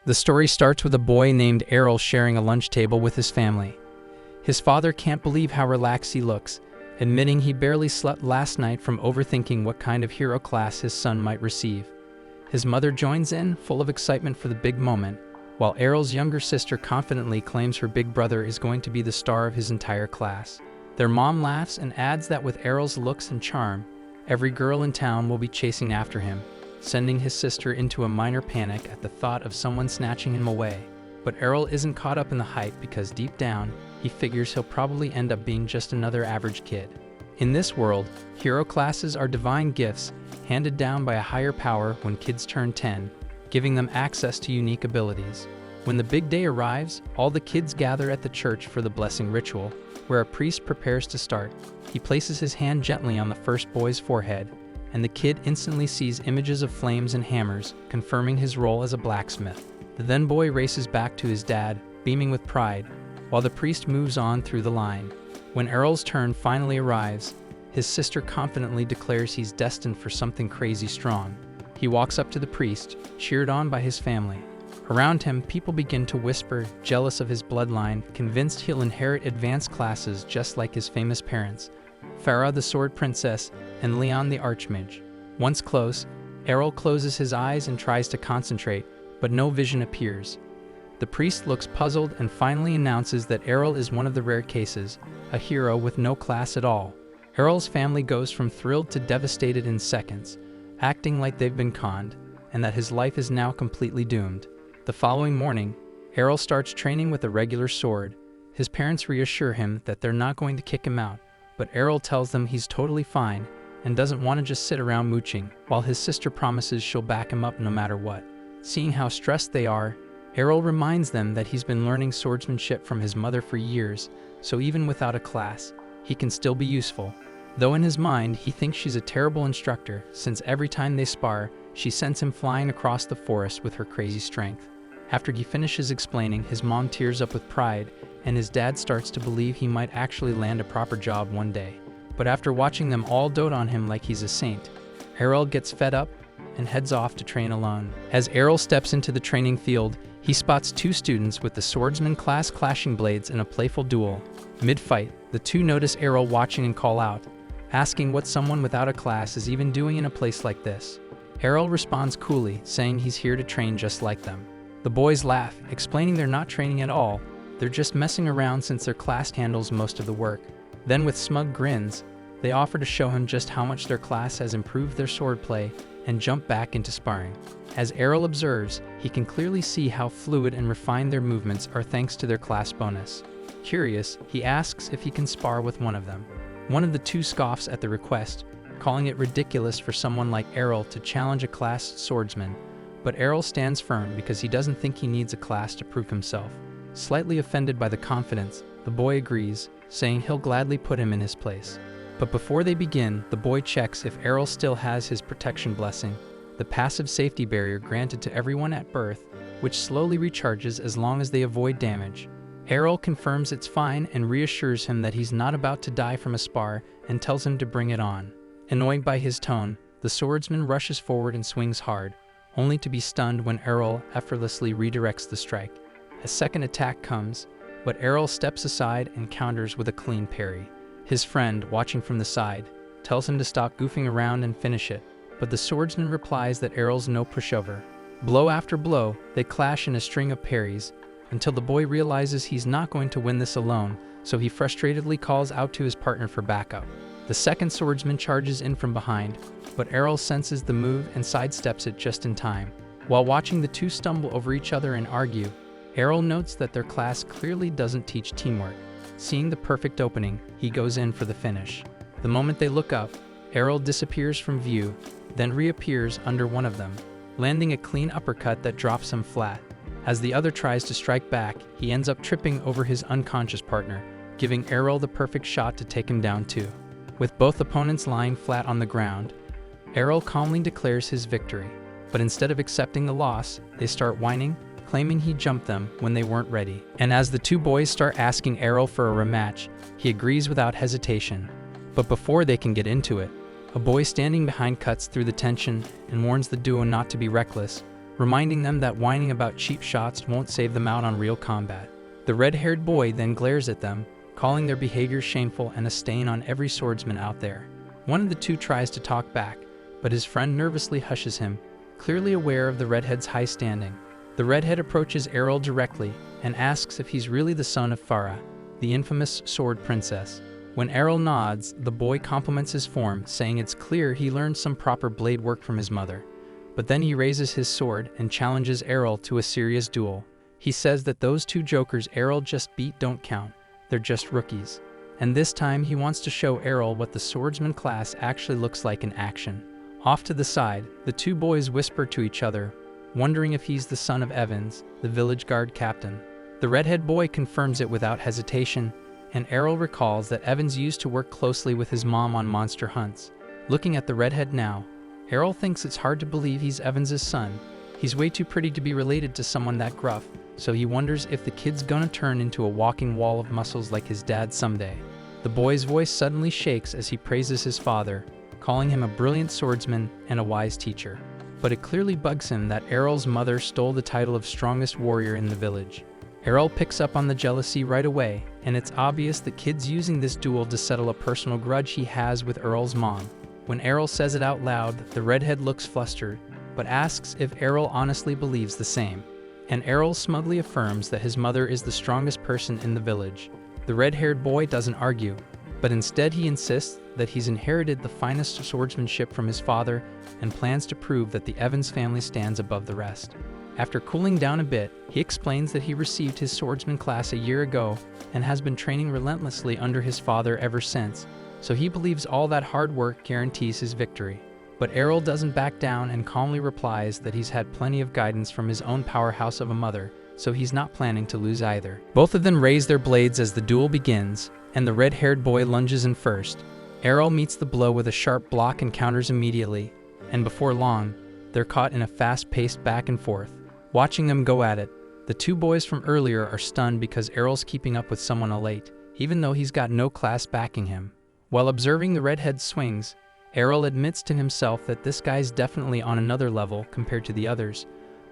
The story starts with a boy named Errol sharing a lunch table with his family. His father can't believe how relaxed he looks, admitting he barely slept last night from overthinking what kind of hero class his son might receive. His mother joins in, full of excitement for the big moment, while Errol's younger sister confidently claims her big brother is going to be the star of his entire class. Their mom laughs and adds that with Errol's looks and charm, every girl in town will be chasing after him, sending his sister into a minor panic at the thought of someone snatching him away. But Errol isn't caught up in the hype because deep down, he figures he'll probably end up being just another average kid. In this world, hero classes are divine gifts handed down by a higher power when kids turn 10, giving them access to unique abilities. When the big day arrives, all the kids gather at the church for the blessing ritual, where a priest prepares to start. He places his hand gently on the first boy's forehead, and the kid instantly sees images of flames and hammers, confirming his role as a blacksmith. The then boy races back to his dad, beaming with pride, while the priest moves on through the line. When Errol's turn finally arrives, his sister confidently declares he's destined for something crazy strong. He walks up to the priest, cheered on by his family. Around him, people begin to whisper, jealous of his bloodline, convinced he'll inherit advanced classes just like his famous parents, Farah the Sword Princess and Leon the Archmage. Once close, Errol closes his eyes and tries to concentrate, but no vision appears. The priest looks puzzled and finally announces that Errol is one of the rare cases, a hero with no class at all. Errol's family goes from thrilled to devastated in seconds, acting like they've been conned, and that his life is now completely doomed. The following morning, Errol starts training with a regular sword. His parents reassure him that they're not going to kick him out, but Errol tells them he's totally fine and doesn't want to just sit around mooching, while his sister promises she'll back him up no matter what. Seeing how stressed they are, Errol reminds them that he's been learning swordsmanship from his mother for years, so even without a class, he can still be useful. Though in his mind, he thinks she's a terrible instructor, since every time they spar, she sends him flying across the forest with her crazy strength. After he finishes explaining, his mom tears up with pride, and his dad starts to believe he might actually land a proper job one day. But after watching them all dote on him like he's a saint, Errol gets fed up and heads off to train alone. As Errol steps into the training field, he spots two students with the swordsman class clashing blades in a playful duel. Mid-fight, the two notice Errol watching and call out, asking what someone without a class is even doing in a place like this. Errol responds coolly, saying he's here to train just like them. The boys laugh, explaining they're not training at all, they're just messing around since their class handles most of the work. Then with smug grins, they offer to show him just how much their class has improved their swordplay and jump back into sparring. As Errol observes, he can clearly see how fluid and refined their movements are thanks to their class bonus. Curious, he asks if he can spar with one of them. One of the two scoffs at the request, calling it ridiculous for someone like Errol to challenge a class swordsman, but Errol stands firm because he doesn't think he needs a class to prove himself. Slightly offended by the confidence, the boy agrees, saying he'll gladly put him in his place. But before they begin, the boy checks if Errol still has his protection blessing, the passive safety barrier granted to everyone at birth, which slowly recharges as long as they avoid damage. Errol confirms it's fine and reassures him that he's not about to die from a spar and tells him to bring it on. Annoyed by his tone, the swordsman rushes forward and swings hard, only to be stunned when Errol effortlessly redirects the strike. A second attack comes, but Errol steps aside and counters with a clean parry. His friend, watching from the side, tells him to stop goofing around and finish it, but the swordsman replies that Errol's no pushover. Blow after blow, they clash in a string of parries, until the boy realizes he's not going to win this alone, so he frustratedly calls out to his partner for backup. The second swordsman charges in from behind, but Errol senses the move and sidesteps it just in time. While watching the two stumble over each other and argue, Errol notes that their class clearly doesn't teach teamwork. Seeing the perfect opening, he goes in for the finish. The moment they look up, Errol disappears from view, then reappears under one of them, landing a clean uppercut that drops him flat. As the other tries to strike back, he ends up tripping over his unconscious partner, giving Errol the perfect shot to take him down too. With both opponents lying flat on the ground, Errol calmly declares his victory, but instead of accepting the loss, they start whining, claiming he jumped them when they weren't ready. And as the two boys start asking Errol for a rematch, he agrees without hesitation. But before they can get into it, a boy standing behind cuts through the tension and warns the duo not to be reckless, reminding them that whining about cheap shots won't save them out on real combat. The red-haired boy then glares at them, calling their behavior shameful and a stain on every swordsman out there. One of the two tries to talk back, but his friend nervously hushes him, clearly aware of the redhead's high standing. The redhead approaches Errol directly and asks if he's really the son of Farah, the infamous sword princess. When Errol nods, the boy compliments his form, saying it's clear he learned some proper blade work from his mother. But then he raises his sword and challenges Errol to a serious duel. He says that those two jokers Errol just beat don't count, they're just rookies. And this time he wants to show Errol what the swordsman class actually looks like in action. Off to the side, the two boys whisper to each other, wondering if he's the son of Evans, the village guard captain. The redhead boy confirms it without hesitation, and Errol recalls that Evans used to work closely with his mom on monster hunts. Looking at the redhead now, Errol thinks it's hard to believe he's Evans' son. He's way too pretty to be related to someone that gruff, so he wonders if the kid's gonna turn into a walking wall of muscles like his dad someday. The boy's voice suddenly shakes as he praises his father, calling him a brilliant swordsman and a wise teacher. But it clearly bugs him that Errol's mother stole the title of strongest warrior in the village. Errol picks up on the jealousy right away, and it's obvious the kid's using this duel to settle a personal grudge he has with Errol's mom. When Errol says it out loud, the redhead looks flustered, but asks if Errol honestly believes the same. And Errol smugly affirms that his mother is the strongest person in the village. The red-haired boy doesn't argue, but instead he insists that he's inherited the finest swordsmanship from his father and plans to prove that the Evans family stands above the rest. After cooling down a bit, he explains that he received his swordsman class a year ago and has been training relentlessly under his father ever since, so he believes all that hard work guarantees his victory. But Errol doesn't back down and calmly replies that he's had plenty of guidance from his own powerhouse of a mother, so he's not planning to lose either. Both of them raise their blades as the duel begins, and the red-haired boy lunges in first. Errol meets the blow with a sharp block and counters immediately, and before long, they're caught in a fast-paced back and forth. Watching them go at it, the two boys from earlier are stunned because Errol's keeping up with someone elite, even though he's got no class backing him. While observing the redhead's swings, Errol admits to himself that this guy's definitely on another level compared to the others,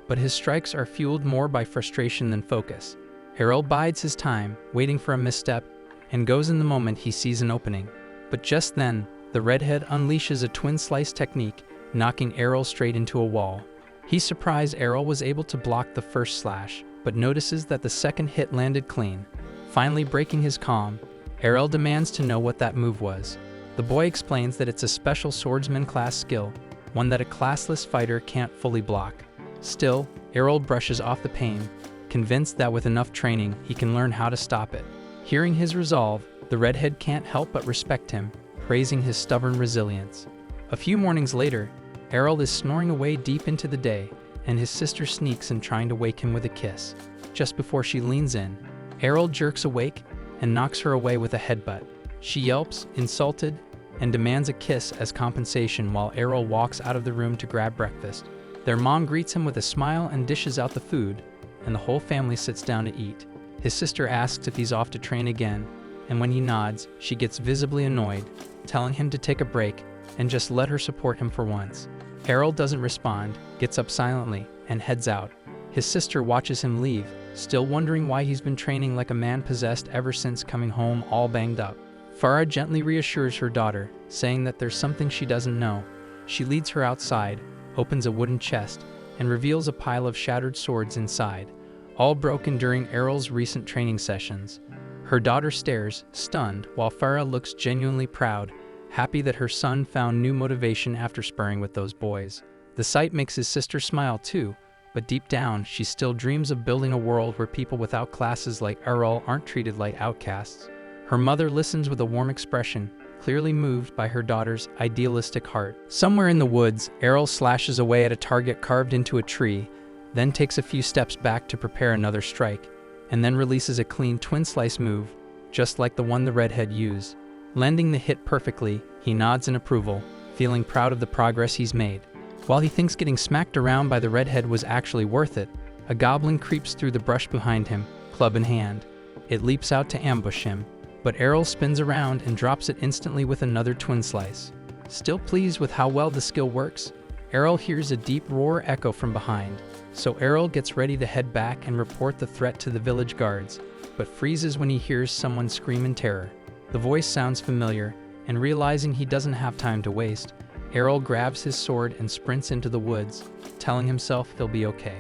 but his strikes are fueled more by frustration than focus. Errol bides his time, waiting for a misstep, and goes in the moment he sees an opening. But just then, the redhead unleashes a twin slice technique, knocking Errol straight into a wall. He's surprised Errol was able to block the first slash, but notices that the second hit landed clean. Finally breaking his calm, Errol demands to know what that move was. The boy explains that it's a special swordsman class skill, one that a classless fighter can't fully block. Still, Errol brushes off the pain, convinced that with enough training he can learn how to stop it. Hearing his resolve, the redhead can't help but respect him, praising his stubborn resilience. A few mornings later, Errol is snoring away deep into the day, and his sister sneaks in trying to wake him with a kiss. Just before she leans in, Errol jerks awake and knocks her away with a headbutt. She yelps, insulted, and demands a kiss as compensation while Errol walks out of the room to grab breakfast. Their mom greets him with a smile and dishes out the food, and the whole family sits down to eat. His sister asks if he's off to train again, and when he nods, she gets visibly annoyed, telling him to take a break and just let her support him for once. Errol doesn't respond, gets up silently, and heads out. His sister watches him leave, still wondering why he's been training like a man possessed ever since coming home all banged up. Farah gently reassures her daughter, saying that there's something she doesn't know. She leads her outside, opens a wooden chest, and reveals a pile of shattered swords inside, all broken during Errol's recent training sessions. Her daughter stares, stunned, while Farah looks genuinely proud, happy that her son found new motivation after sparring with those boys. The sight makes his sister smile too, but deep down, she still dreams of building a world where people without classes like Errol aren't treated like outcasts. Her mother listens with a warm expression, clearly moved by her daughter's idealistic heart. Somewhere in the woods, Errol slashes away at a target carved into a tree, then takes a few steps back to prepare another strike, and then releases a clean twin slice move, just like the one the redhead used. Landing the hit perfectly, he nods in approval, feeling proud of the progress he's made. While he thinks getting smacked around by the redhead was actually worth it, a goblin creeps through the brush behind him, club in hand. It leaps out to ambush him, but Errol spins around and drops it instantly with another twin slice. Still pleased with how well the skill works, Errol hears a deep roar echo from behind, so Errol gets ready to head back and report the threat to the village guards, but freezes when he hears someone scream in terror. The voice sounds familiar, and realizing he doesn't have time to waste, Errol grabs his sword and sprints into the woods, telling himself he'll be okay.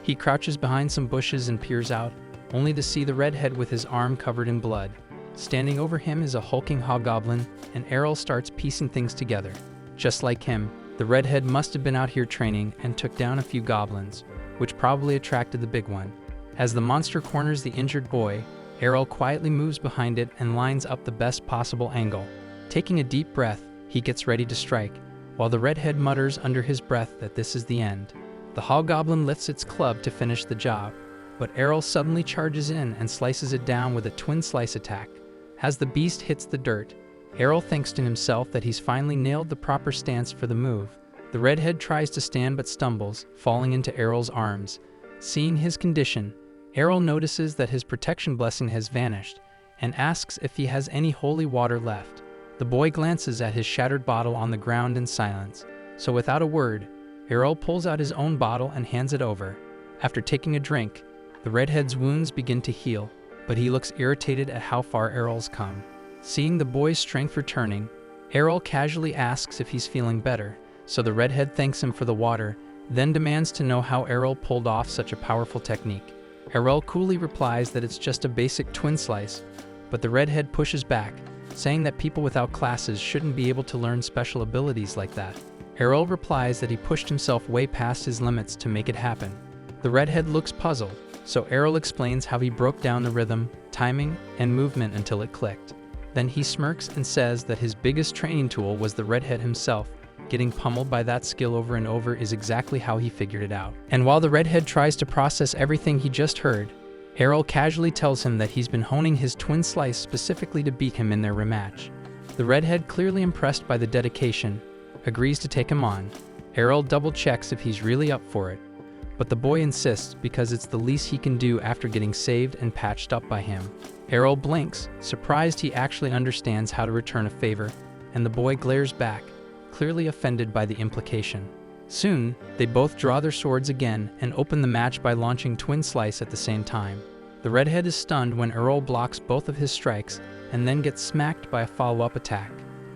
He crouches behind some bushes and peers out, only to see the redhead with his arm covered in blood. Standing over him is a hulking hobgoblin, and Errol starts piecing things together. Just like him, the redhead must have been out here training and took down a few goblins, which probably attracted the big one. As the monster corners the injured boy, Errol quietly moves behind it and lines up the best possible angle. Taking a deep breath, he gets ready to strike, while the redhead mutters under his breath that this is the end. The hobgoblin lifts its club to finish the job, but Errol suddenly charges in and slices it down with a twin slice attack. As the beast hits the dirt, Errol thinks to himself that he's finally nailed the proper stance for the move. The redhead tries to stand but stumbles, falling into Errol's arms. Seeing his condition, Errol notices that his protection blessing has vanished and asks if he has any holy water left. The boy glances at his shattered bottle on the ground in silence, so without a word, Errol pulls out his own bottle and hands it over. After taking a drink, the redhead's wounds begin to heal, but he looks irritated at how far Errol's come. Seeing the boy's strength returning, Errol casually asks if he's feeling better, so the redhead thanks him for the water, then demands to know how Errol pulled off such a powerful technique. Errol coolly replies that it's just a basic twin slice, but the redhead pushes back, saying that people without classes shouldn't be able to learn special abilities like that. Errol replies that he pushed himself way past his limits to make it happen. The redhead looks puzzled, so Errol explains how he broke down the rhythm, timing, and movement until it clicked. Then he smirks and says that his biggest training tool was the redhead himself. Getting pummeled by that skill over and over is exactly how he figured it out. And while the redhead tries to process everything he just heard, Errol casually tells him that he's been honing his twin slice specifically to beat him in their rematch. The redhead, clearly impressed by the dedication, agrees to take him on. Errol double-checks if he's really up for it, but the boy insists because it's the least he can do after getting saved and patched up by him. Errol blinks, surprised he actually understands how to return a favor, and the boy glares back, clearly offended by the implication. Soon, they both draw their swords again and open the match by launching twin slice at the same time. The redhead is stunned when Errol blocks both of his strikes and then gets smacked by a follow-up attack.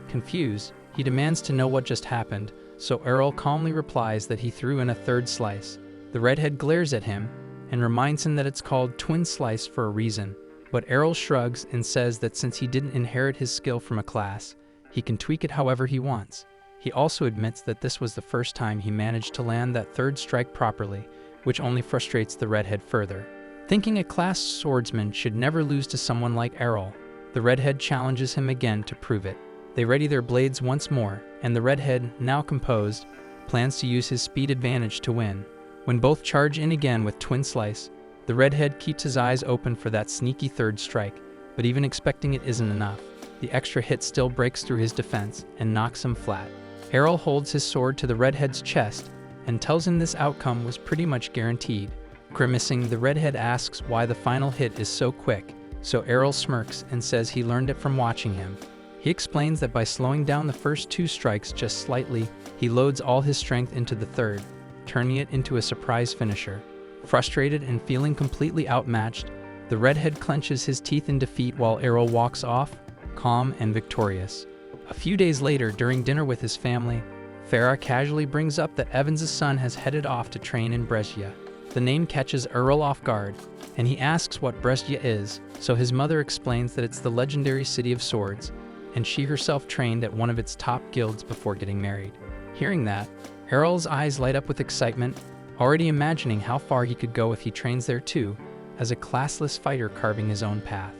Confused, he demands to know what just happened, so Errol calmly replies that he threw in a third slice. The redhead glares at him and reminds him that it's called twin slice for a reason, but Errol shrugs and says that since he didn't inherit his skill from a class, he can tweak it however he wants. He also admits that this was the first time he managed to land that third strike properly, which only frustrates the redhead further. Thinking a class swordsman should never lose to someone like Errol, the redhead challenges him again to prove it. They ready their blades once more, and the redhead, now composed, plans to use his speed advantage to win. When both charge in again with twin slice, the redhead keeps his eyes open for that sneaky third strike, but even expecting it isn't enough. The extra hit still breaks through his defense and knocks him flat. Errol holds his sword to the redhead's chest and tells him this outcome was pretty much guaranteed. Grimacing, the redhead asks why the final hit is so quick, so Errol smirks and says he learned it from watching him. He explains that by slowing down the first two strikes just slightly, he loads all his strength into the third, turning it into a surprise finisher. Frustrated and feeling completely outmatched, the redhead clenches his teeth in defeat while Errol walks off, calm and victorious. A few days later, during dinner with his family, Farah casually brings up that Evans' son has headed off to train in Brescia. The name catches Errol off guard, and he asks what Brescia is, so his mother explains that it's the legendary city of swords, and she herself trained at one of its top guilds before getting married. Hearing that, Errol's eyes light up with excitement, already imagining how far he could go if he trains there too, as a classless fighter carving his own path.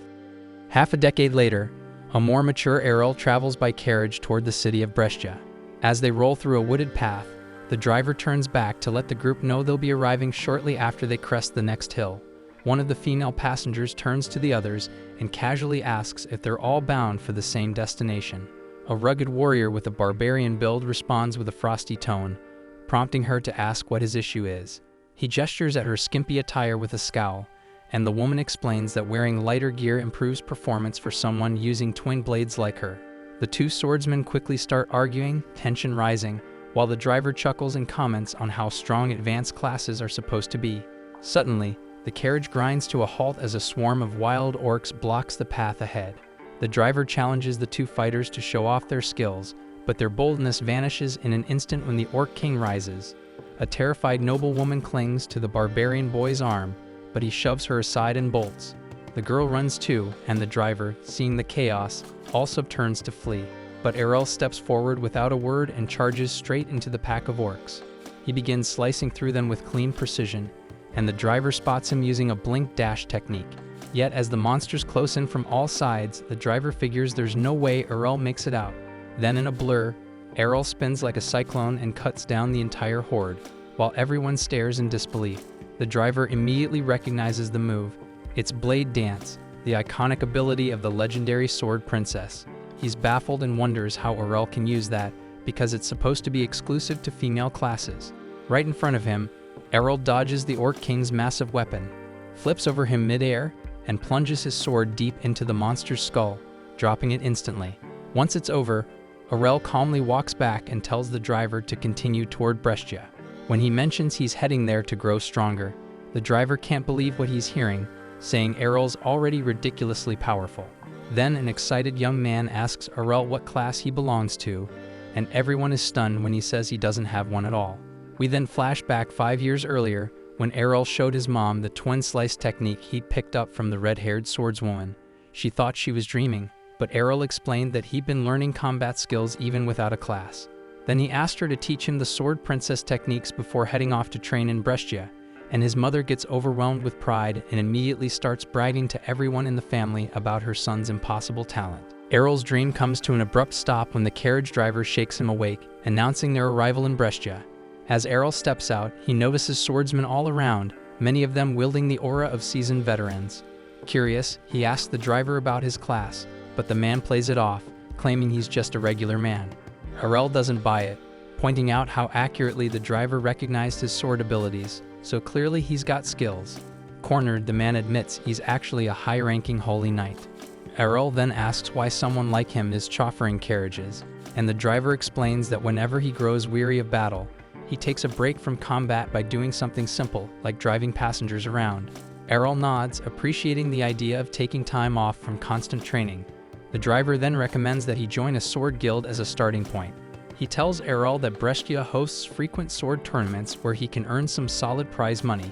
Half a decade later, a more mature Errol travels by carriage toward the city of Brescia. As they roll through a wooded path, the driver turns back to let the group know they'll be arriving shortly after they crest the next hill. One of the female passengers turns to the others and casually asks if they're all bound for the same destination. A rugged warrior with a barbarian build responds with a frosty tone, prompting her to ask what his issue is. He gestures at her skimpy attire with a scowl, and the woman explains that wearing lighter gear improves performance for someone using twin blades like her. The two swordsmen quickly start arguing, tension rising, while the driver chuckles and comments on how strong advanced classes are supposed to be. Suddenly, the carriage grinds to a halt as a swarm of wild orcs blocks the path ahead. The driver challenges the two fighters to show off their skills, but their boldness vanishes in an instant when the Orc King rises. A terrified noblewoman clings to the barbarian boy's arm, but he shoves her aside and bolts. The girl runs too, and the driver, seeing the chaos, also turns to flee. But Errol steps forward without a word and charges straight into the pack of orcs. He begins slicing through them with clean precision, and the driver spots him using a blink dash technique. Yet as the monsters close in from all sides, the driver figures there's no way Errol makes it out. Then in a blur, Errol spins like a cyclone and cuts down the entire horde. While everyone stares in disbelief, the driver immediately recognizes the move. It's Blade Dance, the iconic ability of the legendary Sword Princess. He's baffled and wonders how Errol can use that, because it's supposed to be exclusive to female classes. Right in front of him, Errol dodges the Orc King's massive weapon, flips over him mid-air, and plunges his sword deep into the monster's skull, dropping it instantly. Once it's over, Errol calmly walks back and tells the driver to continue toward Brescia. When he mentions he's heading there to grow stronger, the driver can't believe what he's hearing, saying Errol's already ridiculously powerful. Then an excited young man asks Errol what class he belongs to, and everyone is stunned when he says he doesn't have one at all. We then flash back 5 years earlier, when Errol showed his mom the twin slice technique he'd picked up from the red-haired swordswoman. She thought she was dreaming, but Errol explained that he'd been learning combat skills even without a class. Then he asked her to teach him the Sword Princess techniques before heading off to train in Brescia, and his mother gets overwhelmed with pride and immediately starts bragging to everyone in the family about her son's impossible talent. Errol's dream comes to an abrupt stop when the carriage driver shakes him awake, announcing their arrival in Brescia. As Errol steps out, he notices swordsmen all around, many of them wielding the aura of seasoned veterans. Curious, he asks the driver about his class, but the man plays it off, claiming he's just a regular man. Errol doesn't buy it, pointing out how accurately the driver recognized his sword abilities, so clearly he's got skills. Cornered, the man admits he's actually a high-ranking holy knight. Errol then asks why someone like him is chauffeuring carriages, and the driver explains that whenever he grows weary of battle, he takes a break from combat by doing something simple, like driving passengers around. Errol nods, appreciating the idea of taking time off from constant training. The driver then recommends that he join a sword guild as a starting point. He tells Errol that Brescia hosts frequent sword tournaments where he can earn some solid prize money,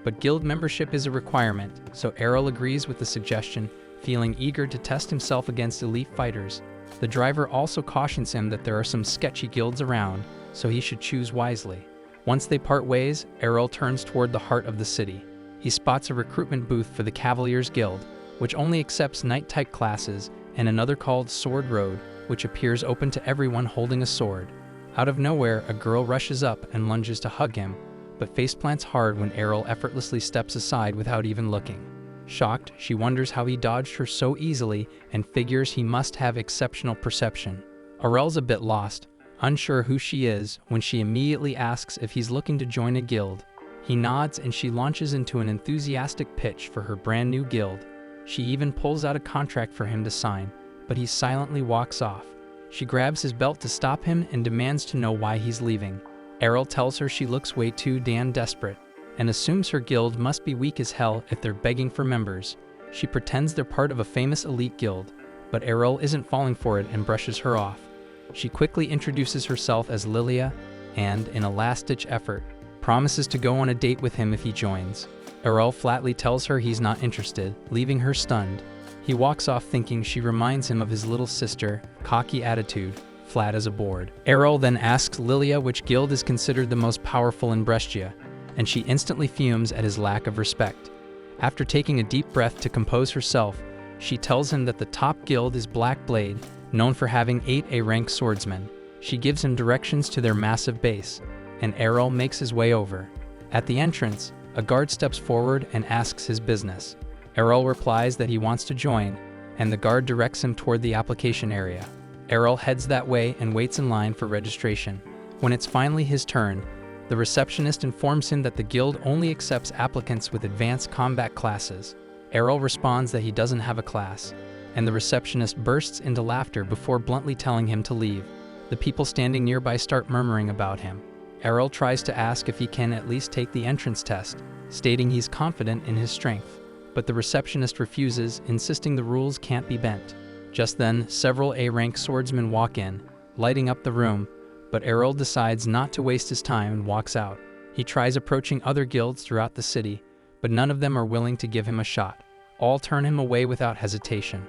but guild membership is a requirement, so Errol agrees with the suggestion, feeling eager to test himself against elite fighters. The driver also cautions him that there are some sketchy guilds around, so he should choose wisely. Once they part ways, Errol turns toward the heart of the city. He spots a recruitment booth for the Cavaliers Guild, which only accepts knight-type classes, and another called Sword Road, which appears open to everyone holding a sword. Out of nowhere, a girl rushes up and lunges to hug him, but faceplants hard when Errol effortlessly steps aside without even looking. Shocked, she wonders how he dodged her so easily and figures he must have exceptional perception. Errol's a bit lost, unsure who she is, when she immediately asks if he's looking to join a guild. He nods and she launches into an enthusiastic pitch for her brand new guild. She even pulls out a contract for him to sign, but he silently walks off. She grabs his belt to stop him and demands to know why he's leaving. Errol tells her she looks way too damn desperate, and assumes her guild must be weak as hell if they're begging for members. She pretends they're part of a famous elite guild, but Errol isn't falling for it and brushes her off. She quickly introduces herself as Lilia, and, in a last-ditch effort, promises to go on a date with him if he joins. Errol flatly tells her he's not interested, leaving her stunned. He walks off thinking she reminds him of his little sister, cocky attitude, flat as a board. Errol then asks Lilia which guild is considered the most powerful in Brescia, and she instantly fumes at his lack of respect. After taking a deep breath to compose herself, she tells him that the top guild is Black Blade, known for having 8 A-rank swordsmen. She gives him directions to their massive base, and Errol makes his way over. At the entrance, a guard steps forward and asks his business. Errol replies that he wants to join, and the guard directs him toward the application area. Errol heads that way and waits in line for registration. When it's finally his turn, the receptionist informs him that the guild only accepts applicants with advanced combat classes. Errol responds that he doesn't have a class, and the receptionist bursts into laughter before bluntly telling him to leave. The people standing nearby start murmuring about him. Errol tries to ask if he can at least take the entrance test, stating he's confident in his strength. But the receptionist refuses, insisting the rules can't be bent. Just then, several A-rank swordsmen walk in, lighting up the room, but Errol decides not to waste his time and walks out. He tries approaching other guilds throughout the city, but none of them are willing to give him a shot. All turn him away without hesitation.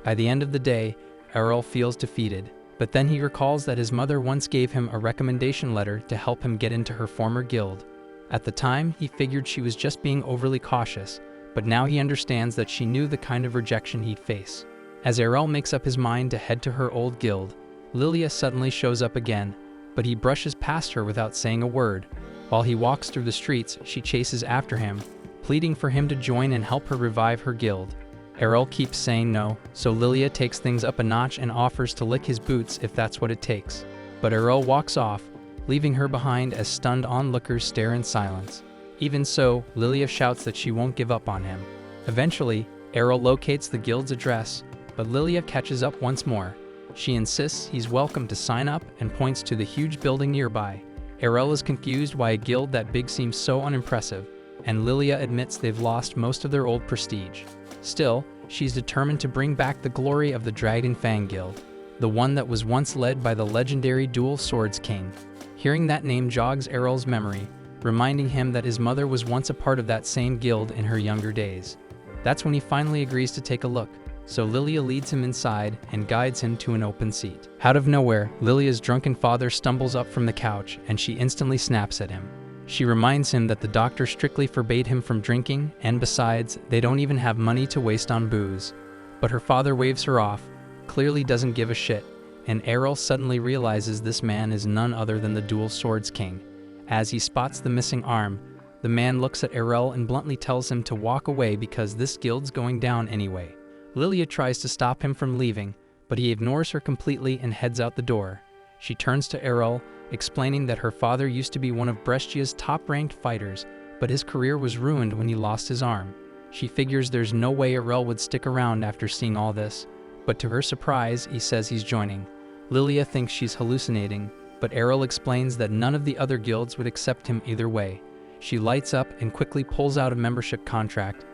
By the end of the day, Errol feels defeated, but then he recalls that his mother once gave him a recommendation letter to help him get into her former guild. At the time, he figured she was just being overly cautious, but now he understands that she knew the kind of rejection he'd face. As Errol makes up his mind to head to her old guild, Lilia suddenly shows up again, but he brushes past her without saying a word. While he walks through the streets, she chases after him, pleading for him to join and help her revive her guild. Errol keeps saying no, so Lilia takes things up a notch and offers to lick his boots if that's what it takes. But Errol walks off, leaving her behind as stunned onlookers stare in silence. Even so, Lilia shouts that she won't give up on him. Eventually, Errol locates the guild's address, but Lilia catches up once more. She insists he's welcome to sign up and points to the huge building nearby. Errol is confused why a guild that big seems so unimpressive, and Lilia admits they've lost most of their old prestige. Still, she's determined to bring back the glory of the Dragon Fang Guild, the one that was once led by the legendary Dual Swords King. Hearing that name jogs Errol's memory, reminding him that his mother was once a part of that same guild in her younger days. That's when he finally agrees to take a look, so Lilia leads him inside and guides him to an open seat. Out of nowhere, Lilia's drunken father stumbles up from the couch and she instantly snaps at him. She reminds him that the doctor strictly forbade him from drinking, and besides, they don't even have money to waste on booze. But her father waves her off, clearly doesn't give a shit, and Errol suddenly realizes this man is none other than the Dual Swords King. As he spots the missing arm, the man looks at Errol and bluntly tells him to walk away because this guild's going down anyway. Lilia tries to stop him from leaving, but he ignores her completely and heads out the door. She turns to Errol, explaining that her father used to be one of Brescia's top-ranked fighters, but his career was ruined when he lost his arm. She figures there's no way Errol would stick around after seeing all this, but to her surprise, he says he's joining. Lilia thinks she's hallucinating, but Errol explains that none of the other guilds would accept him either way. She lights up and quickly pulls out a membership contract,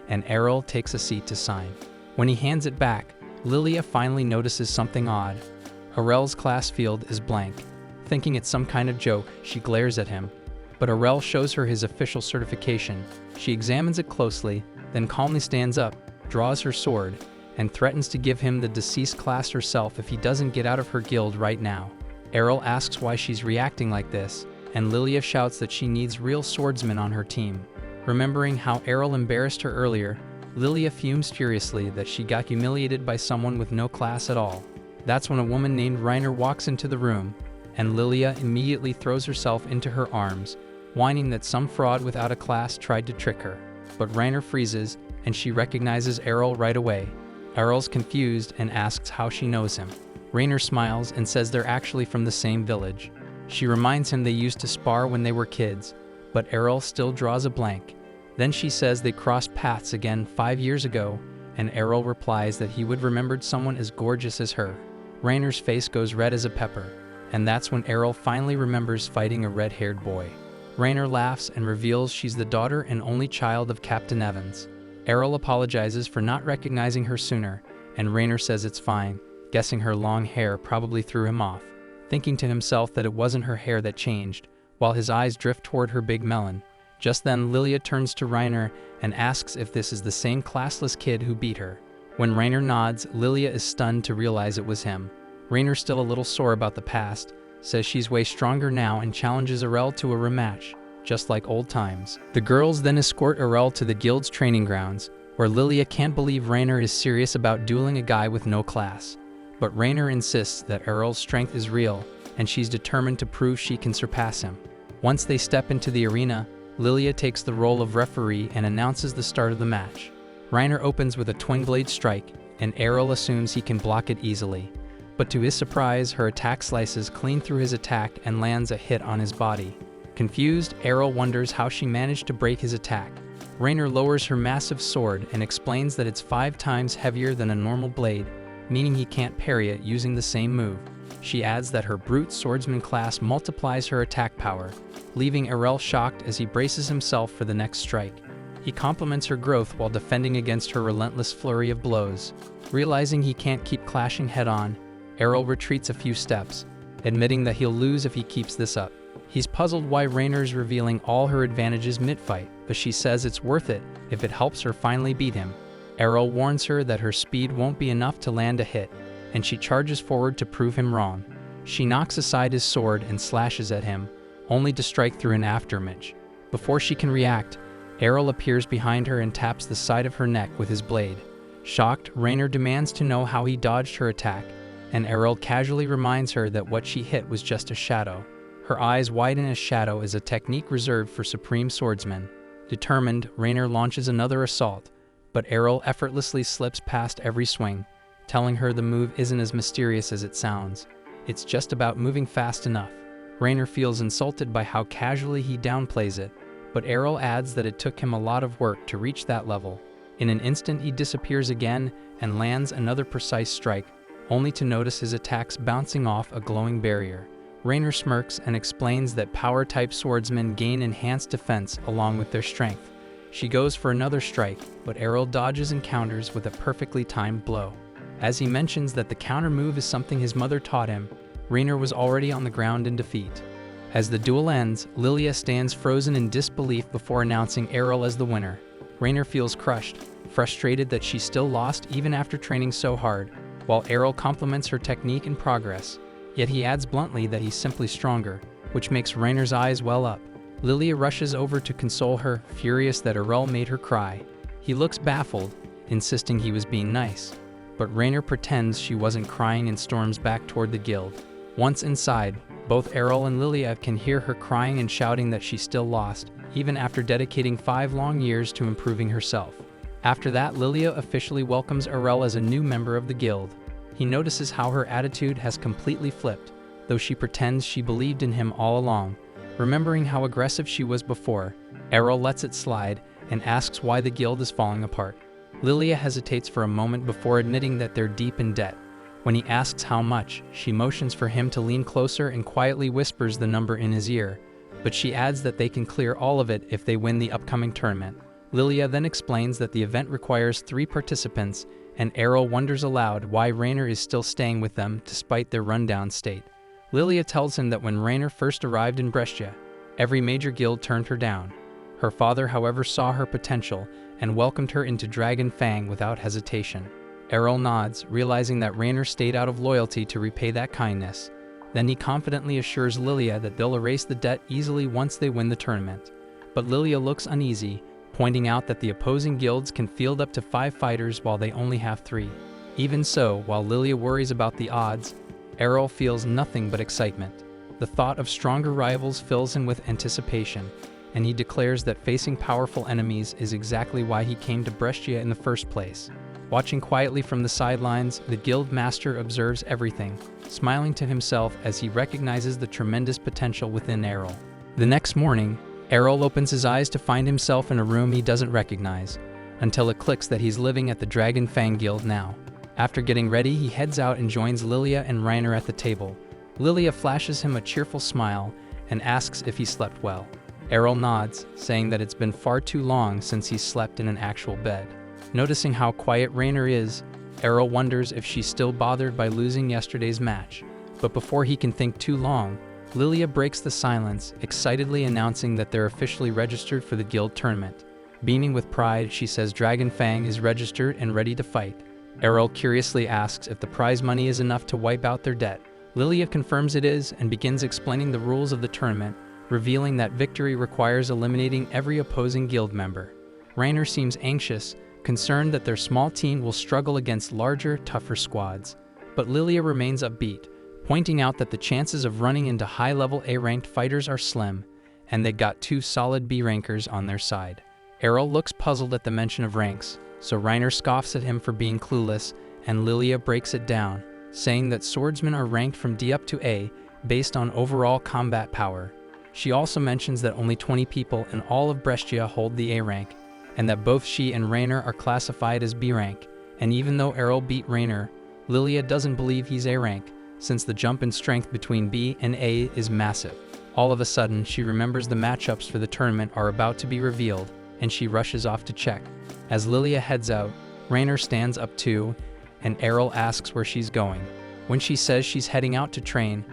and Errol takes a seat to sign. When he hands it back, Lilia finally notices something odd. Errol's class field is blank. Thinking it's some kind of joke, she glares at him, but Errol shows her his official certification. She examines it closely, then calmly stands up, draws her sword, and threatens to give him the deceased class herself if he doesn't get out of her guild right now. Errol asks why she's reacting like this, and Lilia shouts that she needs real swordsmen on her team. Remembering how Errol embarrassed her earlier, Lilia fumes furiously that she got humiliated by someone with no class at all. That's when a woman named Reiner walks into the room, and Lilia immediately throws herself into her arms, whining that some fraud without a class tried to trick her. But Reiner freezes, and she recognizes Errol right away. Errol's confused and asks how she knows him. Reiner smiles and says they're actually from the same village. She reminds him they used to spar when they were kids, but Errol still draws a blank. Then she says they crossed paths again 5 years ago, and Errol replies that he would remembered someone as gorgeous as her. Reiner's face goes red as a pepper, and that's when Errol finally remembers fighting a red-haired boy. Reiner laughs and reveals she's the daughter and only child of Captain Evans. Errol apologizes for not recognizing her sooner, and Reiner says it's fine, guessing her long hair probably threw him off. Thinking to himself that it wasn't her hair that changed, while his eyes drift toward her big melon. Just then, Lilia turns to Reiner and asks if this is the same classless kid who beat her. When Reiner nods, Lilia is stunned to realize it was him. Reiner's still a little sore about the past, says she's way stronger now and challenges Errol to a rematch, just like old times. The girls then escort Errol to the guild's training grounds, where Lilia can't believe Reiner is serious about dueling a guy with no class. But Reiner insists that Errol's strength is real, and she's determined to prove she can surpass him. Once they step into the arena, Lilia takes the role of referee and announces the start of the match. Reiner opens with a twin-blade strike, and Errol assumes he can block it easily. But to his surprise, her attack slices clean through his attack and lands a hit on his body. Confused, Errol wonders how she managed to break his attack. Reiner lowers her massive sword and explains that it's 5 times heavier than a normal blade, meaning he can't parry it using the same move. She adds that her brute swordsman class multiplies her attack power, leaving Errol shocked as he braces himself for the next strike. He compliments her growth while defending against her relentless flurry of blows. Realizing he can't keep clashing head-on, Errol retreats a few steps, admitting that he'll lose if he keeps this up. He's puzzled why Rainer is revealing all her advantages mid-fight, but she says it's worth it if it helps her finally beat him. Errol warns her that her speed won't be enough to land a hit, and she charges forward to prove him wrong. She knocks aside his sword and slashes at him, only to strike through an afterimage. Before she can react, Errol appears behind her and taps the side of her neck with his blade. Shocked, Rainer demands to know how he dodged her attack, and Errol casually reminds her that what she hit was just a shadow. Her eyes widen as shadow is a technique reserved for supreme swordsmen. Determined, Rainer launches another assault, but Errol effortlessly slips past every swing, telling her the move isn't as mysterious as it sounds. It's just about moving fast enough. Rainer feels insulted by how casually he downplays it, but Errol adds that it took him a lot of work to reach that level. In an instant he disappears again and lands another precise strike, only to notice his attacks bouncing off a glowing barrier. Rainer smirks and explains that power-type swordsmen gain enhanced defense along with their strength. She goes for another strike, but Errol dodges and counters with a perfectly timed blow. As he mentions that the counter move is something his mother taught him, Rainer was already on the ground in defeat. As the duel ends, Lilia stands frozen in disbelief before announcing Errol as the winner. Rainer feels crushed, frustrated that she still lost even after training so hard, while Errol compliments her technique and progress. Yet he adds bluntly that he's simply stronger, which makes Rainer's eyes well up. Lilia rushes over to console her, furious that Errol made her cry. He looks baffled, insisting he was being nice, but Rainer pretends she wasn't crying and storms back toward the guild. Once inside, both Errol and Lilia can hear her crying and shouting that she still lost, even after dedicating 5 long years to improving herself. After that, Lilia officially welcomes Errol as a new member of the guild. He notices how her attitude has completely flipped, though she pretends she believed in him all along. Remembering how aggressive she was before, Errol lets it slide and asks why the guild is falling apart. Lilia hesitates for a moment before admitting that they're deep in debt. When he asks how much, she motions for him to lean closer and quietly whispers the number in his ear, but she adds that they can clear all of it if they win the upcoming tournament. Lilia then explains that the event requires 3 participants, and Errol wonders aloud why Rainer is still staying with them despite their rundown state. Lilia tells him that when Rainer first arrived in Brescia, every major guild turned her down. Her father, however, saw her potential and welcomed her into Dragon Fang without hesitation. Errol nods, realizing that Rainer stayed out of loyalty to repay that kindness. Then he confidently assures Lilia that they'll erase the debt easily once they win the tournament. But Lilia looks uneasy, pointing out that the opposing guilds can field up to 5 fighters while they only have 3. Even so, while Lilia worries about the odds, Errol feels nothing but excitement. The thought of stronger rivals fills him with anticipation, and he declares that facing powerful enemies is exactly why he came to Brescia in the first place. Watching quietly from the sidelines, the guild master observes everything, smiling to himself as he recognizes the tremendous potential within Errol. The next morning, Errol opens his eyes to find himself in a room he doesn't recognize, until it clicks that he's living at the Dragon Fang Guild now. After getting ready, he heads out and joins Lilia and Rainer at the table. Lilia flashes him a cheerful smile and asks if he slept well. Errol nods, saying that it's been far too long since he's slept in an actual bed. Noticing how quiet Rainer is, Errol wonders if she's still bothered by losing yesterday's match. But before he can think too long, Lilia breaks the silence, excitedly announcing that they're officially registered for the guild tournament. Beaming with pride, she says Dragon Fang is registered and ready to fight. Errol curiously asks if the prize money is enough to wipe out their debt. Lilia confirms it is and begins explaining the rules of the tournament, revealing that victory requires eliminating every opposing guild member. Rainer seems anxious, concerned that their small team will struggle against larger, tougher squads. But Lilia remains upbeat, pointing out that the chances of running into high-level A-ranked fighters are slim, and they got 2 solid B-rankers on their side. Errol looks puzzled at the mention of ranks, so Rainer scoffs at him for being clueless, and Lilia breaks it down, saying that swordsmen are ranked from D up to A based on overall combat power. She also mentions that only 20 people in all of Brescia hold the A rank, and that both she and Rainer are classified as B rank. And even though Errol beat Rainer, Lilia doesn't believe he's A rank, since the jump in strength between B and A is massive. All of a sudden, she remembers the matchups for the tournament are about to be revealed, and she rushes off to check. As Lilia heads out, Rainer stands up too, and Errol asks where she's going. When she says she's heading out to train,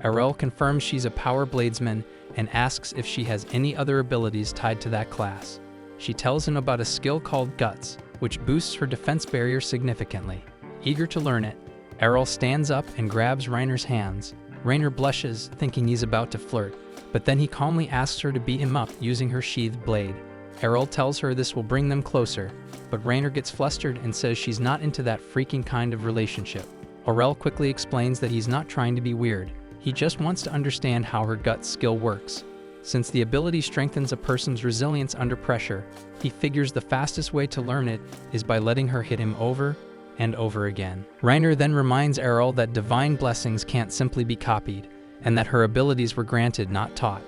Errol confirms she's a power bladesman and asks if she has any other abilities tied to that class. She tells him about a skill called Guts, which boosts her defense barrier significantly. Eager to learn it, Errol stands up and grabs Rainer's hands. Rainer blushes, thinking he's about to flirt, but then he calmly asks her to beat him up using her sheathed blade. Errol tells her this will bring them closer, but Rainer gets flustered and says she's not into that freaking kind of relationship. Errol quickly explains that he's not trying to be weird. He just wants to understand how her gut skill works. Since the ability strengthens a person's resilience under pressure, he figures the fastest way to learn it is by letting her hit him over and over again. Rainer then reminds Errol that divine blessings can't simply be copied, and that her abilities were granted, not taught.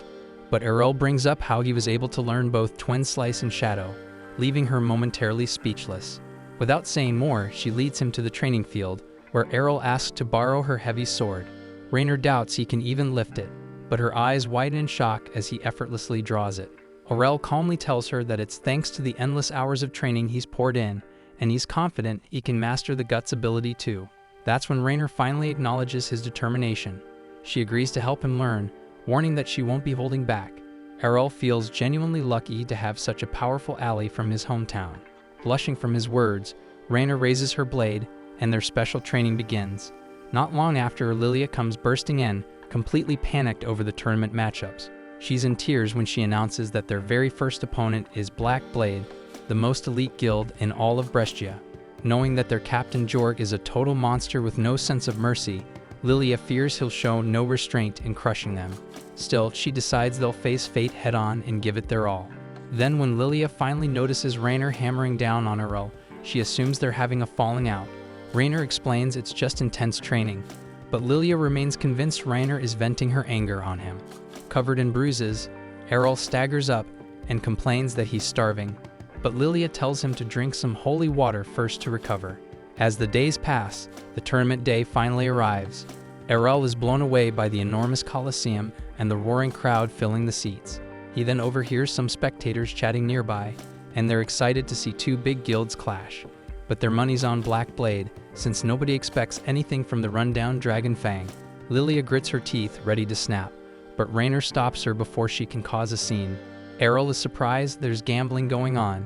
But Errol brings up how he was able to learn both Twin Slice and Shadow, leaving her momentarily speechless. Without saying more, she leads him to the training field, where Errol asks to borrow her heavy sword. Rainer doubts he can even lift it, but her eyes widen in shock as he effortlessly draws it. Errol calmly tells her that it's thanks to the endless hours of training he's poured in, and he's confident he can master the Guts ability too. That's when Rainer finally acknowledges his determination. She agrees to help him learn, warning that she won't be holding back. Errol feels genuinely lucky to have such a powerful ally from his hometown. Blushing from his words, Rainer raises her blade, and their special training begins. Not long after, Lilia comes bursting in, completely panicked over the tournament matchups. She's in tears when she announces that their very first opponent is Black Blade, the most elite guild in all of Brescia. Knowing that their captain Jorg is a total monster with no sense of mercy, Lilia fears he'll show no restraint in crushing them. Still, she decides they'll face fate head-on and give it their all. Then when Lilia finally notices Rainer hammering down on Errol, she assumes they're having a falling out. Rainer explains it's just intense training, but Lilia remains convinced Rainer is venting her anger on him. Covered in bruises, Errol staggers up and complains that he's starving, but Lilia tells him to drink some holy water first to recover. As the days pass, the tournament day finally arrives. Errol is blown away by the enormous coliseum and the roaring crowd filling the seats. He then overhears some spectators chatting nearby, and they're excited to see two big guilds clash. But their money's on Black Blade, since nobody expects anything from the rundown Dragon Fang. Lilia grits her teeth, ready to snap, but Rainer stops her before she can cause a scene. Errol is surprised there's gambling going on,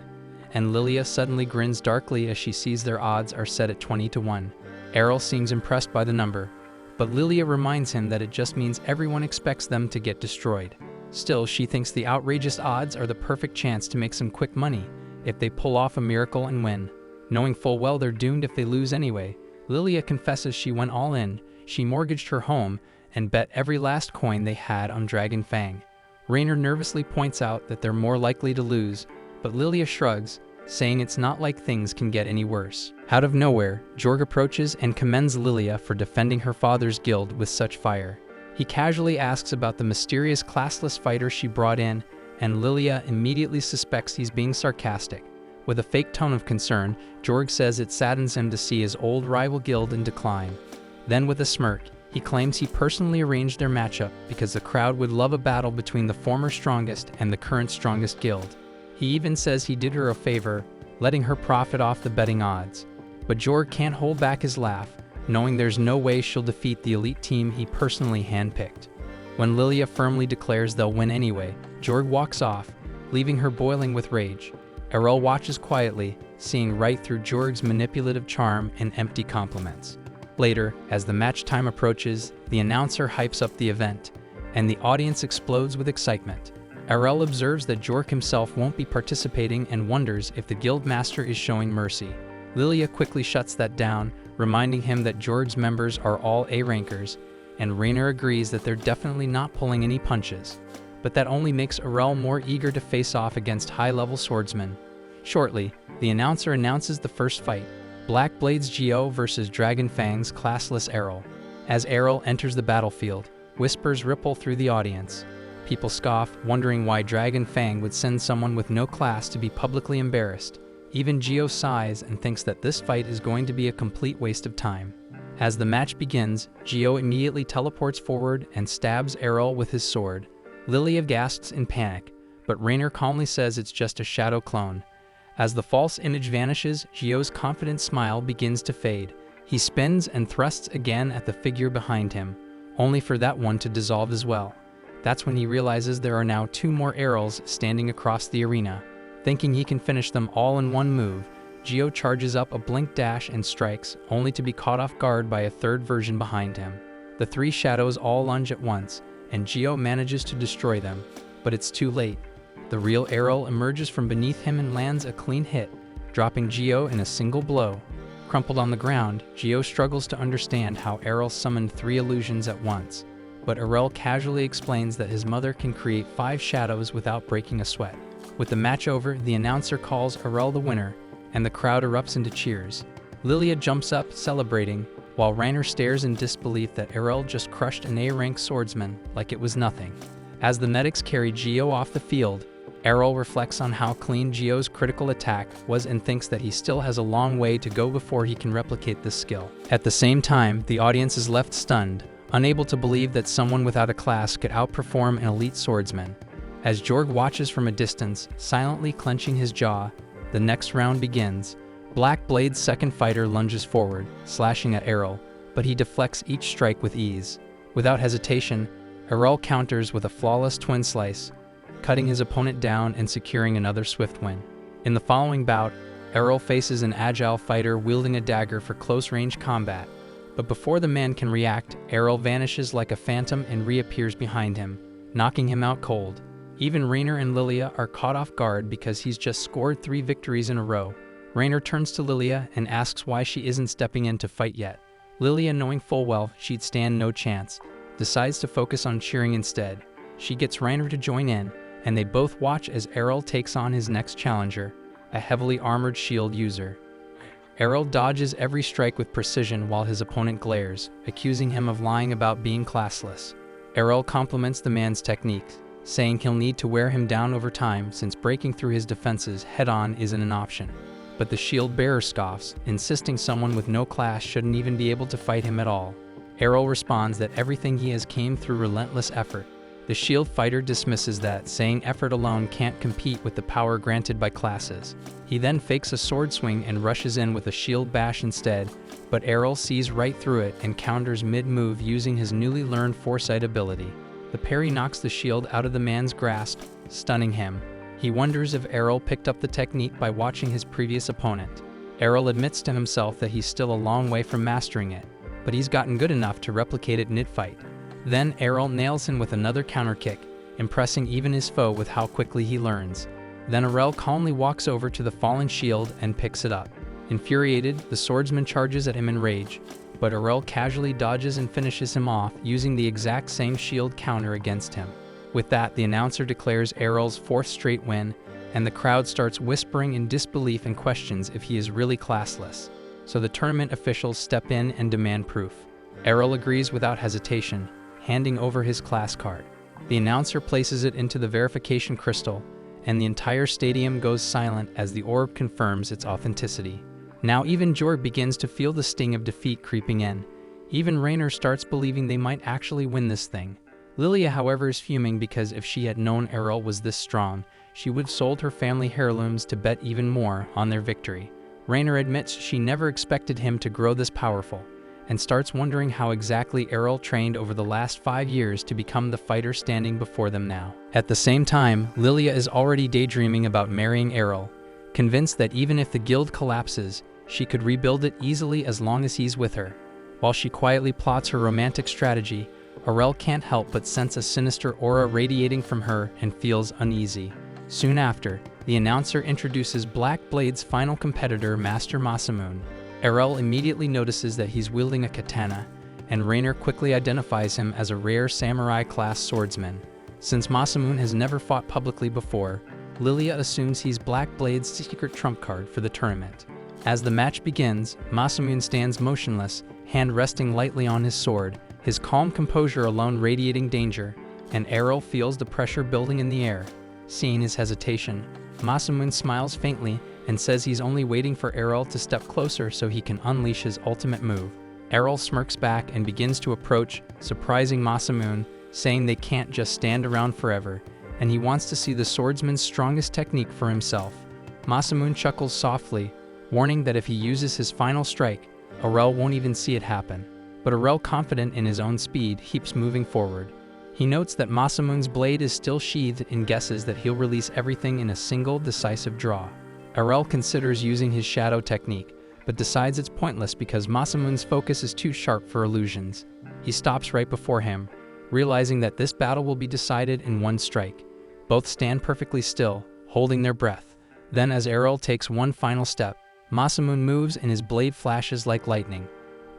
and Lilia suddenly grins darkly as she sees their odds are set at 20-1. Errol seems impressed by the number, but Lilia reminds him that it just means everyone expects them to get destroyed. Still, she thinks the outrageous odds are the perfect chance to make some quick money if they pull off a miracle and win. Knowing full well they're doomed if they lose anyway, Lilia confesses she went all in. She mortgaged her home and bet every last coin they had on Dragon Fang. Rainer nervously points out that they're more likely to lose, but Lilia shrugs, saying it's not like things can get any worse. Out of nowhere, Jorg approaches and commends Lilia for defending her father's guild with such fire. He casually asks about the mysterious classless fighter she brought in, and Lilia immediately suspects he's being sarcastic. With a fake tone of concern, Jorg says it saddens him to see his old rival guild in decline. Then with a smirk, he claims he personally arranged their matchup because the crowd would love a battle between the former strongest and the current strongest guild. He even says he did her a favor, letting her profit off the betting odds. But Jorg can't hold back his laugh, knowing there's no way she'll defeat the elite team he personally handpicked. When Lilia firmly declares they'll win anyway, Jorg walks off, leaving her boiling with rage. Errol watches quietly, seeing right through Jorg's manipulative charm and empty compliments. Later, as the match time approaches, the announcer hypes up the event, and the audience explodes with excitement. Errol observes that Jorg himself won't be participating and wonders if the guild master is showing mercy. Lilia quickly shuts that down, reminding him that Jorg's members are all A-rankers, and Rainer agrees that they're definitely not pulling any punches. But that only makes Errol more eager to face off against high-level swordsmen. Shortly, the announcer announces the first fight, Black Blade's Geo versus Dragon Fang's classless Errol. As Errol enters the battlefield, whispers ripple through the audience. People scoff, wondering why Dragon Fang would send someone with no class to be publicly embarrassed. Even Geo sighs and thinks that this fight is going to be a complete waste of time. As the match begins, Gio immediately teleports forward and stabs Errol with his sword. Lilia gasps in panic, but Rainer calmly says it's just a shadow clone. As the false image vanishes, Gio's confident smile begins to fade. He spins and thrusts again at the figure behind him, only for that one to dissolve as well. That's when he realizes there are now 2 more Errols standing across the arena. Thinking he can finish them all in one move, Gio charges up a blink dash and strikes, only to be caught off guard by a 3rd version behind him. The 3 shadows all lunge at once, and Gio manages to destroy them, but it's too late. The real Errol emerges from beneath him and lands a clean hit, dropping Gio in a single blow. Crumpled on the ground, Gio struggles to understand how Errol summoned 3 illusions at once, but Errol casually explains that his mother can create 5 shadows without breaking a sweat. With the match over, the announcer calls Errol the winner, and the crowd erupts into cheers. Lilia jumps up, celebrating, while Rainer stares in disbelief that Errol just crushed an A-rank swordsman like it was nothing. As the medics carry Gio off the field, Errol reflects on how clean Gio's critical attack was and thinks that he still has a long way to go before he can replicate this skill. At the same time, the audience is left stunned, unable to believe that someone without a class could outperform an elite swordsman. As Jorg watches from a distance, silently clenching his jaw, the next round begins. Black Blade's second fighter lunges forward, slashing at Errol, but he deflects each strike with ease. Without hesitation, Errol counters with a flawless twin slice, cutting his opponent down and securing another swift win. In the following bout, Errol faces an agile fighter wielding a dagger for close-range combat, but before the man can react, Errol vanishes like a phantom and reappears behind him, knocking him out cold. Even Rainer and Lilia are caught off guard because he's just scored 3 victories in a row. Rainer turns to Lilia and asks why she isn't stepping in to fight yet. Lilia, knowing full well she'd stand no chance, decides to focus on cheering instead. She gets Rainer to join in, and they both watch as Errol takes on his next challenger, a heavily armored shield user. Errol dodges every strike with precision while his opponent glares, accusing him of lying about being classless. Errol compliments the man's techniques, saying he'll need to wear him down over time since breaking through his defenses head-on isn't an option. But the shield bearer scoffs, insisting someone with no class shouldn't even be able to fight him at all. Errol responds that everything he has came through relentless effort. The shield fighter dismisses that, saying effort alone can't compete with the power granted by classes. He then fakes a sword swing and rushes in with a shield bash instead, but Errol sees right through it and counters mid-move using his newly learned foresight ability. The parry knocks the shield out of the man's grasp, stunning him. He wonders if Errol picked up the technique by watching his previous opponent. Errol admits to himself that he's still a long way from mastering it, but he's gotten good enough to replicate it mid-fight. Then Errol nails him with another counter kick, impressing even his foe with how quickly he learns. Then Errol calmly walks over to the fallen shield and picks it up. Infuriated, the swordsman charges at him in rage, but Errol casually dodges and finishes him off using the exact same shield counter against him. With that, the announcer declares Errol's 4th straight win, and the crowd starts whispering in disbelief and questions if he is really classless. So the tournament officials step in and demand proof. Errol agrees without hesitation, handing over his class card. The announcer places it into the verification crystal, and the entire stadium goes silent as the orb confirms its authenticity. Now even Jorg begins to feel the sting of defeat creeping in. Even Rainer starts believing they might actually win this thing. Lilia, however, is fuming because if she had known Errol was this strong, she would have sold her family heirlooms to bet even more on their victory. Rainer admits she never expected him to grow this powerful, and starts wondering how exactly Errol trained over the last 5 years to become the fighter standing before them now. At the same time, Lilia is already daydreaming about marrying Errol, convinced that even if the guild collapses, she could rebuild it easily as long as he's with her. While she quietly plots her romantic strategy, Errol can't help but sense a sinister aura radiating from her and feels uneasy. Soon after, the announcer introduces Black Blade's final competitor, Master Masamune. Errol immediately notices that he's wielding a katana, and Rainer quickly identifies him as a rare samurai-class swordsman. Since Masamune has never fought publicly before, Lilia assumes he's Black Blade's secret trump card for the tournament. As the match begins, Masamune stands motionless, hand resting lightly on his sword, his calm composure alone radiating danger, and Errol feels the pressure building in the air. Seeing his hesitation, Masamune smiles faintly and says he's only waiting for Errol to step closer so he can unleash his ultimate move. Errol smirks back and begins to approach, surprising Masamune, saying they can't just stand around forever, and he wants to see the swordsman's strongest technique for himself. Masamune chuckles softly, warning that if he uses his final strike, Errol won't even see it happen. But Errol, confident in his own speed, keeps moving forward. He notes that Masamune's blade is still sheathed and guesses that he'll release everything in a single decisive draw. Errol considers using his shadow technique, but decides it's pointless because Masamune's focus is too sharp for illusions. He stops right before him, realizing that this battle will be decided in one strike. Both stand perfectly still, holding their breath. Then, as Errol takes one final step, Masamune moves and his blade flashes like lightning.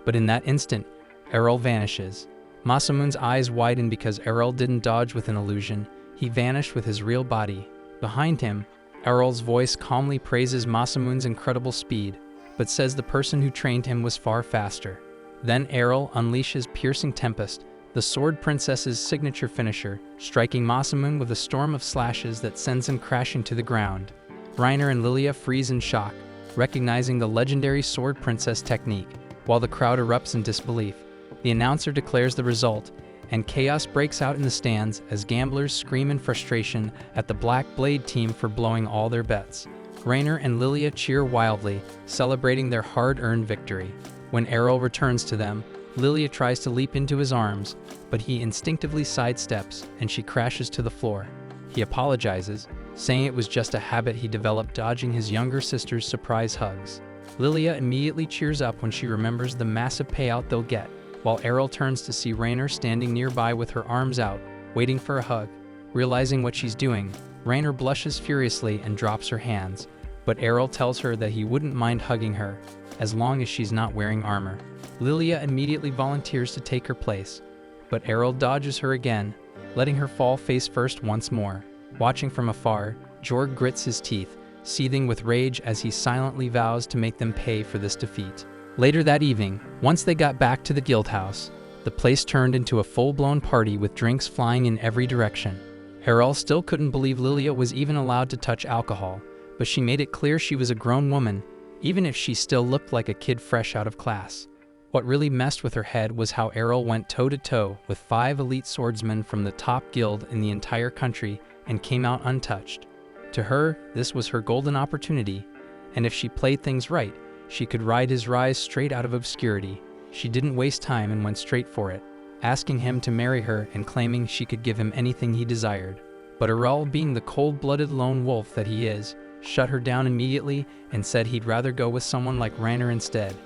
But in that instant, Errol vanishes. Masamune's eyes widen because Errol didn't dodge with an illusion, he vanished with his real body. Behind him, Errol's voice calmly praises Masamune's incredible speed, but says the person who trained him was far faster. Then Errol unleashes Piercing Tempest, the Sword Princess's signature finisher, striking Masamune with a storm of slashes that sends him crashing to the ground. Reiner and Lilia freeze in shock, recognizing the legendary Sword Princess technique, while the crowd erupts in disbelief. The announcer declares the result, and chaos breaks out in the stands as gamblers scream in frustration at the Black Blade team for blowing all their bets. Reiner and Lilia cheer wildly, celebrating their hard-earned victory. When Errol returns to them, Lilia tries to leap into his arms, but he instinctively sidesteps and she crashes to the floor. He apologizes, saying it was just a habit he developed dodging his younger sister's surprise hugs. Lilia immediately cheers up when she remembers the massive payout they'll get, while Errol turns to see Reiner standing nearby with her arms out, waiting for a hug. Realizing what she's doing, Reiner blushes furiously and drops her hands, but Errol tells her that he wouldn't mind hugging her, as long as she's not wearing armor. Lilia immediately volunteers to take her place, but Errol dodges her again, letting her fall face first once more. Watching from afar, Jorg grits his teeth, seething with rage as he silently vows to make them pay for this defeat. Later that evening, once they got back to the guild house, the place turned into a full-blown party with drinks flying in every direction. Errol still couldn't believe Lilia was even allowed to touch alcohol, but she made it clear she was a grown woman, even if she still looked like a kid fresh out of class. What really messed with her head was how Errol went toe-to-toe with 5 elite swordsmen from the top guild in the entire country and came out untouched. To her, this was her golden opportunity, and if she played things right, she could ride his rise straight out of obscurity. She didn't waste time and went straight for it, asking him to marry her and claiming she could give him anything he desired. But Errol, being the cold-blooded lone wolf that he is, shut her down immediately and said he'd rather go with someone like Reiner instead.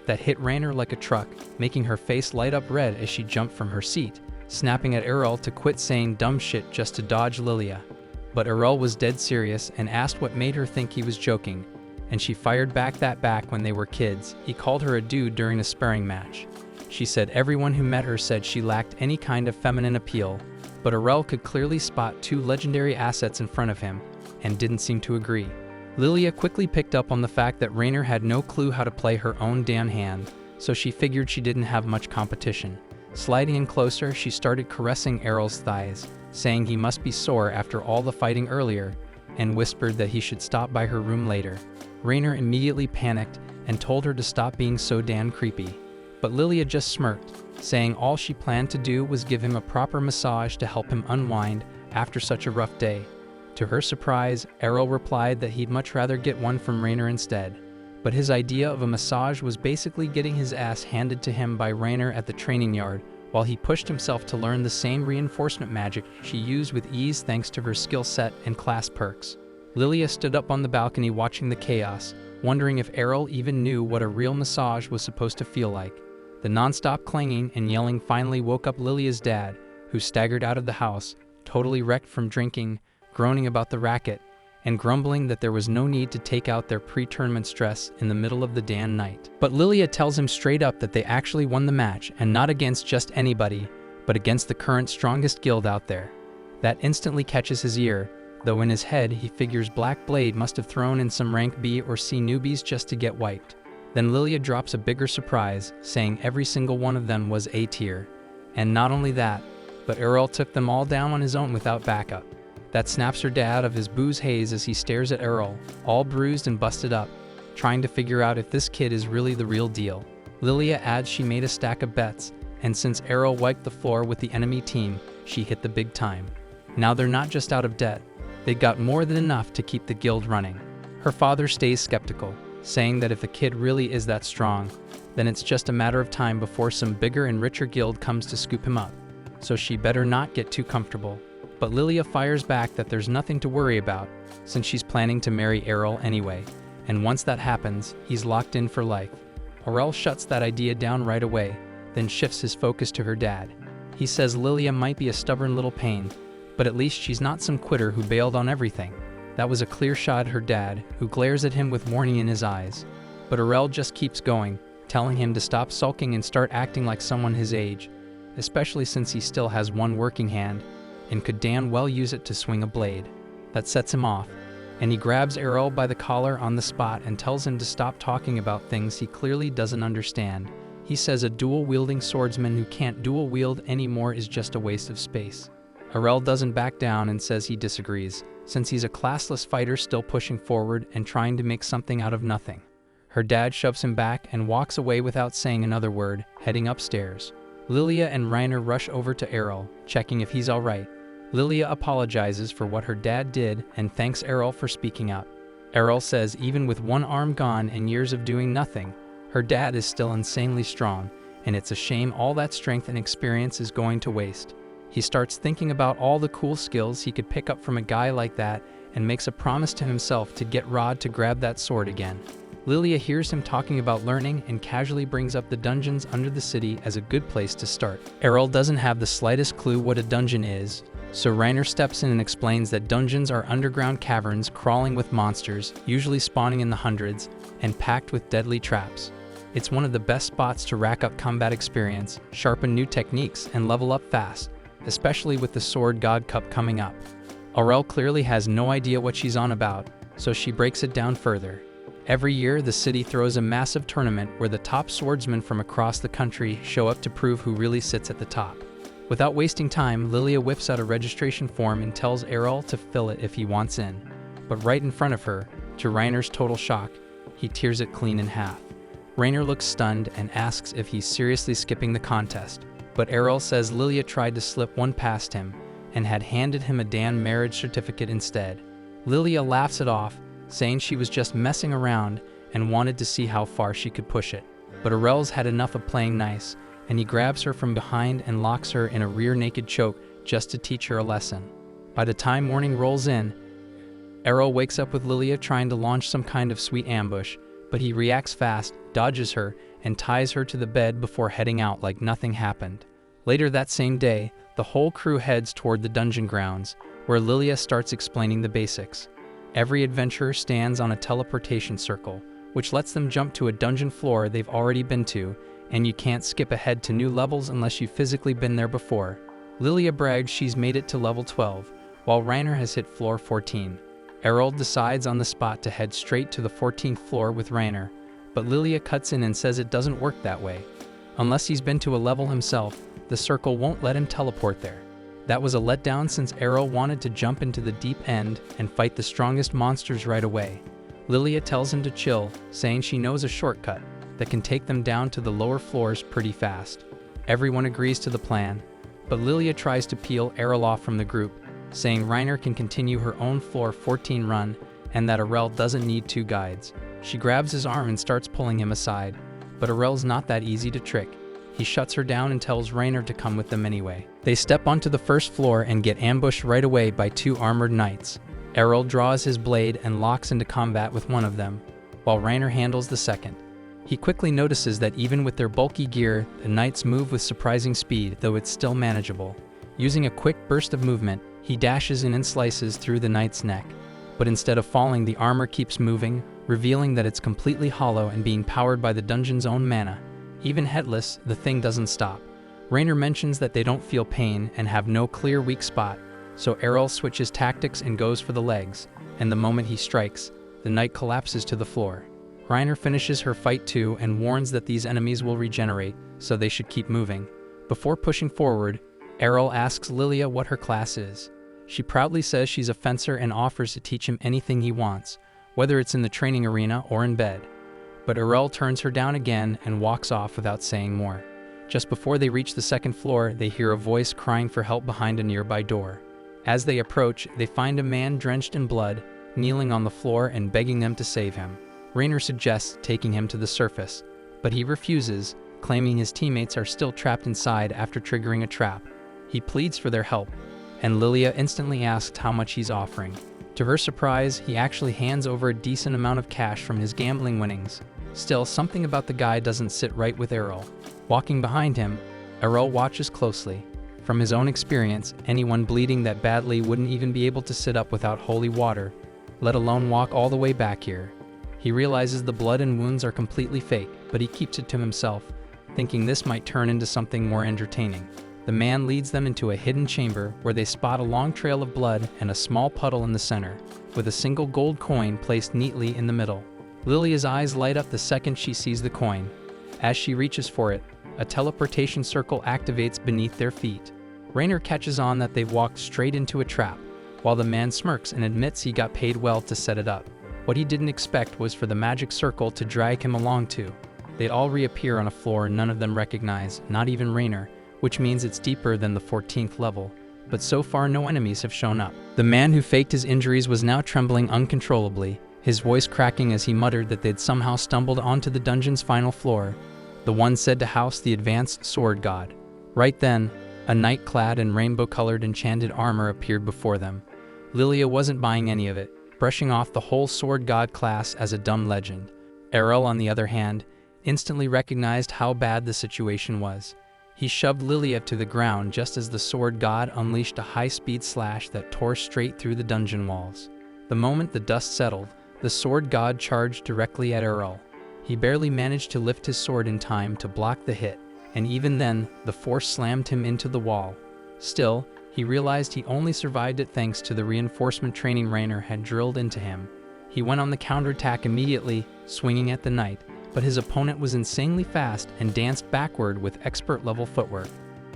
That hit Reiner like a truck, making her face light up red as she jumped from her seat, snapping at Errol to quit saying dumb shit just to dodge Lilia. But Errol was dead serious and asked what made her think he was joking, and she fired back when they were kids, he called her a dude during a sparring match. She said everyone who met her said she lacked any kind of feminine appeal, but Errol could clearly spot 2 legendary assets in front of him, and didn't seem to agree. Lilia quickly picked up on the fact that Reiner had no clue how to play her own damn hand, so she figured she didn't have much competition. Sliding in closer, she started caressing Errol's thighs, saying he must be sore after all the fighting earlier, and whispered that he should stop by her room later. Reiner immediately panicked and told her to stop being so damn creepy. But Lilia just smirked, saying all she planned to do was give him a proper massage to help him unwind after such a rough day. To her surprise, Errol replied that he'd much rather get one from Reiner instead. But his idea of a massage was basically getting his ass handed to him by Reiner at the training yard, while he pushed himself to learn the same reinforcement magic she used with ease thanks to her skill set and class perks. Lilia stood up on the balcony watching the chaos, wondering if Errol even knew what a real massage was supposed to feel like. The non-stop clanging and yelling finally woke up Lilia's dad, who staggered out of the house, totally wrecked from drinking, groaning about the racket, and grumbling that there was no need to take out their pre-tournament stress in the middle of the damn night. But Lilia tells him straight up that they actually won the match, and not against just anybody, but against the current strongest guild out there. That instantly catches his ear, though in his head he figures Black Blade must have thrown in some rank B or C newbies just to get wiped. Then Lilia drops a bigger surprise, saying every single one of them was A tier. And not only that, but Errol took them all down on his own without backup. That snaps her dad out of his booze haze as he stares at Errol, all bruised and busted up, trying to figure out if this kid is really the real deal. Lilia adds she made a stack of bets, and since Errol wiped the floor with the enemy team, she hit the big time. Now they're not just out of debt, they got more than enough to keep the guild running. Her father stays skeptical, saying that if the kid really is that strong, then it's just a matter of time before some bigger and richer guild comes to scoop him up, so she better not get too comfortable. But Lilia fires back that there's nothing to worry about, since she's planning to marry Errol anyway, and once that happens, he's locked in for life. Errol shuts that idea down right away, then shifts his focus to her dad. He says Lilia might be a stubborn little pain, but at least she's not some quitter who bailed on everything. That was a clear shot at her dad, who glares at him with warning in his eyes. But Errol just keeps going, telling him to stop sulking and start acting like someone his age, especially since he still has one working hand, and could damn well use it to swing a blade. That sets him off, and he grabs Errol by the collar on the spot and tells him to stop talking about things he clearly doesn't understand. He says a dual-wielding swordsman who can't dual-wield anymore is just a waste of space. Errol doesn't back down and says he disagrees, since he's a classless fighter still pushing forward and trying to make something out of nothing. Her dad shoves him back and walks away without saying another word, heading upstairs. Lilia and Reiner rush over to Errol, checking if he's alright. Lilia apologizes for what her dad did and thanks Errol for speaking up. Errol says even with one arm gone and years of doing nothing, her dad is still insanely strong, and it's a shame all that strength and experience is going to waste. He starts thinking about all the cool skills he could pick up from a guy like that and makes a promise to himself to get Rod to grab that sword again. Lilia hears him talking about learning and casually brings up the dungeons under the city as a good place to start. Errol doesn't have the slightest clue what a dungeon is, so Reiner steps in and explains that dungeons are underground caverns crawling with monsters, usually spawning in the hundreds, and packed with deadly traps. It's one of the best spots to rack up combat experience, sharpen new techniques, and level up fast, especially with the Sword God Cup coming up. Aurel clearly has no idea what she's on about, so she breaks it down further. Every year, the city throws a massive tournament where the top swordsmen from across the country show up to prove who really sits at the top. Without wasting time, Lilia whips out a registration form and tells Errol to fill it if he wants in. But right in front of her, to Reiner's total shock, he tears it clean in half. Reiner looks stunned and asks if he's seriously skipping the contest, but Errol says Lilia tried to slip one past him and had handed him a damn marriage certificate instead. Lilia laughs it off, saying she was just messing around and wanted to see how far she could push it. But Errol's had enough of playing nice, and he grabs her from behind and locks her in a rear naked choke just to teach her a lesson. By the time morning rolls in, Errol wakes up with Lilia trying to launch some kind of sweet ambush, but he reacts fast, dodges her, and ties her to the bed before heading out like nothing happened. Later that same day, the whole crew heads toward the dungeon grounds, where Lilia starts explaining the basics. Every adventurer stands on a teleportation circle, which lets them jump to a dungeon floor they've already been to, and you can't skip ahead to new levels unless you've physically been there before. Lilia brags she's made it to level 12, while Reiner has hit floor 14. Errol decides on the spot to head straight to the 14th floor with Reiner, but Lilia cuts in and says it doesn't work that way. Unless he's been to a level himself, the circle won't let him teleport there. That was a letdown since Errol wanted to jump into the deep end and fight the strongest monsters right away. Lilia tells him to chill, saying she knows a shortcut that can take them down to the lower floors pretty fast. Everyone agrees to the plan, but Lilia tries to peel Errol off from the group, saying Reiner can continue her own floor 14 run and that Errol doesn't need two guides. She grabs his arm and starts pulling him aside, but Errol's not that easy to trick. He shuts her down and tells Reiner to come with them anyway. They step onto the first floor and get ambushed right away by two armored knights. Errol draws his blade and locks into combat with one of them, while Reiner handles the second. He quickly notices that even with their bulky gear, the knights move with surprising speed, though it's still manageable. Using a quick burst of movement, he dashes in and slices through the knight's neck. But instead of falling, the armor keeps moving, revealing that it's completely hollow and being powered by the dungeon's own mana. Even headless, the thing doesn't stop. Reiner mentions that they don't feel pain and have no clear weak spot, so Errol switches tactics and goes for the legs, and the moment he strikes, the knight collapses to the floor. Reiner finishes her fight too and warns that these enemies will regenerate, so they should keep moving. Before pushing forward, Errol asks Lilia what her class is. She proudly says she's a fencer and offers to teach him anything he wants, whether it's in the training arena or in bed. but Errol turns her down again and walks off without saying more. Just before they reach the second floor, they hear a voice crying for help behind a nearby door. As they approach, they find a man drenched in blood, kneeling on the floor and begging them to save him. Rainer suggests taking him to the surface, but he refuses, claiming his teammates are still trapped inside after triggering a trap. He pleads for their help, and Lilia instantly asks how much he's offering. To her surprise, he actually hands over a decent amount of cash from his gambling winnings. Still, something about the guy doesn't sit right with Errol. Walking behind him, Errol watches closely. From his own experience, anyone bleeding that badly wouldn't even be able to sit up without holy water, let alone walk all the way back here. He realizes the blood and wounds are completely fake, but he keeps it to himself, thinking this might turn into something more entertaining. The man leads them into a hidden chamber where they spot a long trail of blood and a small puddle in the center, with a single gold coin placed neatly in the middle. Lilia's eyes light up the second she sees the coin. As she reaches for it, a teleportation circle activates beneath their feet. Rainer catches on that they've walked straight into a trap, while the man smirks and admits he got paid well to set it up. What he didn't expect was for the magic circle to drag him along too. They'd all reappear on a floor none of them recognize, not even Rainer, which means it's deeper than the 14th level. But so far no enemies have shown up. The man who faked his injuries was now trembling uncontrollably, his voice cracking as he muttered that they'd somehow stumbled onto the dungeon's final floor, the one said to house the advanced sword god. Right then, a knight clad in rainbow-colored enchanted armor appeared before them. Lilia wasn't buying any of it, brushing off the whole sword god class as a dumb legend. Errol, on the other hand, instantly recognized how bad the situation was. He shoved Lilia to the ground just as the sword god unleashed a high-speed slash that tore straight through the dungeon walls. The moment the dust settled, the sword god charged directly at Errol. He barely managed to lift his sword in time to block the hit, and even then, the force slammed him into the wall. Still, he realized he only survived it thanks to the reinforcement training Rainer had drilled into him. He went on the counterattack immediately, swinging at the knight, but his opponent was insanely fast and danced backward with expert-level footwork.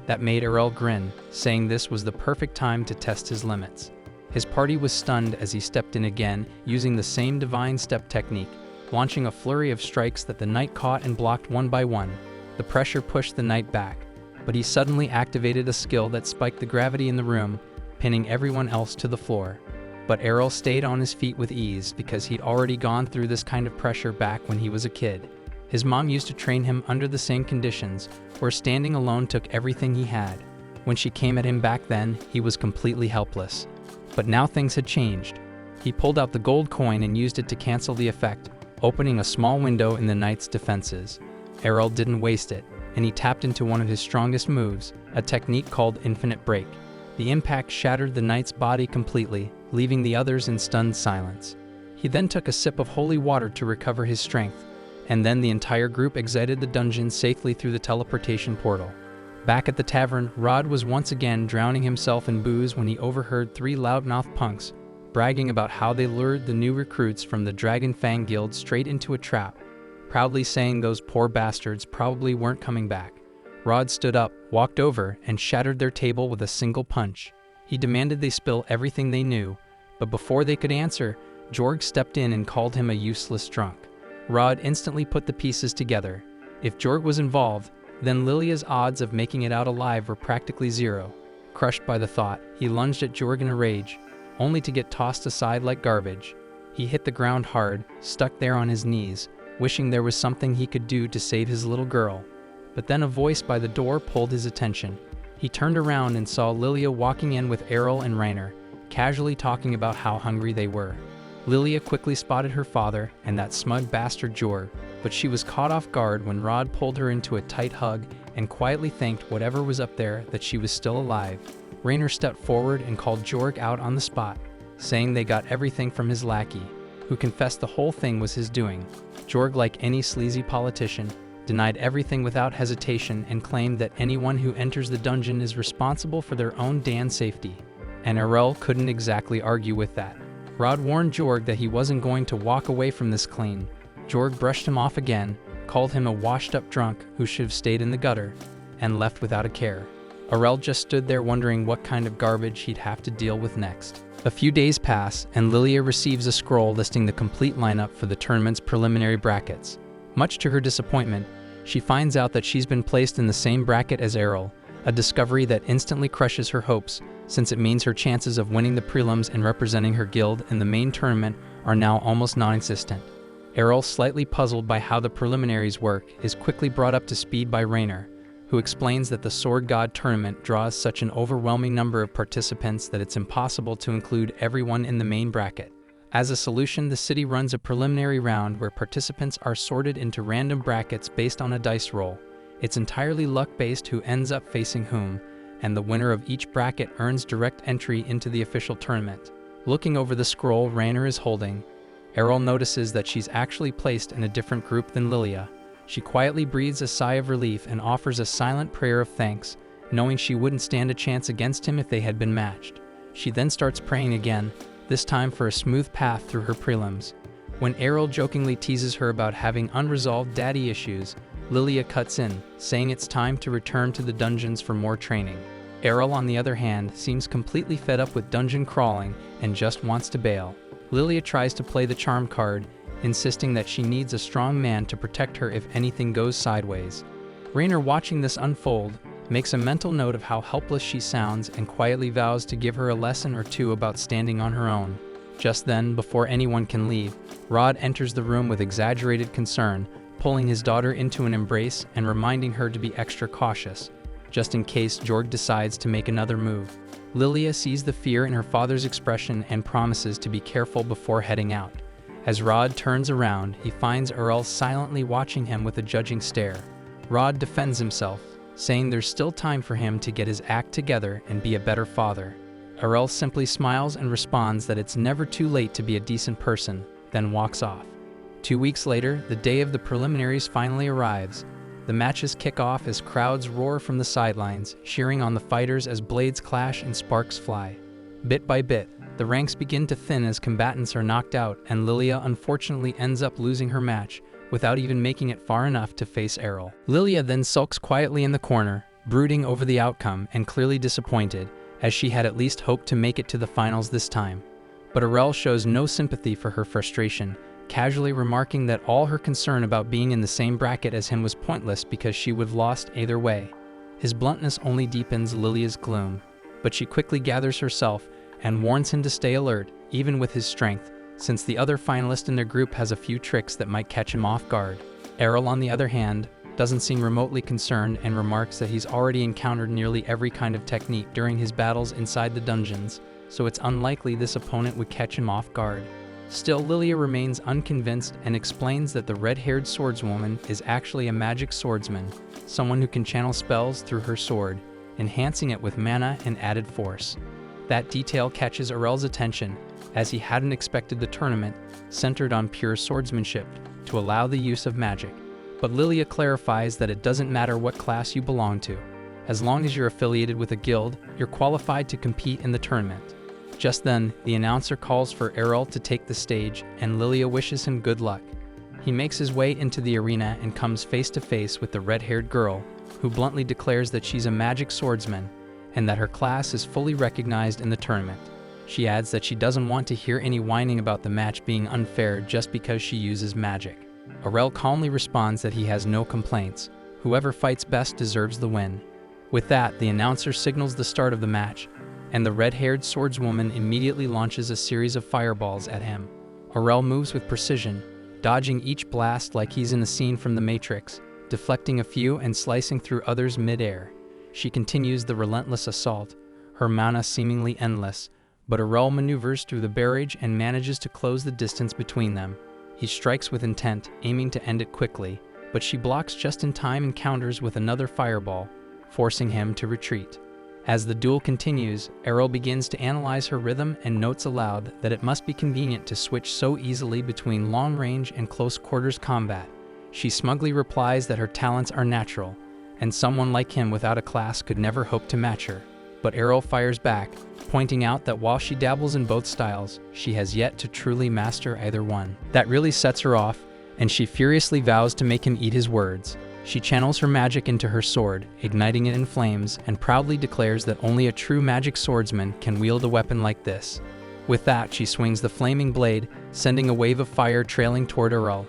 That made Errol grin, saying this was the perfect time to test his limits. His party was stunned as he stepped in again, using the same divine step technique, launching a flurry of strikes that the knight caught and blocked one by one. The pressure pushed the knight back, but he suddenly activated a skill that spiked the gravity in the room, pinning everyone else to the floor. But Errol stayed on his feet with ease because he'd already gone through this kind of pressure back when he was a kid. His mom used to train him under the same conditions, where standing alone took everything he had. When she came at him back then, he was completely helpless. But now things had changed. He pulled out the gold coin and used it to cancel the effect, opening a small window in the knight's defenses. Errol didn't waste it, and he tapped into one of his strongest moves, a technique called Infinite Break. The impact shattered the knight's body completely, leaving the others in stunned silence. He then took a sip of holy water to recover his strength, and then the entire group exited the dungeon safely through the teleportation portal. Back at the tavern, Rod was once again drowning himself in booze when he overheard three loudmouth punks bragging about how they lured the new recruits from the Dragon Fang Guild straight into a trap, proudly saying those poor bastards probably weren't coming back. Rod stood up, walked over, and shattered their table with a single punch. He demanded they spill everything they knew, but before they could answer, Jorg stepped in and called him a useless drunk. Rod instantly put the pieces together. If Jorg was involved, then Lilia's odds of making it out alive were practically zero. Crushed by the thought, he lunged at Jorg in a rage, only to get tossed aside like garbage. He hit the ground hard, stuck there on his knees, wishing there was something he could do to save his little girl. But then a voice by the door pulled his attention. He turned around and saw Lilia walking in with Errol and Rainer, casually talking about how hungry they were. Lilia quickly spotted her father and that smug bastard Jorg, but she was caught off guard when Rod pulled her into a tight hug and quietly thanked whatever was up there that she was still alive. Rainer stepped forward and called Jorg out on the spot, saying they got everything from his lackey, who confessed the whole thing was his doing. Jorg, like any sleazy politician, denied everything without hesitation and claimed that anyone who enters the dungeon is responsible for their own damn safety. And Errol couldn't exactly argue with that. Rod warned Jorg that he wasn't going to walk away from this clean. Jorg brushed him off again, called him a washed-up drunk who should have stayed in the gutter, and left without a care. Errol just stood there wondering what kind of garbage he'd have to deal with next. A few days pass, and Lilia receives a scroll listing the complete lineup for the tournament's preliminary brackets. Much to her disappointment, she finds out that she's been placed in the same bracket as Errol, a discovery that instantly crushes her hopes, since it means her chances of winning the prelims and representing her guild in the main tournament are now almost non-existent. Errol, slightly puzzled by how the preliminaries work, is quickly brought up to speed by Rainer, who explains that the Sword God tournament draws such an overwhelming number of participants that it's impossible to include everyone in the main bracket. As a solution, the city runs a preliminary round where participants are sorted into random brackets based on a dice roll. It's entirely luck-based who ends up facing whom, and the winner of each bracket earns direct entry into the official tournament. Looking over the scroll Rainer is holding, Errol notices that she's actually placed in a different group than Lilia. She quietly breathes a sigh of relief and offers a silent prayer of thanks, knowing she wouldn't stand a chance against him if they had been matched. She then starts praying again, this time for a smooth path through her prelims. When Errol jokingly teases her about having unresolved daddy issues, Lilia cuts in, saying it's time to return to the dungeons for more training. Errol, on the other hand, seems completely fed up with dungeon crawling and just wants to bail. Lilia tries to play the charm card, insisting that she needs a strong man to protect her if anything goes sideways. Rainer, watching this unfold, makes a mental note of how helpless she sounds and quietly vows to give her a lesson or two about standing on her own. Just then, before anyone can leave, Rod enters the room with exaggerated concern, pulling his daughter into an embrace and reminding her to be extra cautious, just in case Jorg decides to make another move. Lilia sees the fear in her father's expression and promises to be careful before heading out. As Rod turns around, he finds Errol silently watching him with a judging stare. Rod defends himself, saying there's still time for him to get his act together and be a better father. Errol simply smiles and responds that it's never too late to be a decent person, then walks off. 2 weeks later, the day of the preliminaries finally arrives. The matches kick off as crowds roar from the sidelines, cheering on the fighters as blades clash and sparks fly. Bit by bit, the ranks begin to thin as combatants are knocked out, and Lilia unfortunately ends up losing her match, without even making it far enough to face Errol. Lilia then sulks quietly in the corner, brooding over the outcome and clearly disappointed, as she had at least hoped to make it to the finals this time. But Errol shows no sympathy for her frustration, casually remarking that all her concern about being in the same bracket as him was pointless because she would have lost either way. His bluntness only deepens Lilia's gloom, but she quickly gathers herself and warns him to stay alert, even with his strength, since the other finalist in their group has a few tricks that might catch him off guard. Errol, on the other hand, doesn't seem remotely concerned and remarks that he's already encountered nearly every kind of technique during his battles inside the dungeons, so it's unlikely this opponent would catch him off guard. Still, Lilia remains unconvinced and explains that the red-haired swordswoman is actually a magic swordsman, someone who can channel spells through her sword, enhancing it with mana and added force. That detail catches Errol's attention, as he hadn't expected the tournament, centered on pure swordsmanship, to allow the use of magic. But Lilia clarifies that it doesn't matter what class you belong to. As long as you're affiliated with a guild, you're qualified to compete in the tournament. Just then, the announcer calls for Errol to take the stage, and Lilia wishes him good luck. He makes his way into the arena and comes face to face with the red-haired girl, who bluntly declares that she's a magic swordsman, and that her class is fully recognized in the tournament. She adds that she doesn't want to hear any whining about the match being unfair just because she uses magic. Errol calmly responds that he has no complaints. Whoever fights best deserves the win. With that, the announcer signals the start of the match, and the red-haired swordswoman immediately launches a series of fireballs at him. Errol moves with precision, dodging each blast like he's in a scene from The Matrix, deflecting a few and slicing through others mid-air. She continues the relentless assault, her mana seemingly endless, but Errol maneuvers through the barrage and manages to close the distance between them. He strikes with intent, aiming to end it quickly, but she blocks just in time and counters with another fireball, forcing him to retreat. As the duel continues, Errol begins to analyze her rhythm and notes aloud that it must be convenient to switch so easily between long-range and close-quarters combat. She smugly replies that her talents are natural, and someone like him without a class could never hope to match her. But Errol fires back, pointing out that while she dabbles in both styles, she has yet to truly master either one. That really sets her off, and she furiously vows to make him eat his words. She channels her magic into her sword, igniting it in flames, and proudly declares that only a true magic swordsman can wield a weapon like this. With that, she swings the flaming blade, sending a wave of fire trailing toward Errol,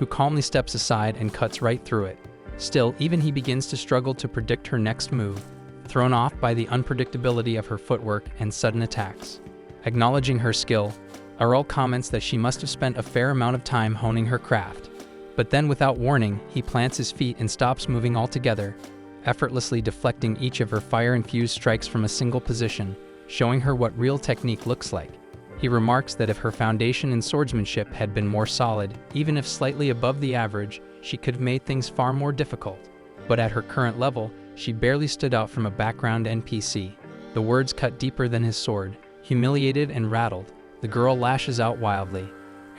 who calmly steps aside and cuts right through it. Still, even he begins to struggle to predict her next move, thrown off by the unpredictability of her footwork and sudden attacks. Acknowledging her skill, Earl comments that she must have spent a fair amount of time honing her craft. But then, without warning, he plants his feet and stops moving altogether, effortlessly deflecting each of her fire-infused strikes from a single position, showing her what real technique looks like. He remarks that if her foundation in swordsmanship had been more solid, even if slightly above the average, she could have made things far more difficult. But at her current level, she barely stood out from a background NPC. The words cut deeper than his sword. Humiliated and rattled, the girl lashes out wildly.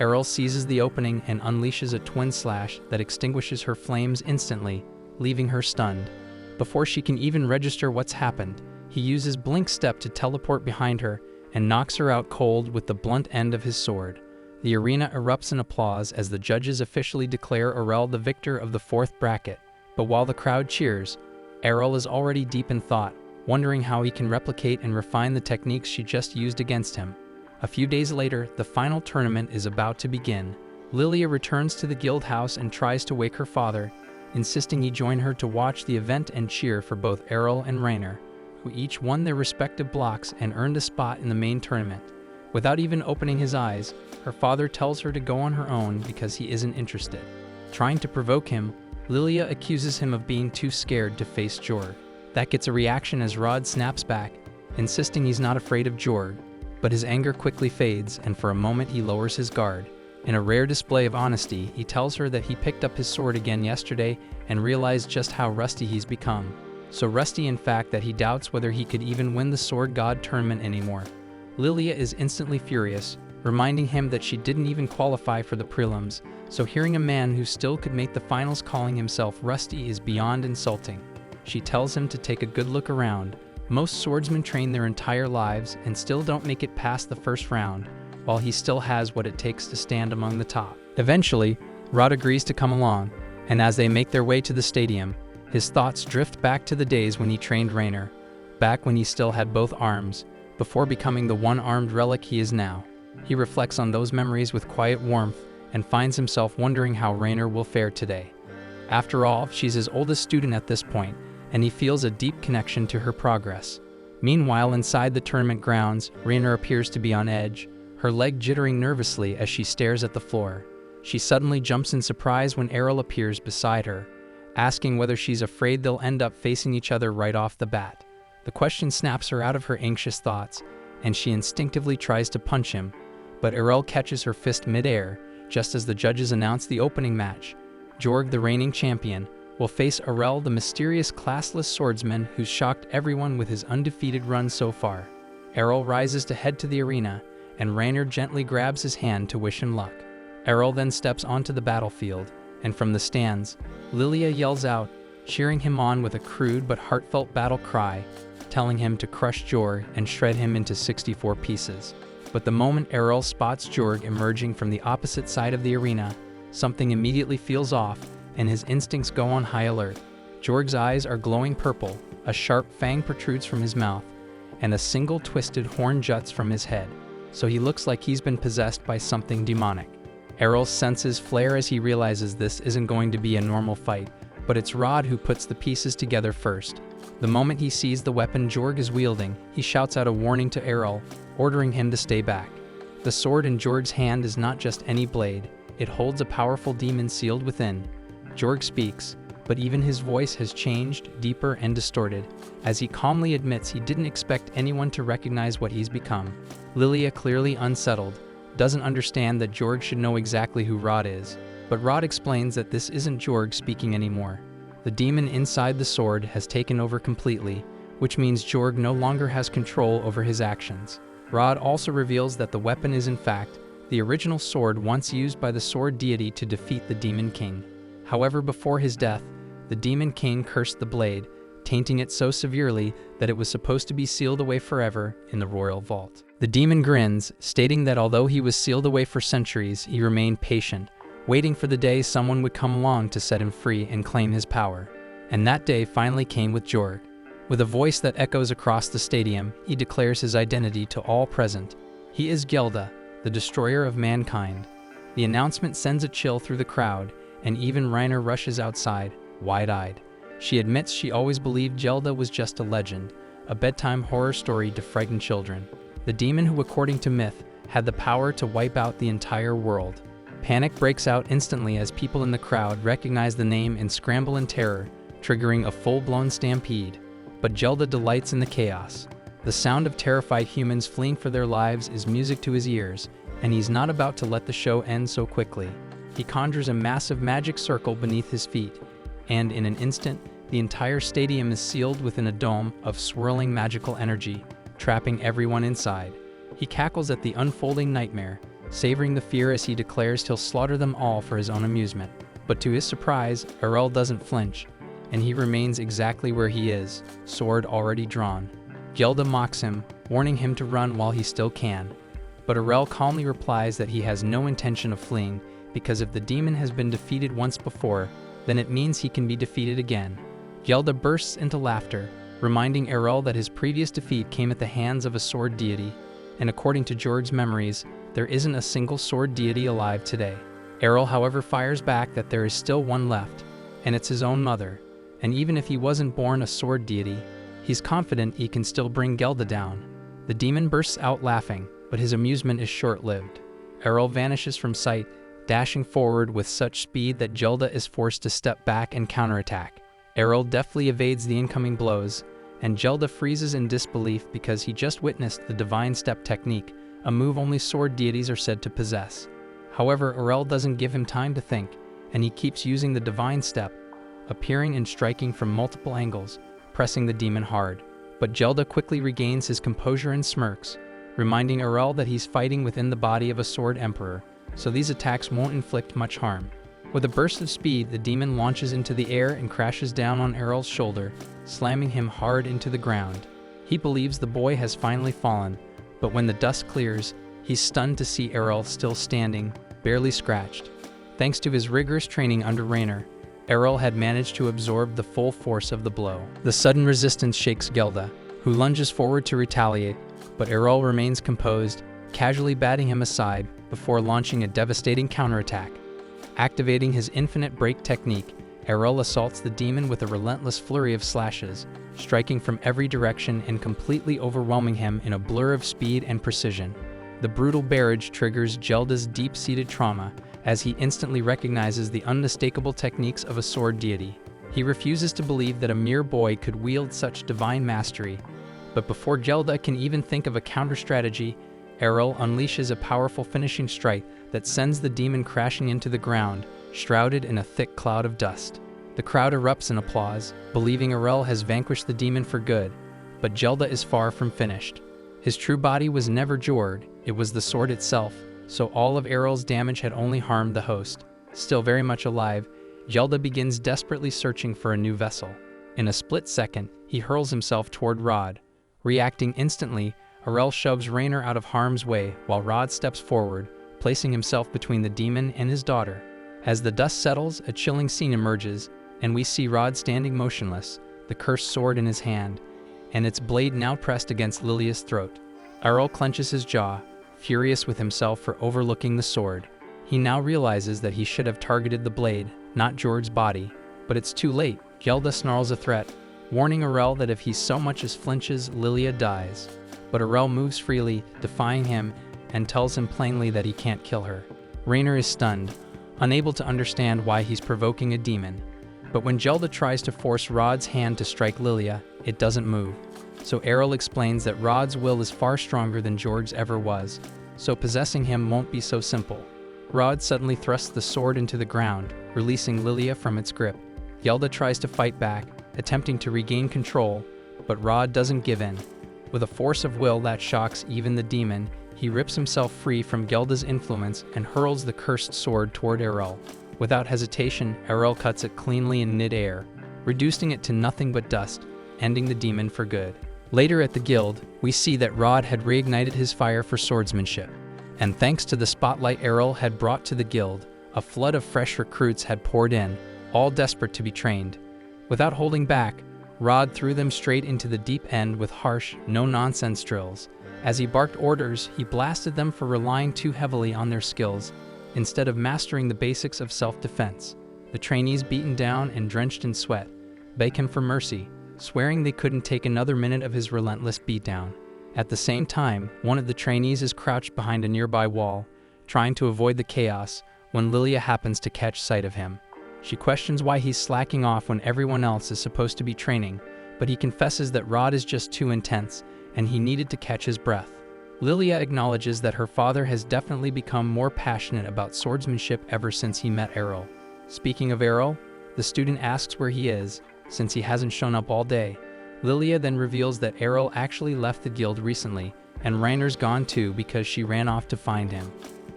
Errol seizes the opening and unleashes a twin slash that extinguishes her flames instantly, leaving her stunned. Before she can even register what's happened, he uses Blink Step to teleport behind her and knocks her out cold with the blunt end of his sword. The arena erupts in applause as the judges officially declare Errol the victor of the fourth bracket. But while the crowd cheers, Errol is already deep in thought, wondering how he can replicate and refine the techniques she just used against him. A few days later, the final tournament is about to begin. Lilia returns to the guild house and tries to wake her father, insisting he join her to watch the event and cheer for both Errol and Rainer, who each won their respective blocks and earned a spot in the main tournament. Without even opening his eyes, her father tells her to go on her own because he isn't interested. Trying to provoke him, Lilia accuses him of being too scared to face Jorg. That gets a reaction as Rod snaps back, insisting he's not afraid of Jorg, but his anger quickly fades and for a moment he lowers his guard. In a rare display of honesty, he tells her that he picked up his sword again yesterday and realized just how rusty he's become. So rusty in fact that he doubts whether he could even win the Sword God tournament anymore. Lilia is instantly furious, reminding him that she didn't even qualify for the prelims, so hearing a man who still could make the finals calling himself rusty is beyond insulting. She tells him to take a good look around. Most swordsmen train their entire lives and still don't make it past the first round, while he still has what it takes to stand among the top. Eventually, Rod agrees to come along, and as they make their way to the stadium, his thoughts drift back to the days when he trained Rainer, back when he still had both arms, before becoming the one-armed relic he is now. He reflects on those memories with quiet warmth and finds himself wondering how Rainer will fare today. After all, she's his oldest student at this point, and he feels a deep connection to her progress. Meanwhile, inside the tournament grounds, Rainer appears to be on edge, her leg jittering nervously as she stares at the floor. She suddenly jumps in surprise when Errol appears beside her, asking whether she's afraid they'll end up facing each other right off the bat. The question snaps her out of her anxious thoughts, and she instinctively tries to punch him, but Errol catches her fist mid-air just as the judges announce the opening match. Jorg, the reigning champion, will face Errol, the mysterious classless swordsman who's shocked everyone with his undefeated run so far. Errol rises to head to the arena, and Rainer gently grabs his hand to wish him luck. Errol then steps onto the battlefield, and from the stands, Lilia yells out, cheering him on with a crude but heartfelt battle cry, telling him to crush Jorg and shred him into 64 pieces. But the moment Errol spots Jorg emerging from the opposite side of the arena, something immediately feels off, and his instincts go on high alert. Jorg's eyes are glowing purple, a sharp fang protrudes from his mouth, and a single twisted horn juts from his head, so he looks like he's been possessed by something demonic. Errol's senses flare as he realizes this isn't going to be a normal fight, but it's Rod who puts the pieces together first. The moment he sees the weapon Jorg is wielding, he shouts out a warning to Errol, ordering him to stay back. The sword in Jorg's hand is not just any blade, it holds a powerful demon sealed within. Jorg speaks, but even his voice has changed, deeper and distorted, as he calmly admits he didn't expect anyone to recognize what he's become. Lilia, clearly unsettled, doesn't understand that Jorg should know exactly who Rod is, but Rod explains that this isn't Jorg speaking anymore. The demon inside the sword has taken over completely, which means Jorg no longer has control over his actions. Rod also reveals that the weapon is in fact the original sword once used by the sword deity to defeat the Demon King. However, before his death, the Demon King cursed the blade, tainting it so severely that it was supposed to be sealed away forever in the royal vault. The demon grins, stating that although he was sealed away for centuries, he remained patient, waiting for the day someone would come along to set him free and claim his power. And that day finally came with Jorg. With a voice that echoes across the stadium, he declares his identity to all present. He is Gelda, the destroyer of mankind. The announcement sends a chill through the crowd, and even Reiner rushes outside, wide-eyed. She admits she always believed Gelda was just a legend, a bedtime horror story to frighten children. The demon who, according to myth, had the power to wipe out the entire world. Panic breaks out instantly as people in the crowd recognize the name and scramble in terror, triggering a full-blown stampede. But Gelda delights in the chaos. The sound of terrified humans fleeing for their lives is music to his ears, and he's not about to let the show end so quickly. He conjures a massive magic circle beneath his feet, and in an instant, the entire stadium is sealed within a dome of swirling magical energy, trapping everyone inside. He cackles at the unfolding nightmare, savoring the fear as he declares he'll slaughter them all for his own amusement. But to his surprise, Errol doesn't flinch, and he remains exactly where he is, sword already drawn. Gelda mocks him, warning him to run while he still can. But Errol calmly replies that he has no intention of fleeing, because if the demon has been defeated once before, then it means he can be defeated again. Gelda bursts into laughter, reminding Errol that his previous defeat came at the hands of a sword deity, and according to George's memories, there isn't a single sword deity alive today. Errol, however, fires back that there is still one left, and it's his own mother, and even if he wasn't born a sword deity, he's confident he can still bring Gelda down. The demon bursts out laughing, but his amusement is short-lived. Errol vanishes from sight, dashing forward with such speed that Gelda is forced to step back and counterattack. Errol deftly evades the incoming blows, and Gelda freezes in disbelief because he just witnessed the Divine Step technique, a move only sword deities are said to possess. However, Errol doesn't give him time to think, and he keeps using the Divine Step, appearing and striking from multiple angles, pressing the demon hard. But Gelda quickly regains his composure and smirks, reminding Errol that he's fighting within the body of a sword emperor, so these attacks won't inflict much harm. With a burst of speed, the demon launches into the air and crashes down on Errol's shoulder, slamming him hard into the ground. He believes the boy has finally fallen, but when the dust clears, he's stunned to see Errol still standing, barely scratched. Thanks to his rigorous training under Reiner, Errol had managed to absorb the full force of the blow. The sudden resistance shakes Gelda, who lunges forward to retaliate, but Errol remains composed, casually batting him aside before launching a devastating counterattack. Activating his infinite break technique, Errol assaults the demon with a relentless flurry of slashes, striking from every direction and completely overwhelming him in a blur of speed and precision. The brutal barrage triggers Gelda's deep-seated trauma, as he instantly recognizes the unmistakable techniques of a sword deity. He refuses to believe that a mere boy could wield such divine mastery, but before Gelda can even think of a counter-strategy, Errol unleashes a powerful finishing strike that sends the demon crashing into the ground, shrouded in a thick cloud of dust. The crowd erupts in applause, believing Errol has vanquished the demon for good, but Gelda is far from finished. His true body was never Jord, it was the sword itself, so all of Errol's damage had only harmed the host. Still very much alive, Gelda begins desperately searching for a new vessel. In a split second, he hurls himself toward Rod. Reacting instantly, Errol shoves Reiner out of harm's way while Rod steps forward, placing himself between the demon and his daughter. As the dust settles, a chilling scene emerges, and we see Rod standing motionless, the cursed sword in his hand, and its blade now pressed against Lilia's throat. Errol clenches his jaw, furious with himself for overlooking the sword. He now realizes that he should have targeted the blade, not Jord's body, but it's too late. Gelda snarls a threat, warning Errol that if he so much as flinches, Lilia dies. But Errol moves freely, defying him, and tells him plainly that he can't kill her. Reiner is stunned, unable to understand why he's provoking a demon. But when Gelda tries to force Rod's hand to strike Lilia, it doesn't move. So Errol explains that Rod's will is far stronger than Jord's ever was, so possessing him won't be so simple. Rod suddenly thrusts the sword into the ground, releasing Lilia from its grip. Gelda tries to fight back, attempting to regain control, but Rod doesn't give in. With a force of will that shocks even the demon, he rips himself free from Gelda's influence and hurls the cursed sword toward Errol. Without hesitation, Errol cuts it cleanly in mid-air, reducing it to nothing but dust, ending the demon for good. Later at the guild, we see that Rod had reignited his fire for swordsmanship, and thanks to the spotlight Errol had brought to the guild, a flood of fresh recruits had poured in, all desperate to be trained. Without holding back, Rod threw them straight into the deep end with harsh, no-nonsense drills. As he barked orders, he blasted them for relying too heavily on their skills, instead of mastering the basics of self-defense. The trainees, beaten down and drenched in sweat, beg him for mercy, swearing they couldn't take another minute of his relentless beatdown. At the same time, one of the trainees is crouched behind a nearby wall, trying to avoid the chaos, when Lilia happens to catch sight of him. She questions why he's slacking off when everyone else is supposed to be training, but he confesses that Rod is just too intense, and he needed to catch his breath. Lilia acknowledges that her father has definitely become more passionate about swordsmanship ever since he met Errol. Speaking of Errol, the student asks where he is, since he hasn't shown up all day. Lilia then reveals that Errol actually left the guild recently, and Rainer's gone too because she ran off to find him.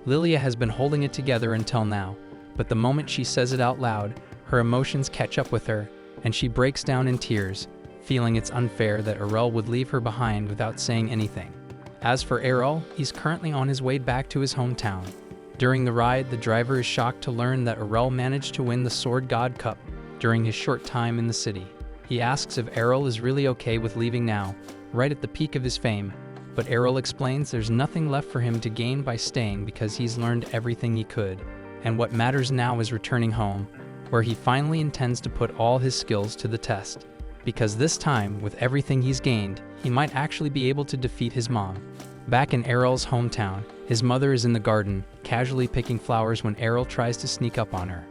Lilia has been holding it together until now, but the moment she says it out loud, her emotions catch up with her, and she breaks down in tears, feeling it's unfair that Errol would leave her behind without saying anything. As for Errol, he's currently on his way back to his hometown. During the ride, the driver is shocked to learn that Errol managed to win the Sword God Cup during his short time in the city. He asks if Errol is really okay with leaving now, right at the peak of his fame, but Errol explains there's nothing left for him to gain by staying because he's learned everything he could, and what matters now is returning home, where he finally intends to put all his skills to the test. Because this time, with everything he's gained, he might actually be able to defeat his mom. Back in Errol's hometown, his mother is in the garden, casually picking flowers when Errol tries to sneak up on her.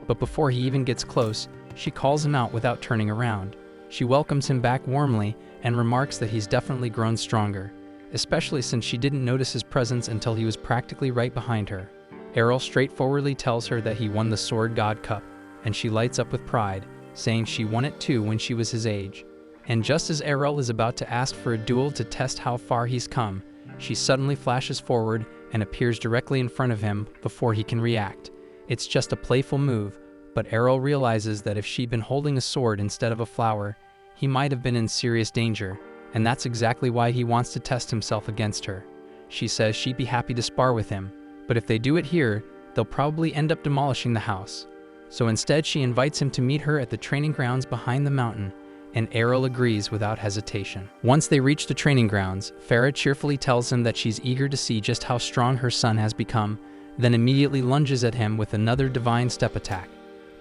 But before he even gets close, she calls him out without turning around. She welcomes him back warmly and remarks that he's definitely grown stronger, especially since she didn't notice his presence until he was practically right behind her. Errol straightforwardly tells her that he won the Sword God Cup, and she lights up with pride, saying she won it too when she was his age. And just as Errol is about to ask for a duel to test how far he's come, she suddenly flashes forward and appears directly in front of him before he can react. It's just a playful move, but Errol realizes that if she'd been holding a sword instead of a flower, he might have been in serious danger, and that's exactly why he wants to test himself against her. She says she'd be happy to spar with him, but if they do it here, they'll probably end up demolishing the house. So instead she invites him to meet her at the training grounds behind the mountain, and Errol agrees without hesitation. Once they reach the training grounds, Farah cheerfully tells him that she's eager to see just how strong her son has become, then immediately lunges at him with another divine step attack.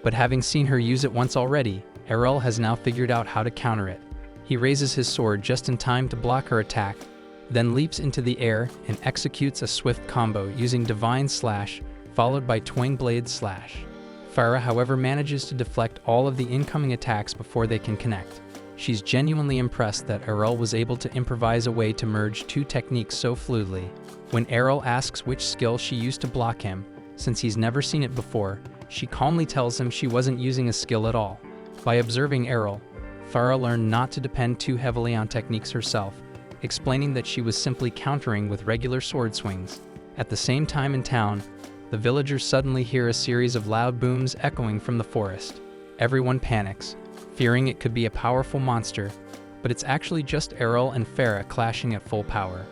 But having seen her use it once already, Errol has now figured out how to counter it. He raises his sword just in time to block her attack, then leaps into the air and executes a swift combo using Divine Slash, followed by Twin Blade Slash. Farah, however, manages to deflect all of the incoming attacks before they can connect. She's genuinely impressed that Errol was able to improvise a way to merge two techniques so fluidly. When Errol asks which skill she used to block him, since he's never seen it before, she calmly tells him she wasn't using a skill at all. By observing Errol, Farah learned not to depend too heavily on techniques herself, explaining that she was simply countering with regular sword swings. At the same time in town, the villagers suddenly hear a series of loud booms echoing from the forest. Everyone panics, fearing it could be a powerful monster, but it's actually just Errol and Farah clashing at full power.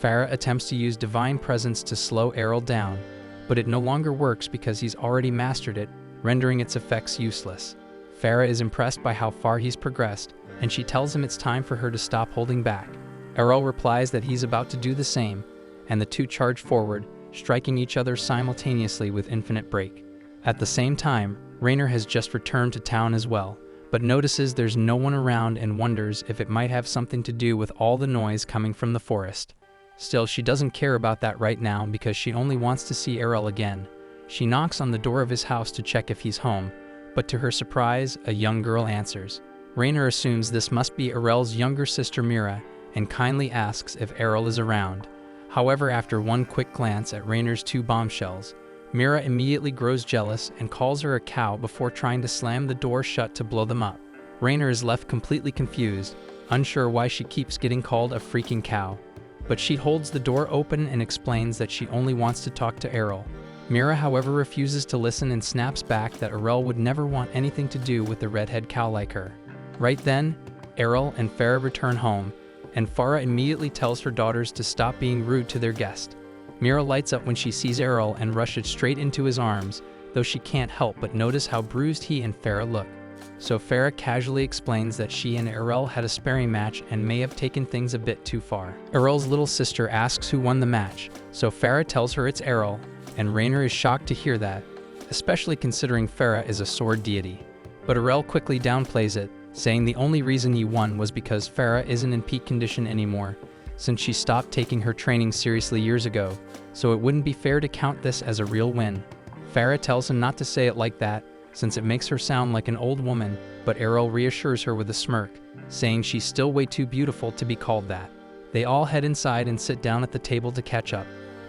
Farah attempts to use Divine Presence to slow Errol down, but it no longer works because he's already mastered it, rendering its effects useless. Farah is impressed by how far he's progressed, and she tells him it's time for her to stop holding back. Errol replies that he's about to do the same, and the two charge forward, striking each other simultaneously with infinite break. At the same time, Rainer has just returned to town as well, but notices there's no one around and wonders if it might have something to do with all the noise coming from the forest. Still, she doesn't care about that right now because she only wants to see Errol again. She knocks on the door of his house to check if he's home, but to her surprise, a young girl answers. Rainer assumes this must be Errol's younger sister Mira, and kindly asks if Errol is around. However, after one quick glance at Rainer's two bombshells, Mira immediately grows jealous and calls her a cow before trying to slam the door shut to blow them up. Rainer is left completely confused, unsure why she keeps getting called a freaking cow. But she holds the door open and explains that she only wants to talk to Errol. Mira, however, refuses to listen and snaps back that Errol would never want anything to do with the redhead cow like her. Right then, Errol and Farah return home, and Farah immediately tells her daughters to stop being rude to their guest. Mira lights up when she sees Errol and rushes straight into his arms, though she can't help but notice how bruised he and Farah look. So Farah casually explains that she and Errol had a sparring match and may have taken things a bit too far. Errol's little sister asks who won the match, so Farah tells her it's Errol, and Rainer is shocked to hear that, especially considering Farah is a sword deity. But Errol quickly downplays it, saying the only reason he won was because Farah isn't in peak condition anymore, since she stopped taking her training seriously years ago, so it wouldn't be fair to count this as a real win. Farah tells him not to say it like that, since it makes her sound like an old woman, but Errol reassures her with a smirk, saying she's still way too beautiful to be called that. They all head inside and sit down at the table to catch up.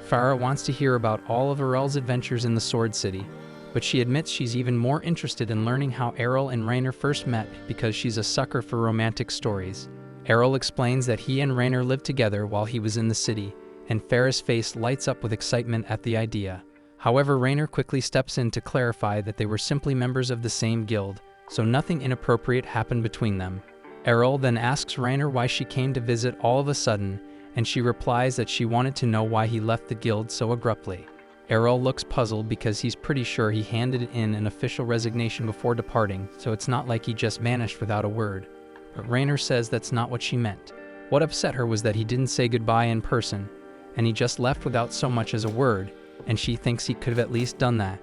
Farah wants to hear about all of Errol's adventures in the Sword City, but she admits she's even more interested in learning how Errol and Rainer first met because she's a sucker for romantic stories. Errol explains that he and Rainer lived together while he was in the city, and Farah's face lights up with excitement at the idea. However, Rainer quickly steps in to clarify that they were simply members of the same guild, so nothing inappropriate happened between them. Errol then asks Rainer why she came to visit all of a sudden, and she replies that she wanted to know why he left the guild so abruptly. Errol looks puzzled because he's pretty sure he handed in an official resignation before departing, so it's not like he just vanished without a word. But Rainer says that's not what she meant. What upset her was that he didn't say goodbye in person, and he just left without so much as a word, and she thinks he could have at least done that.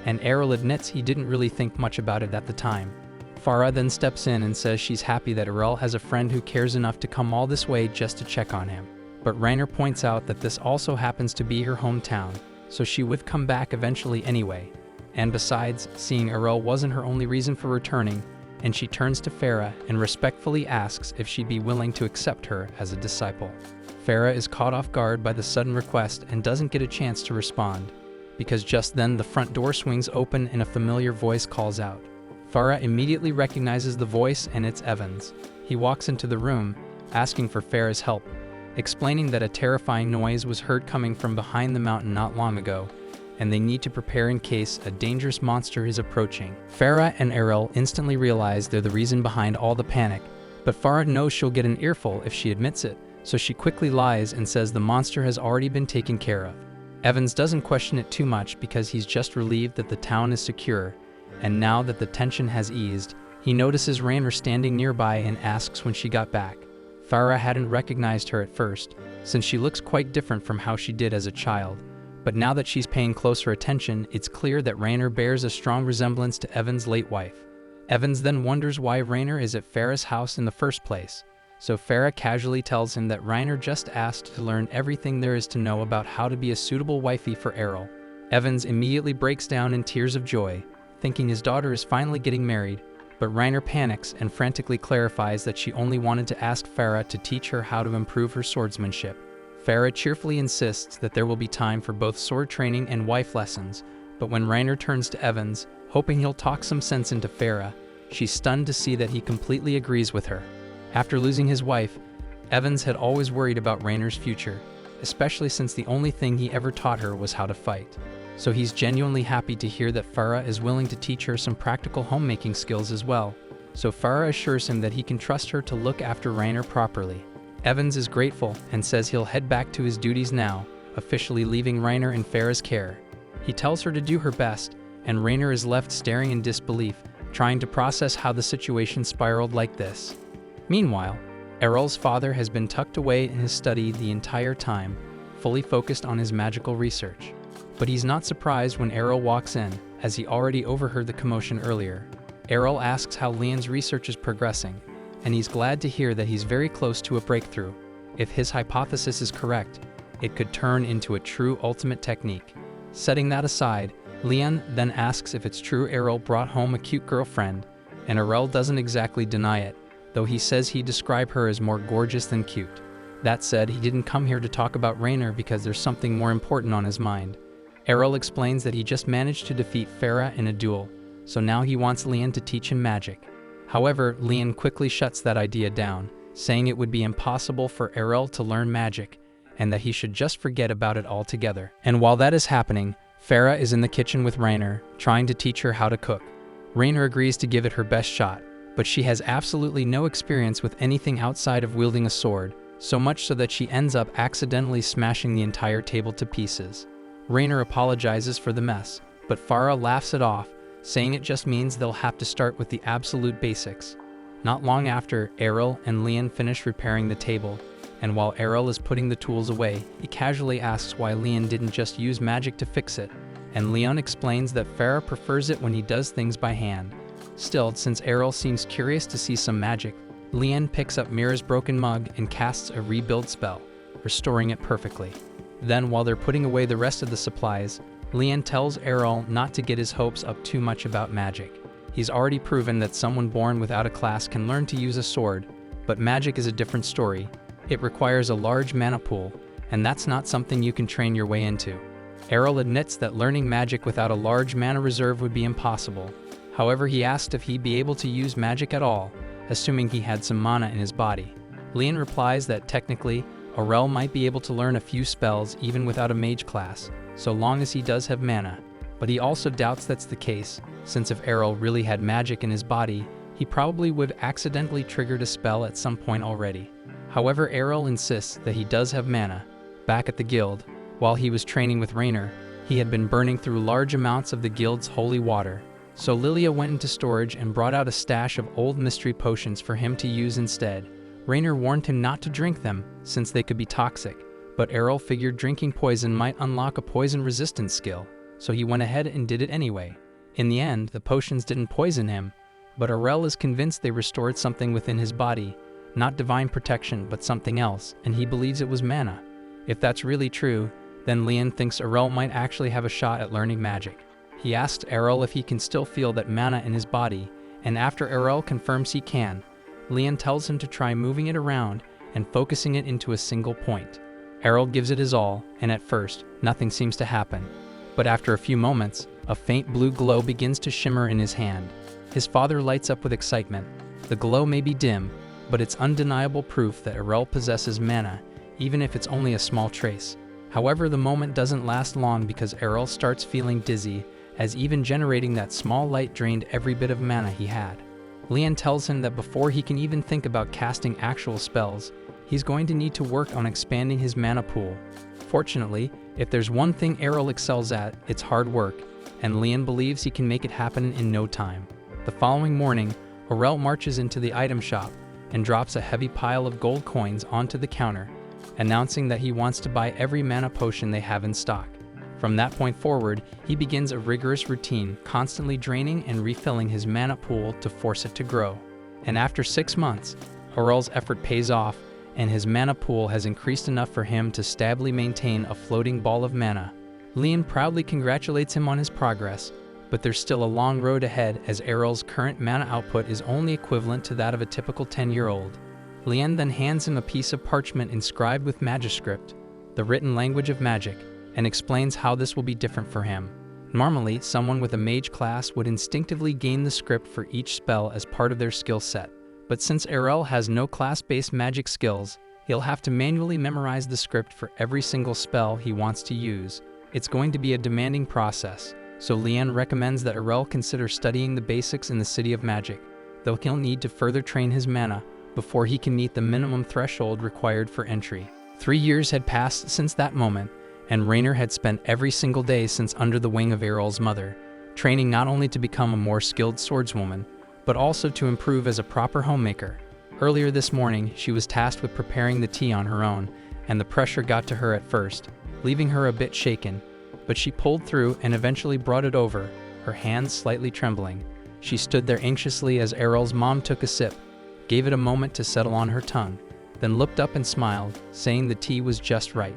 And Errol admits he didn't really think much about it at the time. Farah then steps in and says she's happy that Errol has a friend who cares enough to come all this way just to check on him. But Rainer points out that this also happens to be her hometown, so she would come back eventually anyway. And besides, seeing Errol wasn't her only reason for returning, and she turns to Farah and respectfully asks if she'd be willing to accept her as a disciple. Farah is caught off guard by the sudden request and doesn't get a chance to respond, because just then the front door swings open and a familiar voice calls out. Farah immediately recognizes the voice, and it's Evans. He walks into the room, asking for Farah's help, explaining that a terrifying noise was heard coming from behind the mountain not long ago, and they need to prepare in case a dangerous monster is approaching. Farah and Errol instantly realize they're the reason behind all the panic, but Farah knows she'll get an earful if she admits it, so she quickly lies and says the monster has already been taken care of. Evans doesn't question it too much because he's just relieved that the town is secure, and now that the tension has eased, he notices Rainer standing nearby and asks when she got back. Farah hadn't recognized her at first, since she looks quite different from how she did as a child, but now that she's paying closer attention, it's clear that Rainer bears a strong resemblance to Evans' late wife. Evans then wonders why Rainer is at Farah's house in the first place, so Farah casually tells him that Rainer just asked to learn everything there is to know about how to be a suitable wifey for Errol. Evans immediately breaks down in tears of joy, thinking his daughter is finally getting married, but Rainer panics and frantically clarifies that she only wanted to ask Farah to teach her how to improve her swordsmanship. Farah cheerfully insists that there will be time for both sword training and wife lessons, but when Rainer turns to Evans, hoping he'll talk some sense into Farah, she's stunned to see that he completely agrees with her. After losing his wife, Evans had always worried about Rainer's future, especially since the only thing he ever taught her was how to fight. So he's genuinely happy to hear that Farah is willing to teach her some practical homemaking skills as well, so Farah assures him that he can trust her to look after Rainer properly. Evans is grateful and says he'll head back to his duties now, officially leaving Rainer in Farah's care. He tells her to do her best, and Rainer is left staring in disbelief, trying to process how the situation spiraled like this. Meanwhile, Errol's father has been tucked away in his study the entire time, fully focused on his magical research. But he's not surprised when Errol walks in, as he already overheard the commotion earlier. Errol asks how Leon's research is progressing, and he's glad to hear that he's very close to a breakthrough. If his hypothesis is correct, it could turn into a true ultimate technique. Setting that aside, Leon then asks if it's true Errol brought home a cute girlfriend, and Errol doesn't exactly deny it, though he says he'd describe her as more gorgeous than cute. That said, he didn't come here to talk about Rainer because there's something more important on his mind. Errol explains that he just managed to defeat Farah in a duel, so now he wants Leon to teach him magic. However, Leon quickly shuts that idea down, saying it would be impossible for Errol to learn magic, and that he should just forget about it altogether. And while that is happening, Farah is in the kitchen with Rainer, trying to teach her how to cook. Rainer agrees to give it her best shot, but she has absolutely no experience with anything outside of wielding a sword, so much so that she ends up accidentally smashing the entire table to pieces. Rainer apologizes for the mess, but Farah laughs it off, saying it just means they'll have to start with the absolute basics. Not long after Errol and Leon finish repairing the table, and while Errol is putting the tools away, he casually asks why Leon didn't just use magic to fix it, and Leon explains that Farah prefers it when he does things by hand. Still, since Errol seems curious to see some magic, Leon picks up Mira's broken mug and casts a rebuild spell, restoring it perfectly. Then, while they're putting away the rest of the supplies, Leon tells Errol not to get his hopes up too much about magic. He's already proven that someone born without a class can learn to use a sword, but magic is a different story. It requires a large mana pool, and that's not something you can train your way into. Errol admits that learning magic without a large mana reserve would be impossible. However, he asked if he'd be able to use magic at all, assuming he had some mana in his body. Leon replies that technically, Errol might be able to learn a few spells even without a mage class, so long as he does have mana. But he also doubts that's the case, since if Errol really had magic in his body, he probably would have accidentally triggered a spell at some point already. However, Errol insists that he does have mana. Back at the guild, while he was training with Rainer, he had been burning through large amounts of the guild's holy water. So Lilia went into storage and brought out a stash of old mystery potions for him to use instead. Rainer warned him not to drink them, since they could be toxic, but Errol figured drinking poison might unlock a poison resistance skill, so he went ahead and did it anyway. In the end, the potions didn't poison him, but Errol is convinced they restored something within his body, not divine protection but something else, and he believes it was mana. If that's really true, then Leon thinks Errol might actually have a shot at learning magic. He asks Errol if he can still feel that mana in his body, and after Errol confirms he can, Leon tells him to try moving it around and focusing it into a single point. Errol gives it his all, and at first, nothing seems to happen. But after a few moments, a faint blue glow begins to shimmer in his hand. His father lights up with excitement. The glow may be dim, but it's undeniable proof that Errol possesses mana, even if it's only a small trace. However, the moment doesn't last long because Errol starts feeling dizzy, as even generating that small light drained every bit of mana he had. Leon tells him that before he can even think about casting actual spells, he's going to need to work on expanding his mana pool. Fortunately, if there's one thing Errol excels at, it's hard work, and Leon believes he can make it happen in no time. The following morning, Errol marches into the item shop and drops a heavy pile of gold coins onto the counter, announcing that he wants to buy every mana potion they have in stock. From that point forward, he begins a rigorous routine, constantly draining and refilling his mana pool to force it to grow. And after 6 months, Errol's effort pays off, and his mana pool has increased enough for him to stably maintain a floating ball of mana. Leon proudly congratulates him on his progress, but there's still a long road ahead as Errol's current mana output is only equivalent to that of a typical 10-year-old. Leon then hands him a piece of parchment inscribed with Magiscript, the written language of magic, and explains how this will be different for him. Normally, someone with a mage class would instinctively gain the script for each spell as part of their skill set. But since Errol has no class-based magic skills, he'll have to manually memorize the script for every single spell he wants to use. It's going to be a demanding process, so Leon recommends that Errol consider studying the basics in the City of Magic, though he'll need to further train his mana before he can meet the minimum threshold required for entry. 3 years had passed since that moment, and Rainer had spent every single day since under the wing of Errol's mother, training not only to become a more skilled swordswoman, but also to improve as a proper homemaker. Earlier this morning, she was tasked with preparing the tea on her own, and the pressure got to her at first, leaving her a bit shaken, but she pulled through and eventually brought it over, her hands slightly trembling. She stood there anxiously as Errol's mom took a sip, gave it a moment to settle on her tongue, then looked up and smiled, saying the tea was just right.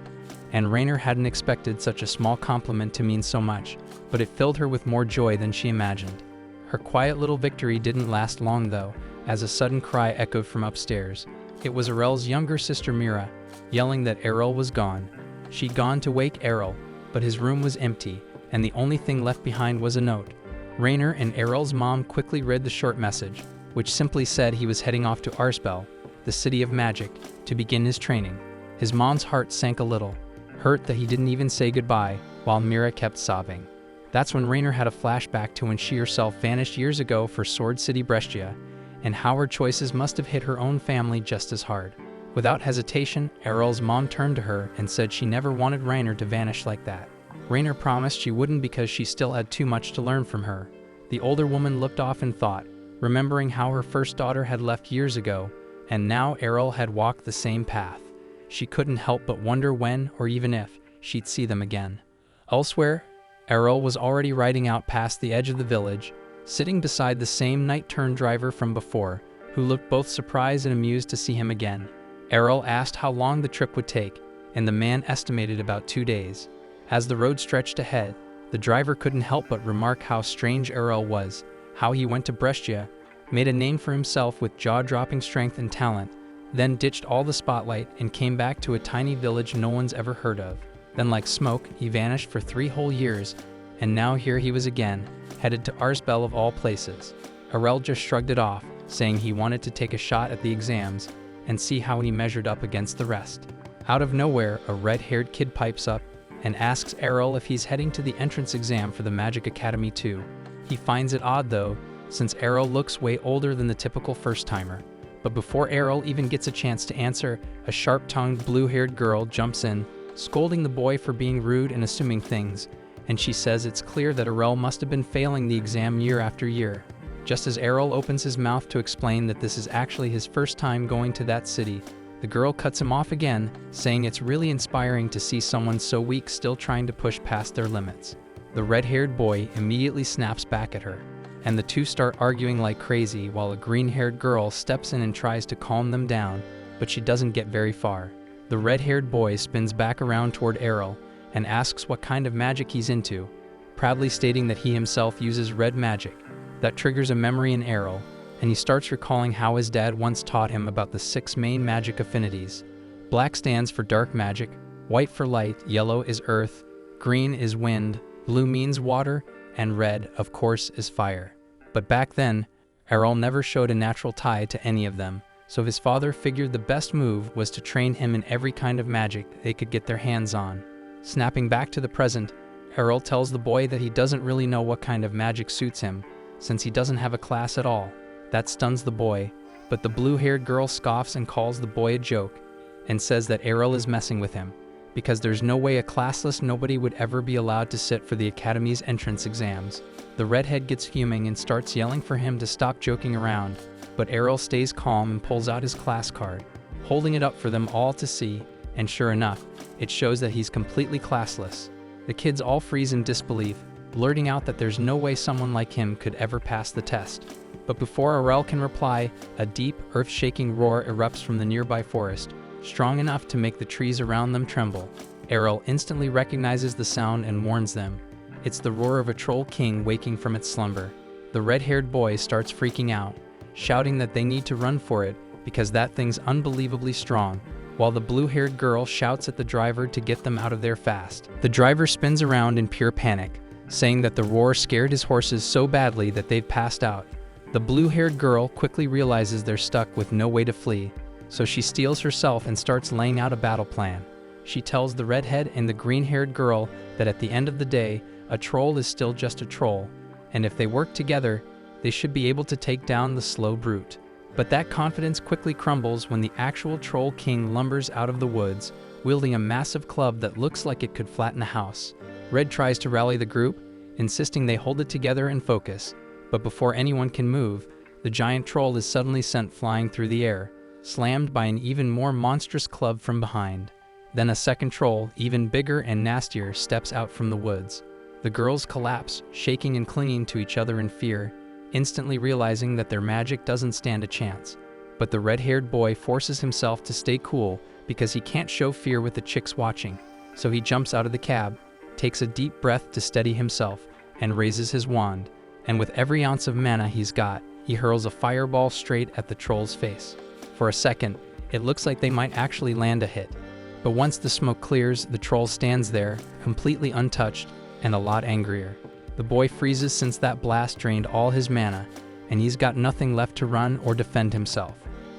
And Rainer hadn't expected such a small compliment to mean so much, but it filled her with more joy than she imagined. Her quiet little victory didn't last long though, as a sudden cry echoed from upstairs. It was Errol's younger sister Mira, yelling that Errol was gone. She'd gone to wake Errol, but his room was empty, and the only thing left behind was a note. Rainer and Errol's mom quickly read the short message, which simply said he was heading off to Arspel, the City of Magic, to begin his training. His mom's heart sank a little, hurt that he didn't even say goodbye, while Mira kept sobbing. That's when Rainer had a flashback to when she herself vanished years ago for Sword City Brescia, and how her choices must have hit her own family just as hard. Without hesitation, Errol's mom turned to her and said she never wanted Rainer to vanish like that. Rainer promised she wouldn't because she still had too much to learn from her. The older woman looked off in thought, remembering how her first daughter had left years ago, and now Errol had walked the same path. she couldn't help but wonder when, or even if, she'd see them again. Elsewhere, Errol was already riding out past the edge of the village, sitting beside the same night-turn driver from before, who looked both surprised and amused to see him again. Errol asked how long the trip would take, and the man estimated about 2 days. As the road stretched ahead, the driver couldn't help but remark how strange Errol was, how he went to Brescia, made a name for himself with jaw-dropping strength and talent, then ditched all the spotlight and came back to a tiny village no one's ever heard of. Then like smoke, he vanished for 3 whole years, and now here he was again, headed to Arsbel of all places. Errol just shrugged it off, saying he wanted to take a shot at the exams and see how he measured up against the rest. Out of nowhere, a red-haired kid pipes up and asks Errol if he's heading to the entrance exam for the Magic Academy too. He finds it odd though, since Errol looks way older than the typical first-timer. But before Errol even gets a chance to answer, a sharp-tongued, blue-haired girl jumps in, scolding the boy for being rude and assuming things, and she says it's clear that Errol must have been failing the exam year after year. Just as Errol opens his mouth to explain that this is actually his first time going to that city, the girl cuts him off again, saying it's really inspiring to see someone so weak still trying to push past their limits. The red-haired boy immediately snaps back at her, and the two start arguing like crazy while a green-haired girl steps in and tries to calm them down, but she doesn't get very far. The red-haired boy spins back around toward Errol and asks what kind of magic he's into, proudly stating that he himself uses red magic. That triggers a memory in Errol, and he starts recalling how his dad once taught him about the 6 main magic affinities. Black stands for dark magic, white for light, yellow is earth, green is wind, blue means water, and red, of course, is fire. But back then, Errol never showed a natural tie to any of them, so his father figured the best move was to train him in every kind of magic they could get their hands on. Snapping back to the present, Errol tells the boy that he doesn't really know what kind of magic suits him, since he doesn't have a class at all. That stuns the boy, but the blue-haired girl scoffs and calls the boy a joke, and says that Errol is messing with him, because there's no way a classless nobody would ever be allowed to sit for the Academy's entrance exams. The redhead gets fuming and starts yelling for him to stop joking around, but Errol stays calm and pulls out his class card, holding it up for them all to see, and sure enough, it shows that he's completely classless. The kids all freeze in disbelief, blurting out that there's no way someone like him could ever pass the test. But before Errol can reply, a deep, earth-shaking roar erupts from the nearby forest, strong enough to make the trees around them tremble. Errol instantly recognizes the sound and warns them. It's the roar of a troll king waking from its slumber. The red-haired boy starts freaking out, shouting that they need to run for it because that thing's unbelievably strong, while the blue-haired girl shouts at the driver to get them out of there fast. The driver spins around in pure panic, saying that the roar scared his horses so badly that they've passed out. The blue-haired girl quickly realizes they're stuck with no way to flee, so she steels herself and starts laying out a battle plan. She tells the redhead and the green-haired girl that at the end of the day, a troll is still just a troll, and if they work together, they should be able to take down the slow brute. But that confidence quickly crumbles when the actual troll king lumbers out of the woods, wielding a massive club that looks like it could flatten a house. Red tries to rally the group, insisting they hold it together and focus, but before anyone can move, the giant troll is suddenly sent flying through the air, slammed by an even more monstrous club from behind. Then a second troll, even bigger and nastier, steps out from the woods. The girls collapse, shaking and clinging to each other in fear, instantly realizing that their magic doesn't stand a chance. But the red-haired boy forces himself to stay cool because he can't show fear with the chicks watching, so he jumps out of the cab, takes a deep breath to steady himself, and raises his wand, and with every ounce of mana he's got, he hurls a fireball straight at the troll's face. For a second, it looks like they might actually land a hit. But once the smoke clears, the troll stands there, completely untouched, and a lot angrier. The boy freezes since that blast drained all his mana, and he's got nothing left to run or defend himself.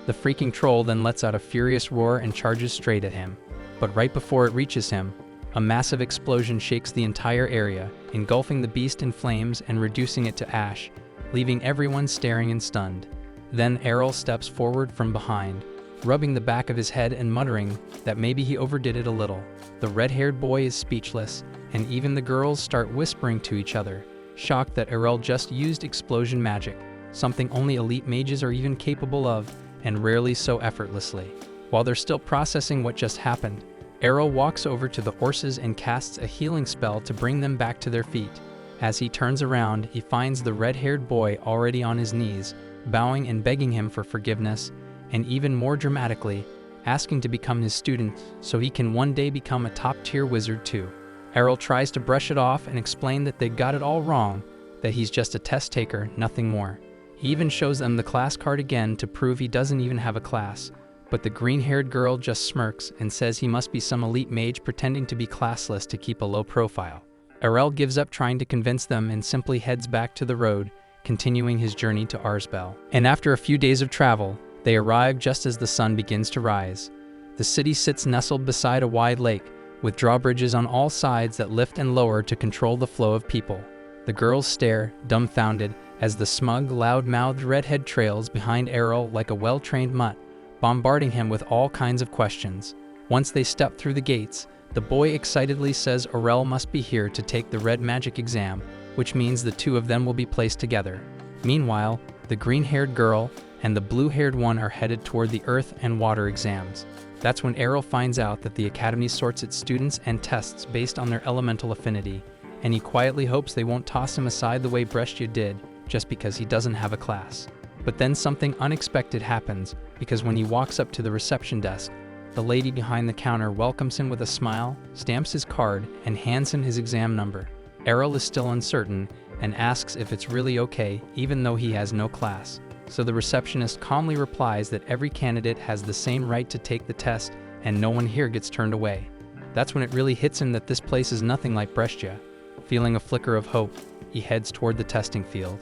The freaking troll then lets out a furious roar and charges straight at him. But right before it reaches him, a massive explosion shakes the entire area, engulfing the beast in flames and reducing it to ash, leaving everyone staring and stunned. Then Errol steps forward from behind, rubbing the back of his head and muttering that maybe he overdid it a little. The red-haired boy is speechless, and even the girls start whispering to each other, shocked that Errol just used explosion magic, something only elite mages are even capable of, and rarely so effortlessly. While they're still processing what just happened, Errol walks over to the horses and casts a healing spell to bring them back to their feet. As he turns around, he finds the red-haired boy already on his knees, bowing and begging him for forgiveness, and even more dramatically, asking to become his student so he can one day become a top-tier wizard too. Errol tries to brush it off and explain that they got it all wrong, that he's just a test taker, nothing more. He even shows them the class card again to prove he doesn't even have a class, but the green-haired girl just smirks and says he must be some elite mage pretending to be classless to keep a low profile. Errol gives up trying to convince them and simply heads back to the road, continuing his journey to Arsbel. And after a few days of travel, they arrive just as the sun begins to rise. The city sits nestled beside a wide lake, with drawbridges on all sides that lift and lower to control the flow of people. The girls stare, dumbfounded, as the smug, loud-mouthed redhead trails behind Errol like a well-trained mutt, bombarding him with all kinds of questions. Once they step through the gates, the boy excitedly says Errol must be here to take the red magic exam, which means the two of them will be placed together. Meanwhile, the green-haired girl and the blue-haired one are headed toward the earth and water exams. That's when Errol finds out that the academy sorts its students and tests based on their elemental affinity, and he quietly hopes they won't toss him aside the way Brescia did, just because he doesn't have a class. But then something unexpected happens, because when he walks up to the reception desk, the lady behind the counter welcomes him with a smile, stamps his card, and hands him his exam number. Errol is still uncertain and asks if it's really okay, even though he has no class. So the receptionist calmly replies that every candidate has the same right to take the test and no one here gets turned away. That's when it really hits him that this place is nothing like Brescia. Feeling a flicker of hope, he heads toward the testing field.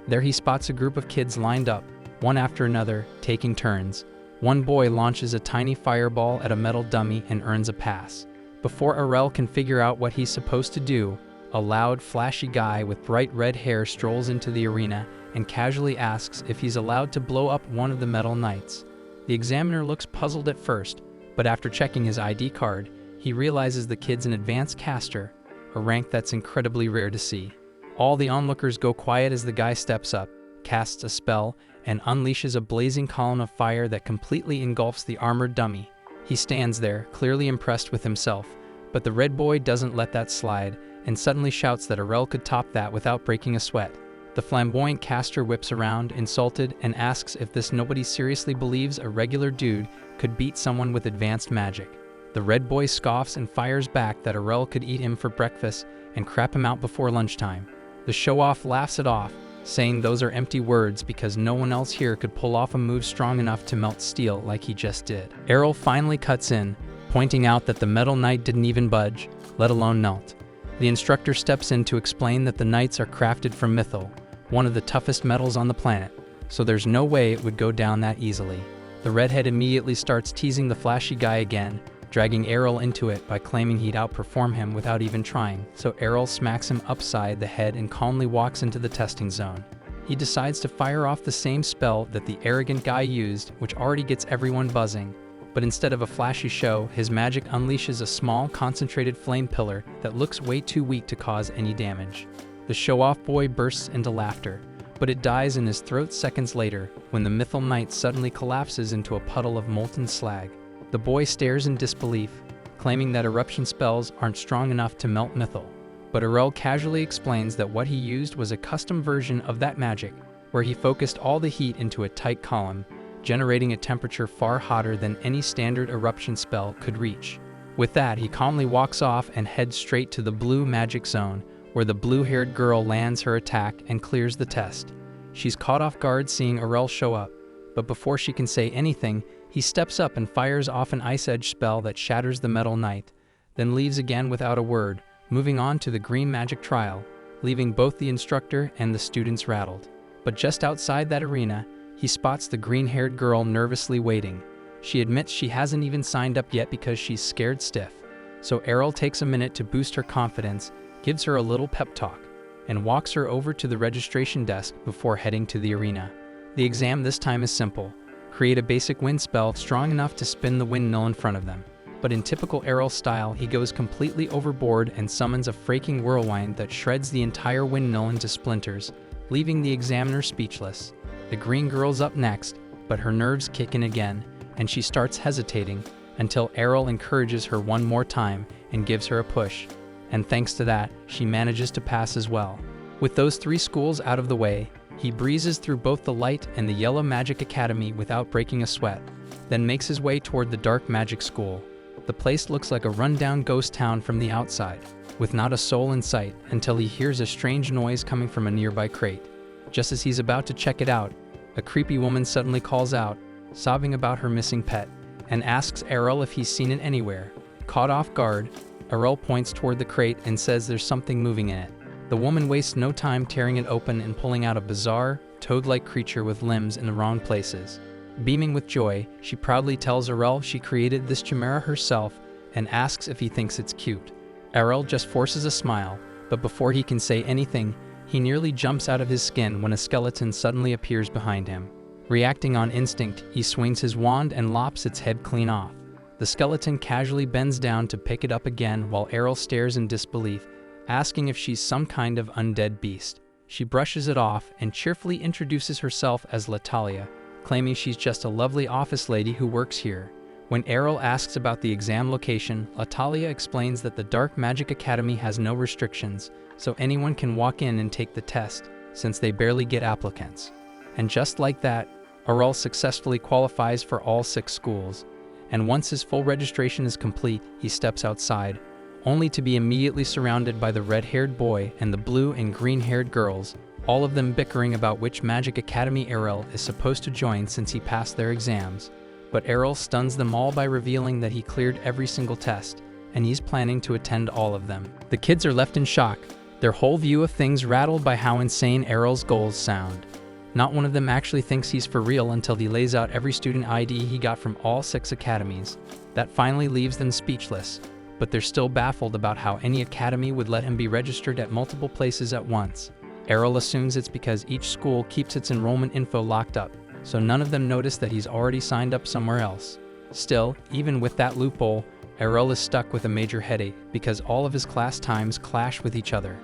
There he spots a group of kids lined up, one after another, taking turns. One boy launches a tiny fireball at a metal dummy and earns a pass. Before Errol can figure out what he's supposed to do, a loud, flashy guy with bright red hair strolls into the arena and casually asks if he's allowed to blow up one of the metal knights. The examiner looks puzzled at first, but after checking his ID card, he realizes the kid's an advanced caster, a rank that's incredibly rare to see. All the onlookers go quiet as the guy steps up, casts a spell, and unleashes a blazing column of fire that completely engulfs the armored dummy. He stands there, clearly impressed with himself, but the red boy doesn't let that slide and suddenly shouts that Errol could top that without breaking a sweat. The flamboyant caster whips around, insulted, and asks if this nobody seriously believes a regular dude could beat someone with advanced magic. The red boy scoffs and fires back that Errol could eat him for breakfast and crap him out before lunchtime. The show-off laughs it off, saying those are empty words because no one else here could pull off a move strong enough to melt steel like he just did. Errol finally cuts in, pointing out that the metal knight didn't even budge, let alone melt. The instructor steps in to explain that the knights are crafted from mythal, one of the toughest metals on the planet, so there's no way it would go down that easily. The redhead immediately starts teasing the flashy guy again, dragging Errol into it by claiming he'd outperform him without even trying, so Errol smacks him upside the head and calmly walks into the testing zone. He decides to fire off the same spell that the arrogant guy used, which already gets everyone buzzing. But instead of a flashy show, his magic unleashes a small, concentrated flame pillar that looks way too weak to cause any damage. The show-off boy bursts into laughter, but it dies in his throat seconds later when the mythal knight suddenly collapses into a puddle of molten slag. The boy stares in disbelief, claiming that eruption spells aren't strong enough to melt mythal. But Errol casually explains that what he used was a custom version of that magic, where he focused all the heat into a tight column, generating a temperature far hotter than any standard eruption spell could reach. With that, he calmly walks off and heads straight to the blue magic zone, where the blue-haired girl lands her attack and clears the test. She's caught off guard seeing Errol show up, but before she can say anything, he steps up and fires off an Ice Edge spell that shatters the metal knight, then leaves again without a word, moving on to the green magic trial, leaving both the instructor and the students rattled. But just outside that arena, he spots the green-haired girl nervously waiting. She admits she hasn't even signed up yet because she's scared stiff. So Errol takes a minute to boost her confidence, gives her a little pep talk, and walks her over to the registration desk before heading to the arena. The exam this time is simple. Create a basic wind spell strong enough to spin the windmill in front of them. But in typical Errol style, he goes completely overboard and summons a freaking whirlwind that shreds the entire windmill into splinters, leaving the examiner speechless. The green girl's up next, but her nerves kick in again, and she starts hesitating until Errol encourages her one more time and gives her a push. And thanks to that, she manages to pass as well. With those 3 schools out of the way, he breezes through both the Light and the Yellow Magic Academy without breaking a sweat, then makes his way toward the Dark Magic School. The place looks like a rundown ghost town from the outside, with not a soul in sight until he hears a strange noise coming from a nearby crate. Just as he's about to check it out, a creepy woman suddenly calls out, sobbing about her missing pet, and asks Errol if he's seen it anywhere. Caught off guard, Errol points toward the crate and says there's something moving in it. The woman wastes no time tearing it open and pulling out a bizarre, toad-like creature with limbs in the wrong places. Beaming with joy, she proudly tells Errol she created this chimera herself and asks if he thinks it's cute. Errol just forces a smile, but before he can say anything, he nearly jumps out of his skin when a skeleton suddenly appears behind him. Reacting on instinct, he swings his wand and lops its head clean off. The skeleton casually bends down to pick it up again while Errol stares in disbelief, asking if she's some kind of undead beast. She brushes it off and cheerfully introduces herself as Latalia, claiming she's just a lovely office lady who works here. When Errol asks about the exam location, Latalia explains that the Dark Magic Academy has no restrictions, so anyone can walk in and take the test, since they barely get applicants. And just like that, Errol successfully qualifies for all 6 schools, and once his full registration is complete, he steps outside, only to be immediately surrounded by the red-haired boy and the blue and green-haired girls, all of them bickering about which Magic Academy Errol is supposed to join since he passed their exams. But Errol stuns them all by revealing that he cleared every single test, and he's planning to attend all of them. The kids are left in shock, their whole view of things rattled by how insane Errol's goals sound. Not one of them actually thinks he's for real until he lays out every student ID he got from all 6 academies. That finally leaves them speechless, but they're still baffled about how any academy would let him be registered at multiple places at once. Errol assumes it's because each school keeps its enrollment info locked up, so none of them notice that he's already signed up somewhere else. Still, even with that loophole, Errol is stuck with a major headache because all of his class times clash with each other.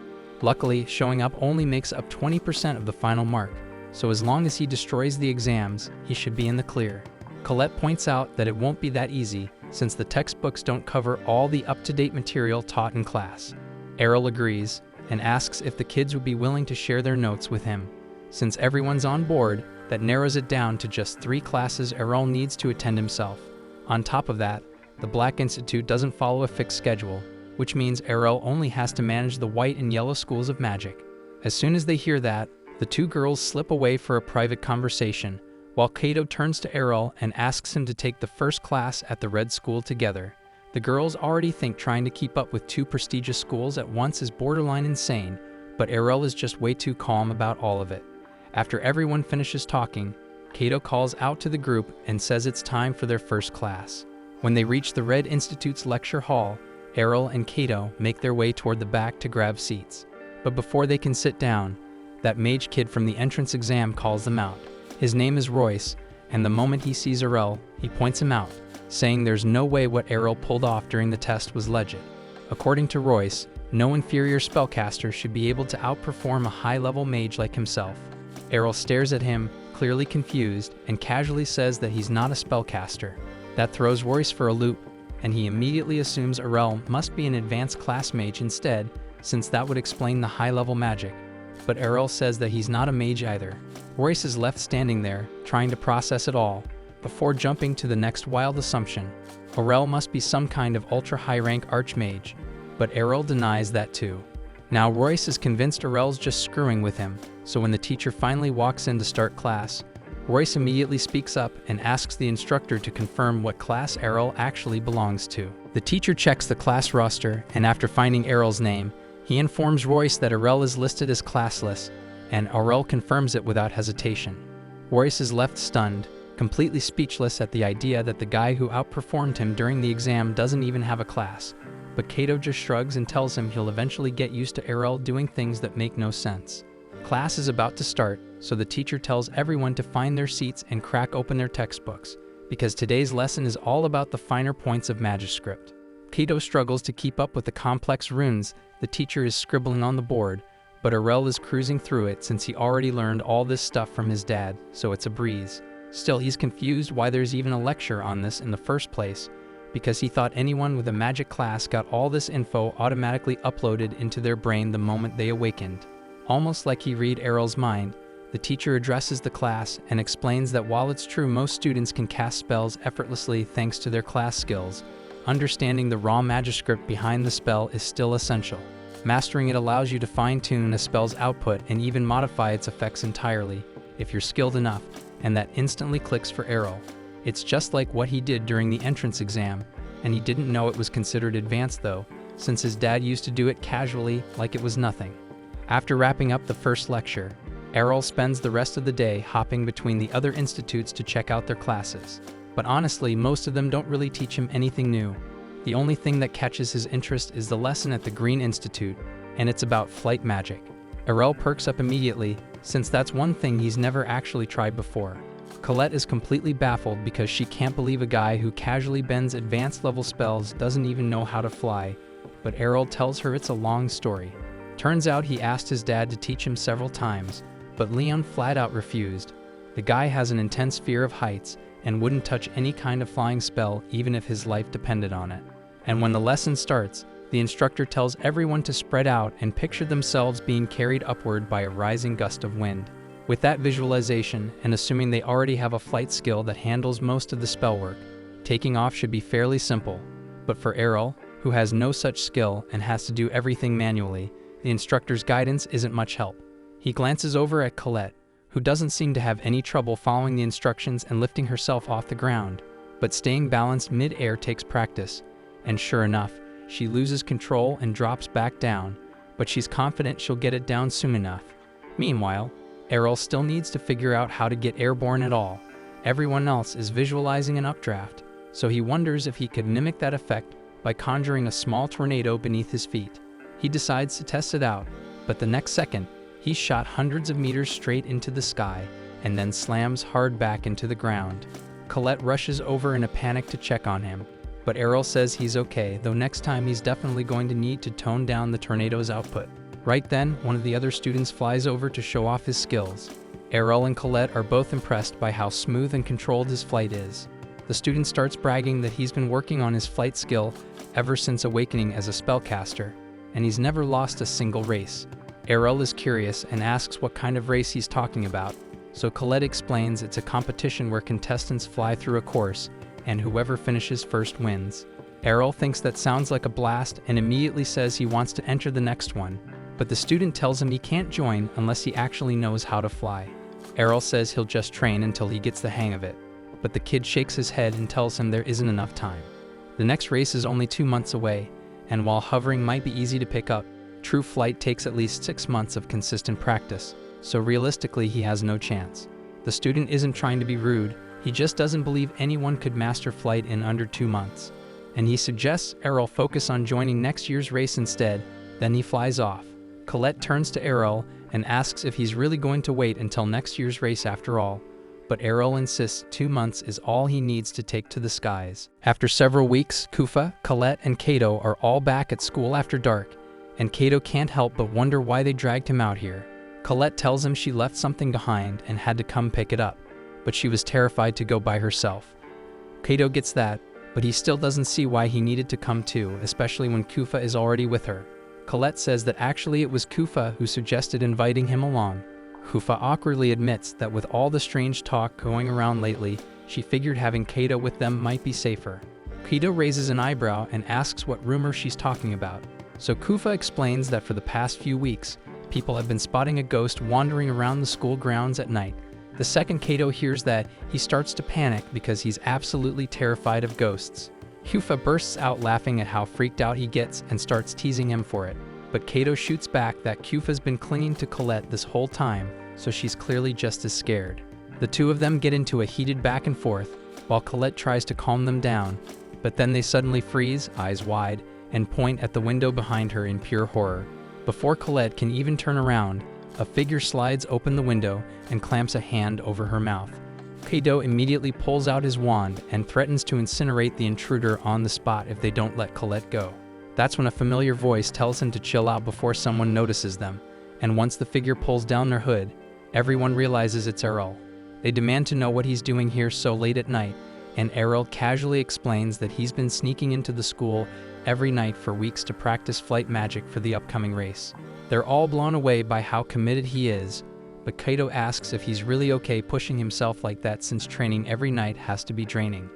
Luckily, showing up only makes up 20% of the final mark, so as long as he destroys the exams, he should be in the clear. Colette points out that it won't be that easy, since the textbooks don't cover all the up-to-date material taught in class. Errol agrees, and asks if the kids would be willing to share their notes with him. Since everyone's on board, that narrows it down to just 3 classes Errol needs to attend himself. On top of that, the Black Institute doesn't follow a fixed schedule, which means Errol only has to manage the White and Yellow schools of magic. As soon as they hear that, the 2 girls slip away for a private conversation, while Kato turns to Errol and asks him to take the first class at the Red School together. The girls already think trying to keep up with 2 prestigious schools at once is borderline insane, but Errol is just way too calm about all of it. After everyone finishes talking, Kato calls out to the group and says it's time for their first class. When they reach the Red Institute's lecture hall, Errol and Kato make their way toward the back to grab seats. But before they can sit down, that mage kid from the entrance exam calls them out. His name is Royce, and the moment he sees Errol, he points him out, saying there's no way what Errol pulled off during the test was legit. According to Royce, no inferior spellcaster should be able to outperform a high-level mage like himself. Errol stares at him, clearly confused, and casually says that he's not a spellcaster. That throws Royce for a loop, and he immediately assumes Errol must be an advanced class mage instead, since that would explain the high-level magic. But Errol says that he's not a mage either. Royce is left standing there, trying to process it all, before jumping to the next wild assumption. Errol must be some kind of ultra-high-rank archmage, but Errol denies that too. Now Royce is convinced Errol's just screwing with him, so when the teacher finally walks in to start class, Royce immediately speaks up and asks the instructor to confirm what class Errol actually belongs to. The teacher checks the class roster, and after finding Errol's name, he informs Royce that Errol is listed as classless, and Errol confirms it without hesitation. Royce is left stunned, completely speechless at the idea that the guy who outperformed him during the exam doesn't even have a class, but Kato just shrugs and tells him he'll eventually get used to Errol doing things that make no sense. Class is about to start, so the teacher tells everyone to find their seats and crack open their textbooks, because today's lesson is all about the finer points of Magiscript. Kato struggles to keep up with the complex runes the teacher is scribbling on the board, but Errol is cruising through it since he already learned all this stuff from his dad, so it's a breeze. Still, he's confused why there's even a lecture on this in the first place, because he thought anyone with a magic class got all this info automatically uploaded into their brain the moment they awakened. Almost like he read Errol's mind, the teacher addresses the class and explains that while it's true most students can cast spells effortlessly thanks to their class skills, understanding the raw manuscript behind the spell is still essential. Mastering it allows you to fine-tune a spell's output and even modify its effects entirely, if you're skilled enough, and that instantly clicks for Errol. It's just like what he did during the entrance exam, and he didn't know it was considered advanced though, since his dad used to do it casually like it was nothing. After wrapping up the first lecture, Errol spends the rest of the day hopping between the other institutes to check out their classes. But honestly, most of them don't really teach him anything new. The only thing that catches his interest is the lesson at the Green Institute, and it's about flight magic. Errol perks up immediately, since that's one thing he's never actually tried before. Colette is completely baffled because she can't believe a guy who casually bends advanced level spells doesn't even know how to fly, but Errol tells her it's a long story. Turns out he asked his dad to teach him several times, but Leon flat out refused. The guy has an intense fear of heights and wouldn't touch any kind of flying spell even if his life depended on it. And when the lesson starts, the instructor tells everyone to spread out and picture themselves being carried upward by a rising gust of wind. With that visualization, and assuming they already have a flight skill that handles most of the spell work, taking off should be fairly simple. But for Errol, who has no such skill and has to do everything manually, the instructor's guidance isn't much help. He glances over at Colette, who doesn't seem to have any trouble following the instructions and lifting herself off the ground, but staying balanced mid-air takes practice, and sure enough, she loses control and drops back down, but she's confident she'll get it down soon enough. Meanwhile, Errol still needs to figure out how to get airborne at all. Everyone else is visualizing an updraft, so he wonders if he could mimic that effect by conjuring a small tornado beneath his feet. He decides to test it out, but the next second, he's shot hundreds of meters straight into the sky and then slams hard back into the ground. Colette rushes over in a panic to check on him, but Errol says he's okay, though next time he's definitely going to need to tone down the tornado's output. Right then, one of the other students flies over to show off his skills. Errol and Colette are both impressed by how smooth and controlled his flight is. The student starts bragging that he's been working on his flight skill ever since awakening as a spellcaster, and he's never lost a single race. Errol is curious and asks what kind of race he's talking about, so Colette explains it's a competition where contestants fly through a course, and whoever finishes first wins. Errol thinks that sounds like a blast and immediately says he wants to enter the next one, but the student tells him he can't join unless he actually knows how to fly. Errol says he'll just train until he gets the hang of it, but the kid shakes his head and tells him there isn't enough time. The next race is only 2 months away, and while hovering might be easy to pick up, true flight takes at least 6 months of consistent practice, so realistically he has no chance. The student isn't trying to be rude, he just doesn't believe anyone could master flight in under 2 months, and he suggests Errol focus on joining next year's race instead, then he flies off. Colette turns to Errol and asks if he's really going to wait until next year's race after all, but Errol insists 2 months is all he needs to take to the skies. After several weeks, Kufa, Colette, and Kato are all back at school after dark, and Kato can't help but wonder why they dragged him out here. Colette tells him she left something behind and had to come pick it up, but she was terrified to go by herself. Kato gets that, but he still doesn't see why he needed to come too, especially when Kufa is already with her. Colette says that actually it was Kufa who suggested inviting him along. Kufa awkwardly admits that with all the strange talk going around lately, she figured having Kato with them might be safer. Kato raises an eyebrow and asks what rumor she's talking about. So Kufa explains that for the past few weeks, people have been spotting a ghost wandering around the school grounds at night. The second Kato hears that, he starts to panic because he's absolutely terrified of ghosts. Kufa bursts out laughing at how freaked out he gets and starts teasing him for it. But Kato shoots back that Kufa's been clinging to Colette this whole time, so she's clearly just as scared. The two of them get into a heated back and forth, while Colette tries to calm them down, but then they suddenly freeze, eyes wide, and point at the window behind her in pure horror. Before Colette can even turn around, a figure slides open the window and clamps a hand over her mouth. Kato immediately pulls out his wand and threatens to incinerate the intruder on the spot if they don't let Colette go. That's when a familiar voice tells him to chill out before someone notices them, and once the figure pulls down their hood, everyone realizes it's Errol. They demand to know what he's doing here so late at night, and Errol casually explains that he's been sneaking into the school every night for weeks to practice flight magic for the upcoming race. They're all blown away by how committed he is, but Kaito asks if he's really okay pushing himself like that since training every night has to be draining.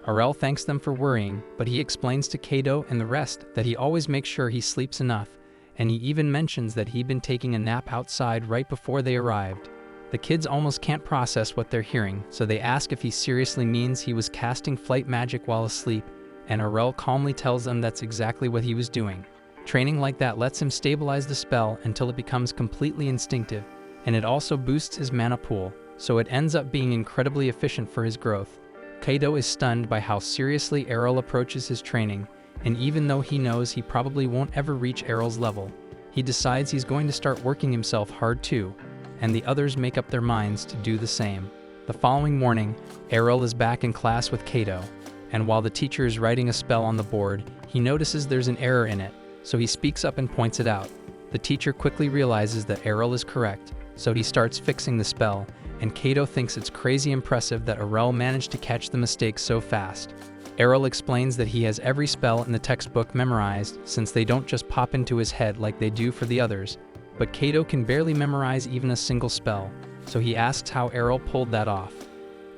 Errol thanks them for worrying, but he explains to Kaito and the rest that he always makes sure he sleeps enough, and he even mentions that he'd been taking a nap outside right before they arrived. The kids almost can't process what they're hearing, so they ask if he seriously means he was casting flight magic while asleep, and Errol calmly tells them that's exactly what he was doing. Training like that lets him stabilize the spell until it becomes completely instinctive, and it also boosts his mana pool, so it ends up being incredibly efficient for his growth. Kaito is stunned by how seriously Errol approaches his training, and even though he knows he probably won't ever reach Errol's level, he decides he's going to start working himself hard too, and the others make up their minds to do the same. The following morning, Errol is back in class with Kaito, and while the teacher is writing a spell on the board, he notices there's an error in it, so he speaks up and points it out. The teacher quickly realizes that Errol is correct, so he starts fixing the spell, and Kaito thinks it's crazy impressive that Errol managed to catch the mistake so fast. Errol explains that he has every spell in the textbook memorized since they don't just pop into his head like they do for the others, but Kaito can barely memorize even a single spell, so he asks how Errol pulled that off.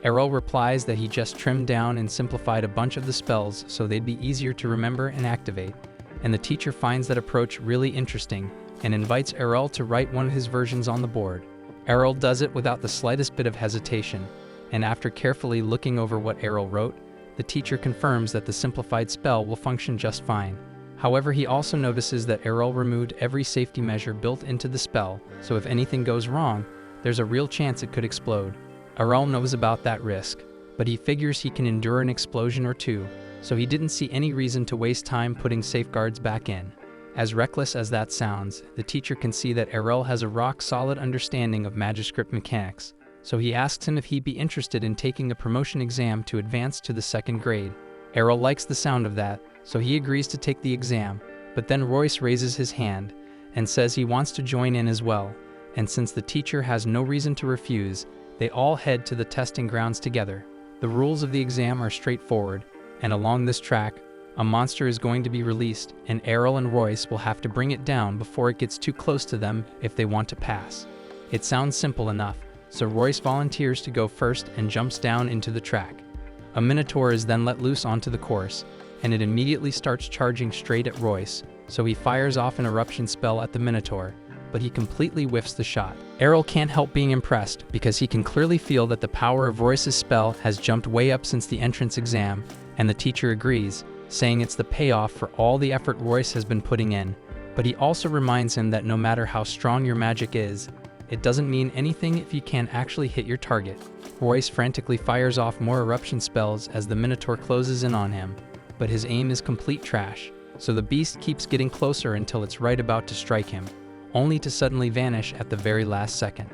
Errol replies that he just trimmed down and simplified a bunch of the spells so they'd be easier to remember and activate, and the teacher finds that approach really interesting and invites Errol to write one of his versions on the board. Errol does it without the slightest bit of hesitation, and after carefully looking over what Errol wrote, the teacher confirms that the simplified spell will function just fine. However, he also notices that Errol removed every safety measure built into the spell, so if anything goes wrong, there's a real chance it could explode. Errol knows about that risk, but he figures he can endure an explosion or two, so he didn't see any reason to waste time putting safeguards back in. As reckless as that sounds, the teacher can see that Errol has a rock-solid understanding of manuscript mechanics, so he asks him if he'd be interested in taking a promotion exam to advance to the 2nd grade. Errol likes the sound of that, so he agrees to take the exam, but then Royce raises his hand and says he wants to join in as well, and since the teacher has no reason to refuse, they all head to the testing grounds together. The rules of the exam are straightforward, and along this track, a monster is going to be released, and Errol and Royce will have to bring it down before it gets too close to them if they want to pass. It sounds simple enough, so Royce volunteers to go first and jumps down into the track. A Minotaur is then let loose onto the course, and it immediately starts charging straight at Royce, so he fires off an eruption spell at the Minotaur, but he completely whiffs the shot. Errol can't help being impressed because he can clearly feel that the power of Royce's spell has jumped way up since the entrance exam, and the teacher agrees, saying it's the payoff for all the effort Royce has been putting in, but he also reminds him that no matter how strong your magic is, it doesn't mean anything if you can't actually hit your target. Royce frantically fires off more eruption spells as the Minotaur closes in on him, but his aim is complete trash, so the beast keeps getting closer until it's right about to strike him, only to suddenly vanish at the very last second.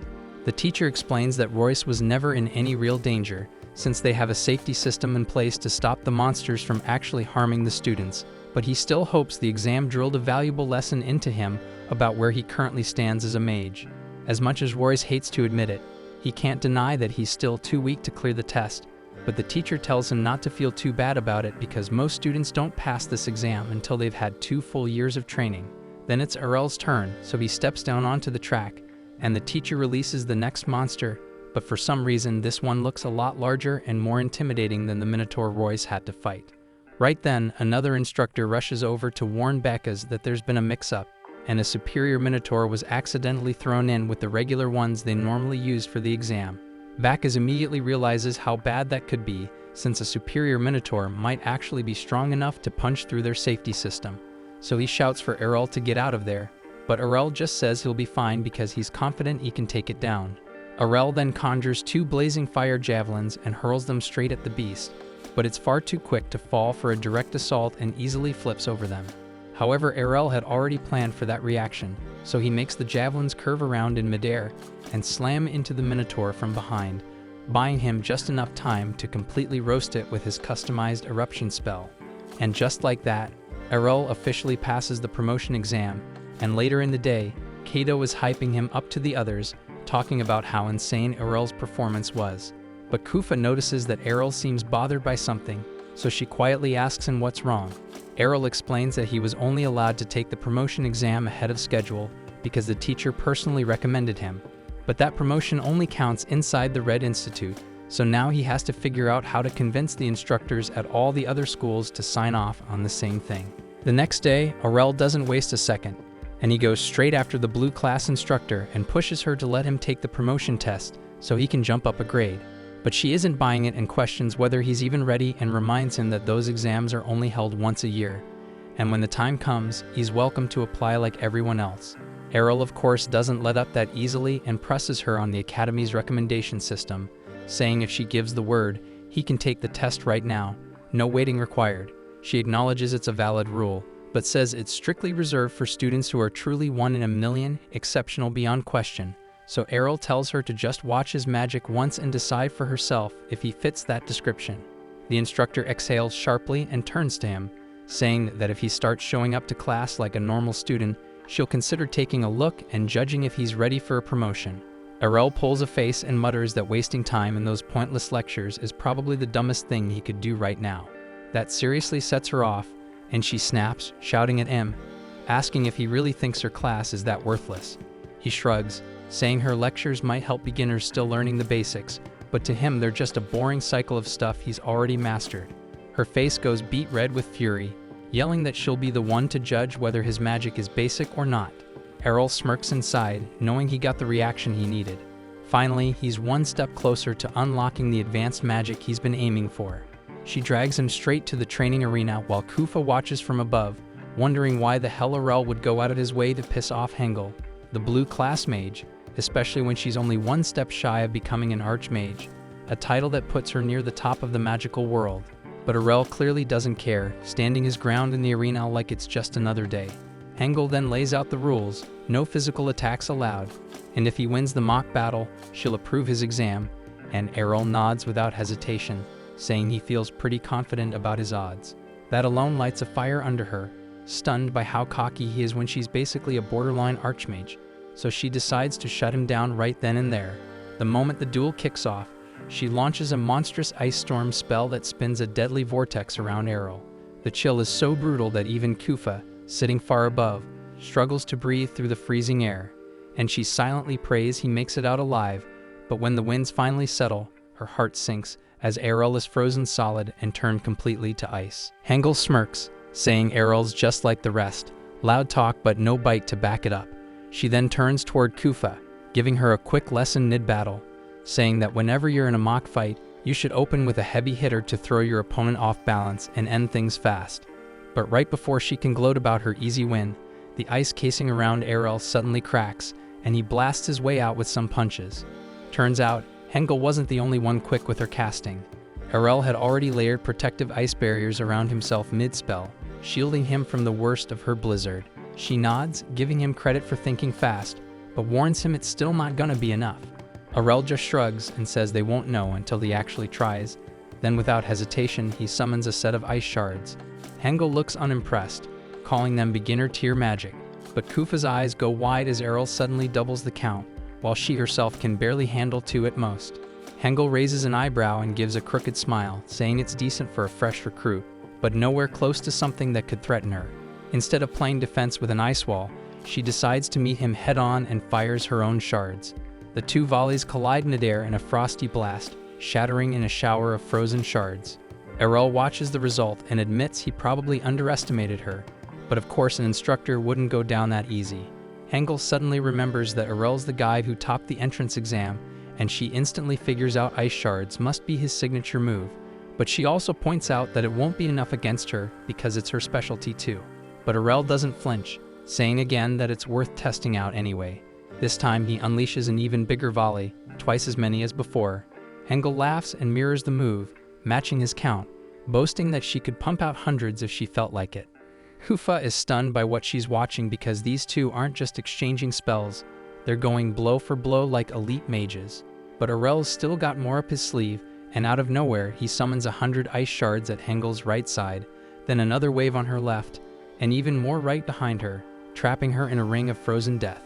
The teacher explains that Royce was never in any real danger, since they have a safety system in place to stop the monsters from actually harming the students, but he still hopes the exam drilled a valuable lesson into him about where he currently stands as a mage. As much as Royce hates to admit it, he can't deny that he's still too weak to clear the test, but the teacher tells him not to feel too bad about it because most students don't pass this exam until they've had 2 full years of training. Then it's Errol's turn, so he steps down onto the track, and the teacher releases the next monster, but for some reason this one looks a lot larger and more intimidating than the Minotaur Royce had to fight. Right then, another instructor rushes over to warn Bekas that there's been a mix-up, and a superior Minotaur was accidentally thrown in with the regular ones they normally used for the exam. Bekas immediately realizes how bad that could be, since a superior Minotaur might actually be strong enough to punch through their safety system. So he shouts for Errol to get out of there, but Errol just says he'll be fine because he's confident he can take it down. Errol then conjures 2 blazing fire javelins and hurls them straight at the beast, but it's far too quick to fall for a direct assault and easily flips over them. However, Errol had already planned for that reaction, so he makes the javelins curve around in midair and slam into the Minotaur from behind, buying him just enough time to completely roast it with his customized eruption spell. And just like that, Errol officially passes the promotion exam, and later in the day, Kaito is hyping him up to the others talking about how insane Errol's performance was. But Kufa notices that Errol seems bothered by something, so she quietly asks him what's wrong. Errol explains that he was only allowed to take the promotion exam ahead of schedule because the teacher personally recommended him. But that promotion only counts inside the Red Institute, so now he has to figure out how to convince the instructors at all the other schools to sign off on the same thing. The next day, Errol doesn't waste a second, and he goes straight after the blue class instructor and pushes her to let him take the promotion test so he can jump up a grade. But she isn't buying it and questions whether he's even ready and reminds him that those exams are only held once a year. And when the time comes, he's welcome to apply like everyone else. Errol, of course, doesn't let up that easily and presses her on the Academy's recommendation system, saying if she gives the word, he can take the test right now, no waiting required. She acknowledges it's a valid rule, but says it's strictly reserved for students who are truly one in a million, exceptional beyond question. So Errol tells her to just watch his magic once and decide for herself if he fits that description. The instructor exhales sharply and turns to him, saying that if he starts showing up to class like a normal student, she'll consider taking a look and judging if he's ready for a promotion. Errol pulls a face and mutters that wasting time in those pointless lectures is probably the dumbest thing he could do right now. That seriously sets her off, and she snaps, shouting at him, asking if he really thinks her class is that worthless. He shrugs, saying her lectures might help beginners still learning the basics, but to him they're just a boring cycle of stuff he's already mastered. Her face goes beet red with fury, yelling that she'll be the one to judge whether his magic is basic or not. Errol smirks inside, knowing he got the reaction he needed. Finally, he's one step closer to unlocking the advanced magic he's been aiming for. She drags him straight to the training arena while Kufa watches from above, wondering why the hell Errol would go out of his way to piss off Hengel, the blue class mage, especially when she's only one step shy of becoming an archmage, a title that puts her near the top of the magical world. But Errol clearly doesn't care, standing his ground in the arena like it's just another day. Hengel then lays out the rules: no physical attacks allowed, and if he wins the mock battle, she'll approve his exam, and Errol nods without hesitation, saying he feels pretty confident about his odds. That alone lights a fire under her, stunned by how cocky he is when she's basically a borderline archmage, so she decides to shut him down right then and there. The moment the duel kicks off, she launches a monstrous ice storm spell that spins a deadly vortex around Errol. The chill is so brutal that even Kufa, sitting far above, struggles to breathe through the freezing air, and she silently prays he makes it out alive. But when the winds finally settle, her heart sinks as Errol is frozen solid and turned completely to ice. Hengel smirks, saying Errol's just like the rest, loud talk but no bite to back it up. She then turns toward Kufa, giving her a quick lesson mid-battle, saying that whenever you're in a mock fight, you should open with a heavy hitter to throw your opponent off balance and end things fast. But right before she can gloat about her easy win, the ice casing around Errol suddenly cracks, and he blasts his way out with some punches. Turns out, Hengel wasn't the only one quick with her casting. Errol had already layered protective ice barriers around himself mid-spell, shielding him from the worst of her blizzard. She nods, giving him credit for thinking fast, but warns him it's still not gonna be enough. Errol just shrugs and says they won't know until he actually tries. Then without hesitation, he summons a set of ice shards. Hengel looks unimpressed, calling them beginner-tier magic, but Kufa's eyes go wide as Errol suddenly doubles the count, while she herself can barely handle two at most. Hengel raises an eyebrow and gives a crooked smile, saying it's decent for a fresh recruit, but nowhere close to something that could threaten her. Instead of playing defense with an ice wall, she decides to meet him head-on and fires her own shards. The two volleys collide midair in a frosty blast, shattering in a shower of frozen shards. Errol watches the result and admits he probably underestimated her, but of course an instructor wouldn't go down that easy. Hengel suddenly remembers that Errol's the guy who topped the entrance exam, and she instantly figures out ice shards must be his signature move, but she also points out that it won't be enough against her because it's her specialty too. But Errol doesn't flinch, saying again that it's worth testing out anyway. This time he unleashes an even bigger volley, twice as many as before. Hengel laughs and mirrors the move, matching his count, boasting that she could pump out hundreds if she felt like it. Kufa is stunned by what she's watching because these two aren't just exchanging spells, they're going blow for blow like elite mages. But Errol's still got more up his sleeve, and out of nowhere he summons 100 ice shards at Hengel's right side, then another wave on her left, and even more right behind her, trapping her in a ring of frozen death.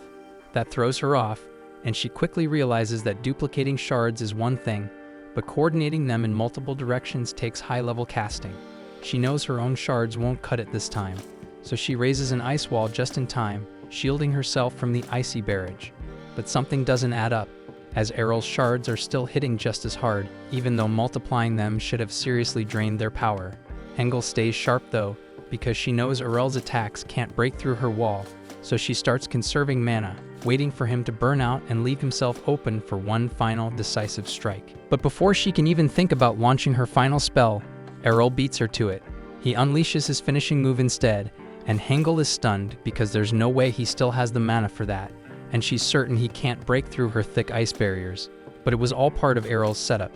That throws her off, and she quickly realizes that duplicating shards is one thing, but coordinating them in multiple directions takes high-level casting. She knows her own shards won't cut it this time, so she raises an ice wall just in time, shielding herself from the icy barrage. But something doesn't add up, as Errol's shards are still hitting just as hard, even though multiplying them should have seriously drained their power. Hengel stays sharp though, because she knows Errol's attacks can't break through her wall, so she starts conserving mana, waiting for him to burn out and leave himself open for one final decisive strike. But before she can even think about launching her final spell, Errol beats her to it. He unleashes his finishing move instead, and Hengel is stunned because there's no way he still has the mana for that, and she's certain he can't break through her thick ice barriers. But it was all part of Errol's setup,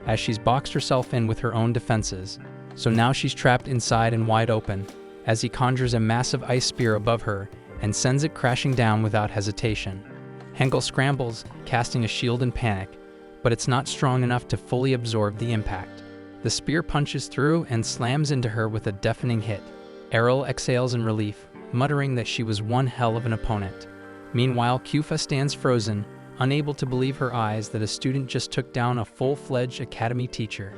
as she's boxed herself in with her own defenses. So now she's trapped inside and wide open, as he conjures a massive ice spear above her and sends it crashing down without hesitation. Hengel scrambles, casting a shield in panic, but it's not strong enough to fully absorb the impact. The spear punches through and slams into her with a deafening hit. Errol exhales in relief, muttering that she was one hell of an opponent. Meanwhile, Kufa stands frozen, unable to believe her eyes that a student just took down a full-fledged academy teacher.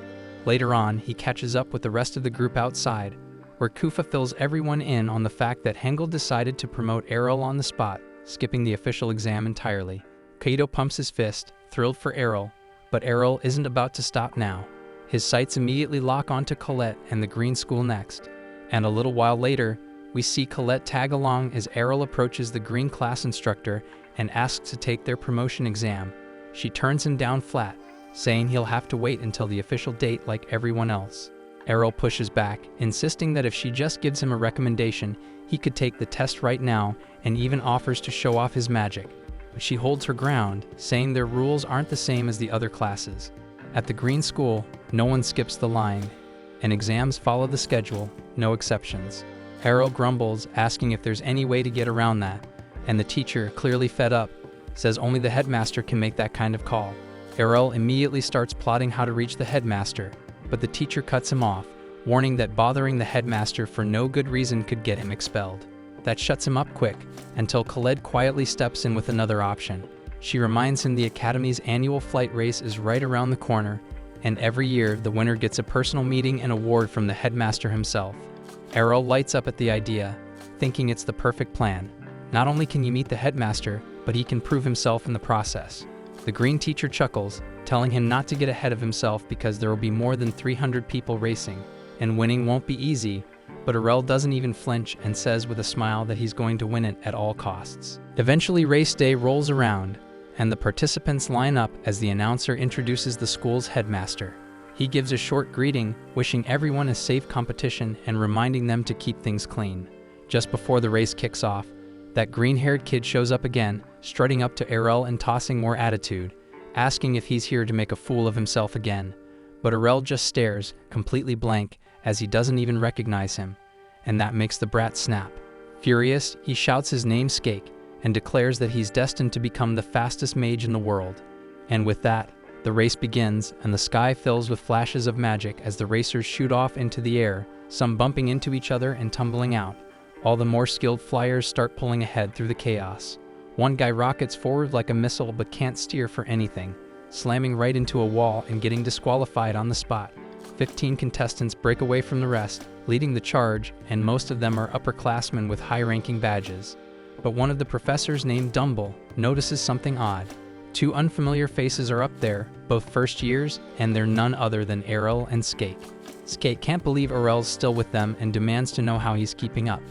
Later on, he catches up with the rest of the group outside, where Kufa fills everyone in on the fact that Hengel decided to promote Errol on the spot, skipping the official exam entirely. Kaito pumps his fist, thrilled for Errol, but Errol isn't about to stop now. His sights immediately lock onto Colette and the Green School next, and a little while later, we see Colette tag along as Errol approaches the Green class instructor and asks to take their promotion exam. She turns him down flat, saying he'll have to wait until the official date like everyone else. Errol pushes back, insisting that if she just gives him a recommendation, he could take the test right now, and even offers to show off his magic. But she holds her ground, saying their rules aren't the same as the other classes. At the Green School, no one skips the line, and exams follow the schedule, no exceptions. Errol grumbles, asking if there's any way to get around that, and the teacher, clearly fed up, says only the headmaster can make that kind of call. Errol immediately starts plotting how to reach the headmaster, but the teacher cuts him off, warning that bothering the headmaster for no good reason could get him expelled. That shuts him up quick, until Colette quietly steps in with another option. She reminds him the Academy's annual flight race is right around the corner, and every year the winner gets a personal meeting and award from the headmaster himself. Errol lights up at the idea, thinking it's the perfect plan. Not only can you meet the headmaster, but he can prove himself in the process. The Green teacher chuckles, telling him not to get ahead of himself because there will be more than 300 people racing, and winning won't be easy, but Errol doesn't even flinch and says with a smile that he's going to win it at all costs. Eventually race day rolls around, and the participants line up as the announcer introduces the school's headmaster. He gives a short greeting, wishing everyone a safe competition and reminding them to keep things clean. Just before the race kicks off, that green-haired kid shows up again, strutting up to Errol and tossing more attitude, asking if he's here to make a fool of himself again. But Errol just stares, completely blank, as he doesn't even recognize him, and that makes the brat snap. Furious, he shouts his name Skake, and declares that he's destined to become the fastest mage in the world. And with that, the race begins, and the sky fills with flashes of magic as the racers shoot off into the air, some bumping into each other and tumbling out. All the more skilled flyers start pulling ahead through the chaos. One guy rockets forward like a missile but can't steer for anything, slamming right into a wall and getting disqualified on the spot. 15 contestants break away from the rest, leading the charge, and most of them are upperclassmen with high-ranking badges. But one of the professors named Dumble notices something odd. Two unfamiliar faces are up there, both first years, and they're none other than Errol and Skake. Skake can't believe Errol's still with them and demands to know how he's keeping up.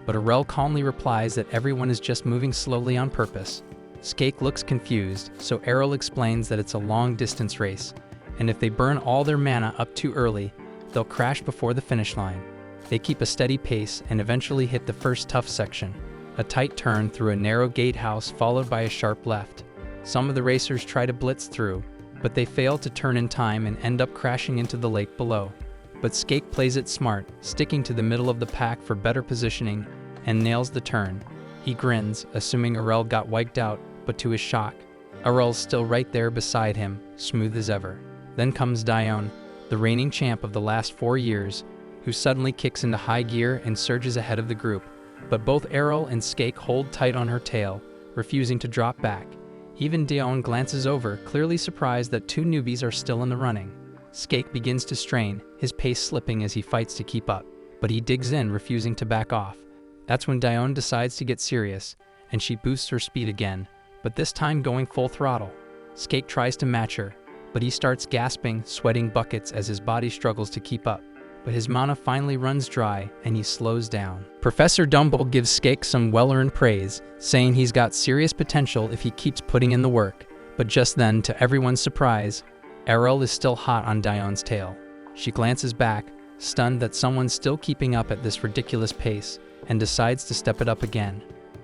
But Errol calmly replies that everyone is just moving slowly on purpose. Skake looks confused, so Errol explains that it's a long-distance race, and if they burn all their mana up too early, they'll crash before the finish line. They keep a steady pace and eventually hit the first tough section, a tight turn through a narrow gatehouse followed by a sharp left. Some of the racers try to blitz through, but they fail to turn in time and end up crashing into the lake below. But Skake plays it smart, sticking to the middle of the pack for better positioning, and nails the turn. He grins, assuming Errol got wiped out, but to his shock, Errol's still right there beside him, smooth as ever. Then comes Dione, the reigning champ of the last 4 years, who suddenly kicks into high gear and surges ahead of the group. But both Errol and Skake hold tight on her tail, refusing to drop back. Even Daon glances over, clearly surprised that two newbies are still in the running. Skake begins to strain, his pace slipping as he fights to keep up, but he digs in, refusing to back off. That's when Daon decides to get serious, and she boosts her speed again, but this time going full throttle. Skake tries to match her, but he starts gasping, sweating buckets as his body struggles to keep up. But his mana finally runs dry, and he slows down. Professor Dumble gives Skake some well-earned praise, saying he's got serious potential if he keeps putting in the work. But just then, to everyone's surprise, Errol is still hot on Daon's tail. She glances back, stunned that someone's still keeping up at this ridiculous pace, and decides to step it up again.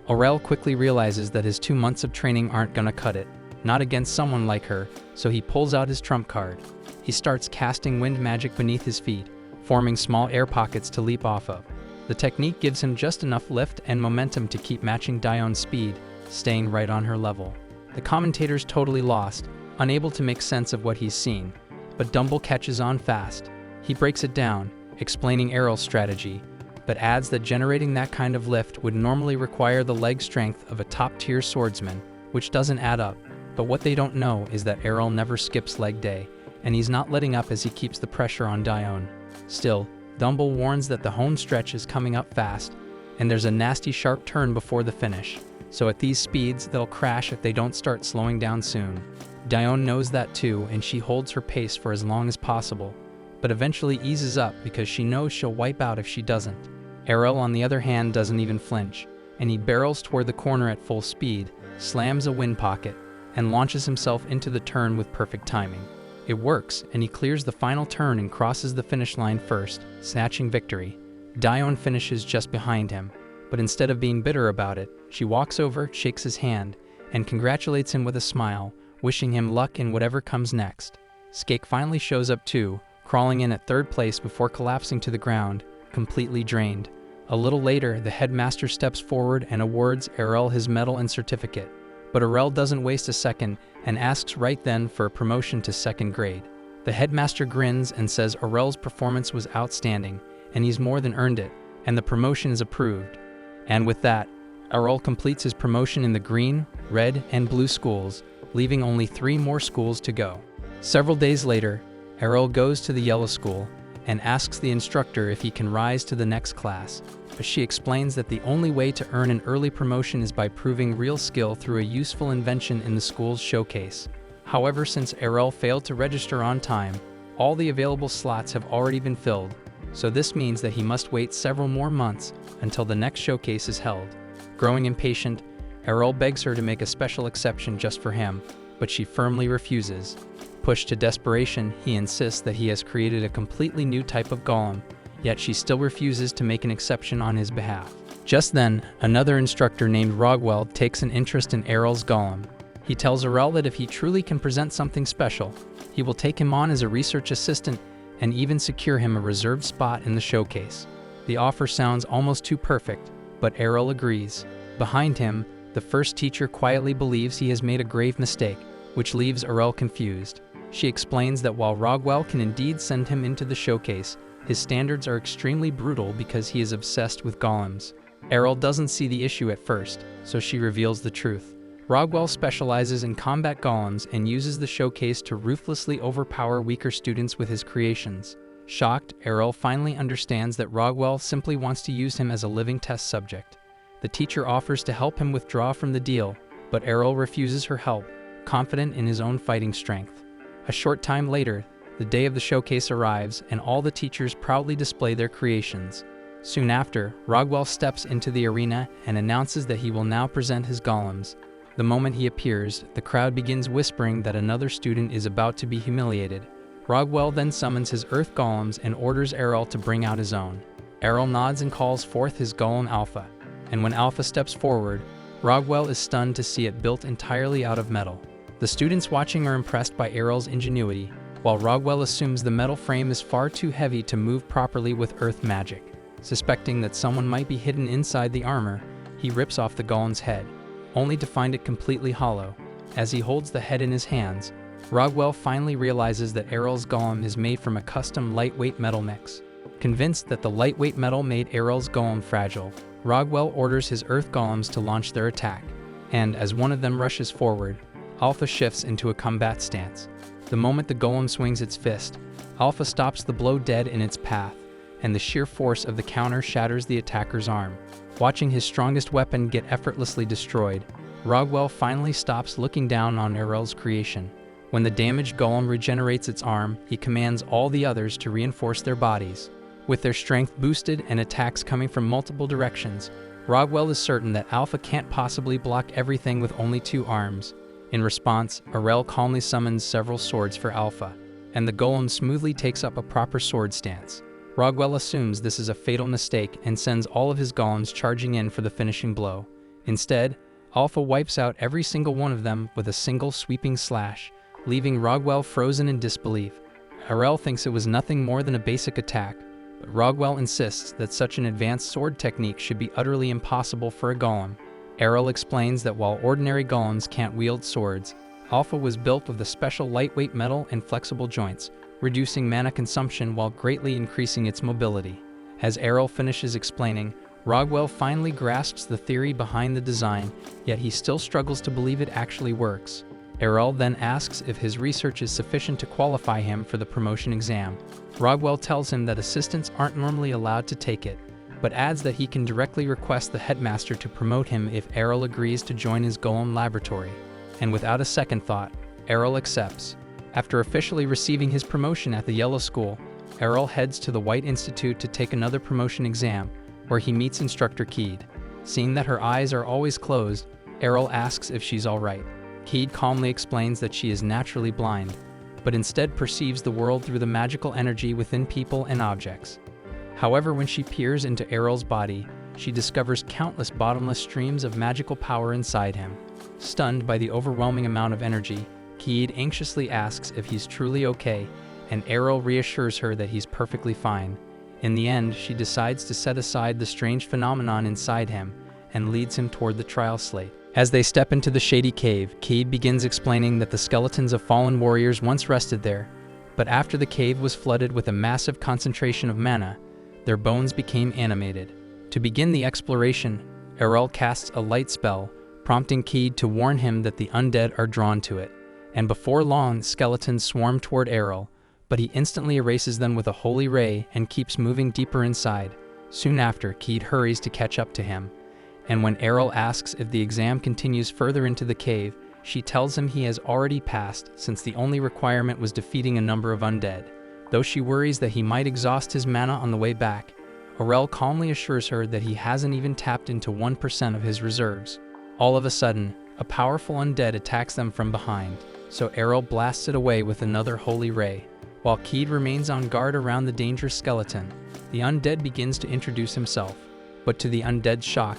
Aurel quickly realizes that his 2 months of training aren't gonna cut it, not against someone like her, so he pulls out his trump card. He starts casting wind magic beneath his feet, forming small air pockets to leap off of. The technique gives him just enough lift and momentum to keep matching Daon's speed, staying right on her level. The commentator's totally lost, unable to make sense of what he's seen, but Dumble catches on fast. He breaks it down, explaining Errol's strategy, but adds that generating that kind of lift would normally require the leg strength of a top-tier swordsman, which doesn't add up. But what they don't know is that Errol never skips leg day, and he's not letting up as he keeps the pressure on Daon. Still, Dumble warns that the home stretch is coming up fast, and there's a nasty sharp turn before the finish, so at these speeds they'll crash if they don't start slowing down soon. Daon knows that too, and she holds her pace for as long as possible, but eventually eases up because she knows she'll wipe out if she doesn't. Errol, on the other hand, doesn't even flinch, and he barrels toward the corner at full speed, slams a wind pocket, and launches himself into the turn with perfect timing. It works, and he clears the final turn and crosses the finish line first, snatching victory. Daon finishes just behind him, but instead of being bitter about it, she walks over, shakes his hand, and congratulates him with a smile, wishing him luck in whatever comes next. Skake finally shows up too, crawling in at third place before collapsing to the ground, completely drained. A little later, the headmaster steps forward and awards Errol his medal and certificate. But Errol doesn't waste a second and asks right then for a promotion to second grade. The headmaster grins and says Errol's performance was outstanding, and he's more than earned it, and the promotion is approved. And with that, Errol completes his promotion in the green, red, and blue schools, leaving only 3 more schools to go. Several days later, Errol goes to the yellow school and asks the instructor if he can rise to the next class, but she explains that the only way to earn an early promotion is by proving real skill through a useful invention in the school's showcase. However, since Errol failed to register on time, all the available slots have already been filled, so this means that he must wait several more months until the next showcase is held. Growing impatient, Errol begs her to make a special exception just for him, but she firmly refuses. Pushed to desperation, he insists that he has created a completely new type of golem, yet she still refuses to make an exception on his behalf. Just then, another instructor named Rogwell takes an interest in Errol's golem. He tells Errol that if he truly can present something special, he will take him on as a research assistant and even secure him a reserved spot in the showcase. The offer sounds almost too perfect, but Errol agrees. Behind him, the first teacher quietly believes he has made a grave mistake, which leaves Errol confused. She explains that while Rogwell can indeed send him into the showcase, his standards are extremely brutal because he is obsessed with golems. Errol doesn't see the issue at first, so she reveals the truth. Rogwell specializes in combat golems and uses the showcase to ruthlessly overpower weaker students with his creations. Shocked, Errol finally understands that Rogwell simply wants to use him as a living test subject. The teacher offers to help him withdraw from the deal, but Errol refuses her help, confident in his own fighting strength. A short time later, the day of the showcase arrives, and all the teachers proudly display their creations. Soon after, Rogwell steps into the arena and announces that he will now present his golems. The moment he appears, the crowd begins whispering that another student is about to be humiliated. Rogwell then summons his earth golems and orders Errol to bring out his own. Errol nods and calls forth his golem Alpha, and when Alpha steps forward, Rogwell is stunned to see it built entirely out of metal. The students watching are impressed by Errol's ingenuity, while Rogwell assumes the metal frame is far too heavy to move properly with earth magic. Suspecting that someone might be hidden inside the armor, he rips off the golem's head, only to find it completely hollow. As he holds the head in his hands, Rogwell finally realizes that Errol's golem is made from a custom lightweight metal mix. Convinced that the lightweight metal made Errol's golem fragile, Rogwell orders his earth golems to launch their attack, and as one of them rushes forward, Alpha shifts into a combat stance. The moment the golem swings its fist, Alpha stops the blow dead in its path, and the sheer force of the counter shatters the attacker's arm. Watching his strongest weapon get effortlessly destroyed, Rogwell finally stops looking down on Erel's creation. When the damaged golem regenerates its arm, he commands all the others to reinforce their bodies. With their strength boosted and attacks coming from multiple directions, Rogwell is certain that Alpha can't possibly block everything with only 2 arms. In response, Erel calmly summons several swords for Alpha, and the golem smoothly takes up a proper sword stance. Rogwell assumes this is a fatal mistake and sends all of his golems charging in for the finishing blow. Instead, Alpha wipes out every single one of them with a single sweeping slash, leaving Rogwell frozen in disbelief. Erel thinks it was nothing more than a basic attack, but Rogwell insists that such an advanced sword technique should be utterly impossible for a golem. Erel explains that while ordinary golems can't wield swords, Alpha was built with a special lightweight metal and flexible joints, reducing mana consumption while greatly increasing its mobility. As Erel finishes explaining, Rogwell finally grasps the theory behind the design, yet he still struggles to believe it actually works. Erel then asks if his research is sufficient to qualify him for the promotion exam. Rogwell tells him that assistants aren't normally allowed to take it, but adds that he can directly request the headmaster to promote him if Erel agrees to join his golem laboratory. And without a second thought, Erel accepts. After officially receiving his promotion at the Yellow School, Erel heads to the White Institute to take another promotion exam, where he meets Instructor Keed. Seeing that her eyes are always closed, Erel asks if she's alright. Keed calmly explains that she is naturally blind, but instead perceives the world through the magical energy within people and objects. However, when she peers into Erel's body, she discovers countless bottomless streams of magical power inside him. Stunned by the overwhelming amount of energy, Keed anxiously asks if he's truly okay, and Erel reassures her that he's perfectly fine. In the end, she decides to set aside the strange phenomenon inside him and leads him toward the trial slate. As they step into the shady cave, Keed begins explaining that the skeletons of fallen warriors once rested there, but after the cave was flooded with a massive concentration of mana, their bones became animated. To begin the exploration, Erel casts a light spell, prompting Keed to warn him that the undead are drawn to it, and before long, skeletons swarm toward Erel, but he instantly erases them with a holy ray and keeps moving deeper inside. Soon after, Keed hurries to catch up to him, and when Erel asks if the exam continues further into the cave, she tells him he has already passed since the only requirement was defeating a number of undead. Though she worries that he might exhaust his mana on the way back, Erel calmly assures her that he hasn't even tapped into 1% of his reserves. All of a sudden, a powerful undead attacks them from behind, so Erel blasts it away with another holy ray. While Keed remains on guard around the dangerous skeleton, the undead begins to introduce himself. But to the undead's shock,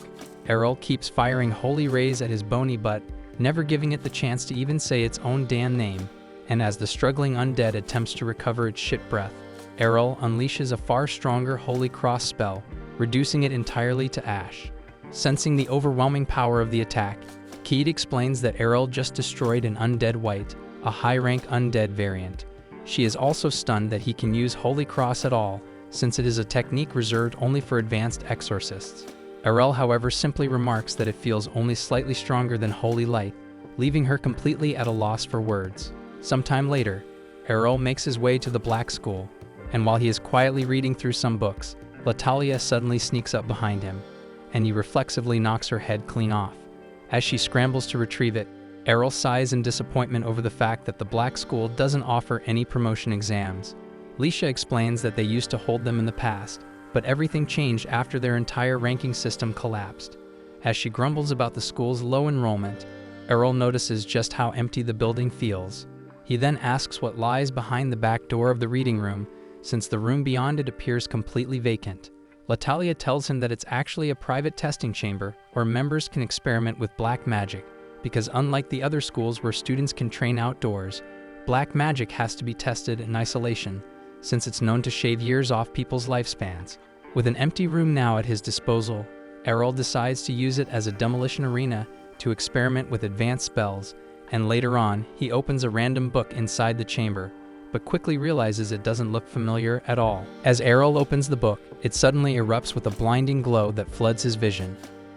Erel keeps firing holy rays at his bony butt, never giving it the chance to even say its own damn name, and as the struggling undead attempts to recover its shit breath, Erel unleashes a far stronger Holy Cross spell, reducing it entirely to ash. Sensing the overwhelming power of the attack, Keed explains that Erel just destroyed an undead wight, a high-rank undead variant. She is also stunned that he can use Holy Cross at all, since it is a technique reserved only for advanced exorcists. Erel, however, simply remarks that it feels only slightly stronger than Holy Light, leaving her completely at a loss for words. Sometime later, Erel makes his way to the Black School, and while he is quietly reading through some books, Latalia suddenly sneaks up behind him, and he reflexively knocks her head clean off. As she scrambles to retrieve it, Erel sighs in disappointment over the fact that the Black School doesn't offer any promotion exams. Leisha explains that they used to hold them in the past, but everything changed after their entire ranking system collapsed. As she grumbles about the school's low enrollment, Erel notices just how empty the building feels. He then asks what lies behind the back door of the reading room, since the room beyond it appears completely vacant. Latalia tells him that it's actually a private testing chamber where members can experiment with black magic, because unlike the other schools where students can train outdoors, black magic has to be tested in isolation, since it's known to shave years off people's lifespans. With an empty room now at his disposal, Erel decides to use it as a demolition arena to experiment with advanced spells, and later on, he opens a random book inside the chamber, but quickly realizes it doesn't look familiar at all. As Erel opens the book, it suddenly erupts with a blinding glow that floods his vision,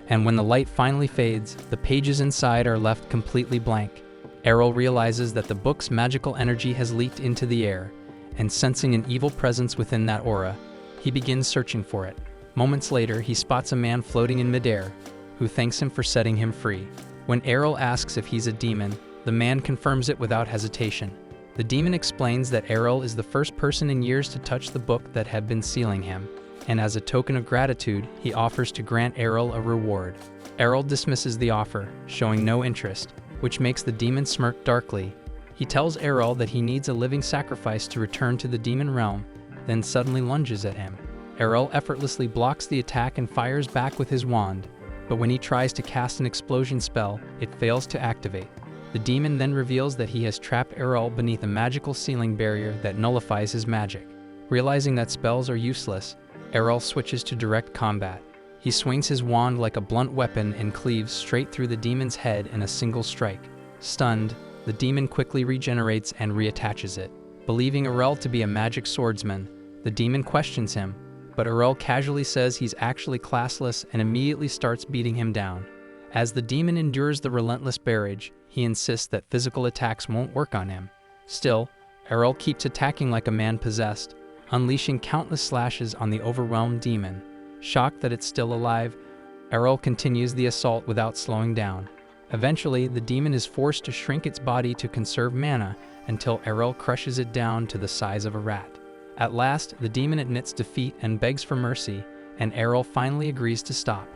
and when the light finally fades, the pages inside are left completely blank. Errol realizes that the book's magical energy has leaked into the air, and sensing an evil presence within that aura, he begins searching for it. Moments later, he spots a man floating in midair, who thanks him for setting him free. When Errol asks if he's a demon, the man confirms it without hesitation. The demon explains that Errol is the first person in years to touch the book that had been sealing him, and as a token of gratitude, he offers to grant Errol a reward. Errol dismisses the offer, showing no interest, which makes the demon smirk darkly. He tells Errol that he needs a living sacrifice to return to the demon realm, then suddenly lunges at him. Errol effortlessly blocks the attack and fires back with his wand, but when he tries to cast an explosion spell, it fails to activate. The demon then reveals that he has trapped Errol beneath a magical ceiling barrier that nullifies his magic. Realizing that spells are useless, Errol switches to direct combat. He swings his wand like a blunt weapon and cleaves straight through the demon's head in a single strike. Stunned, the demon quickly regenerates and reattaches it. Believing Errol to be a magic swordsman, the demon questions him, but Errol casually says he's actually classless and immediately starts beating him down. As the demon endures the relentless barrage, he insists that physical attacks won't work on him. Still, Errol keeps attacking like a man possessed, unleashing countless slashes on the overwhelmed demon. Shocked that it's still alive, Errol continues the assault without slowing down. Eventually, the demon is forced to shrink its body to conserve mana until Errol crushes it down to the size of a rat. At last, the demon admits defeat and begs for mercy, and Errol finally agrees to stop.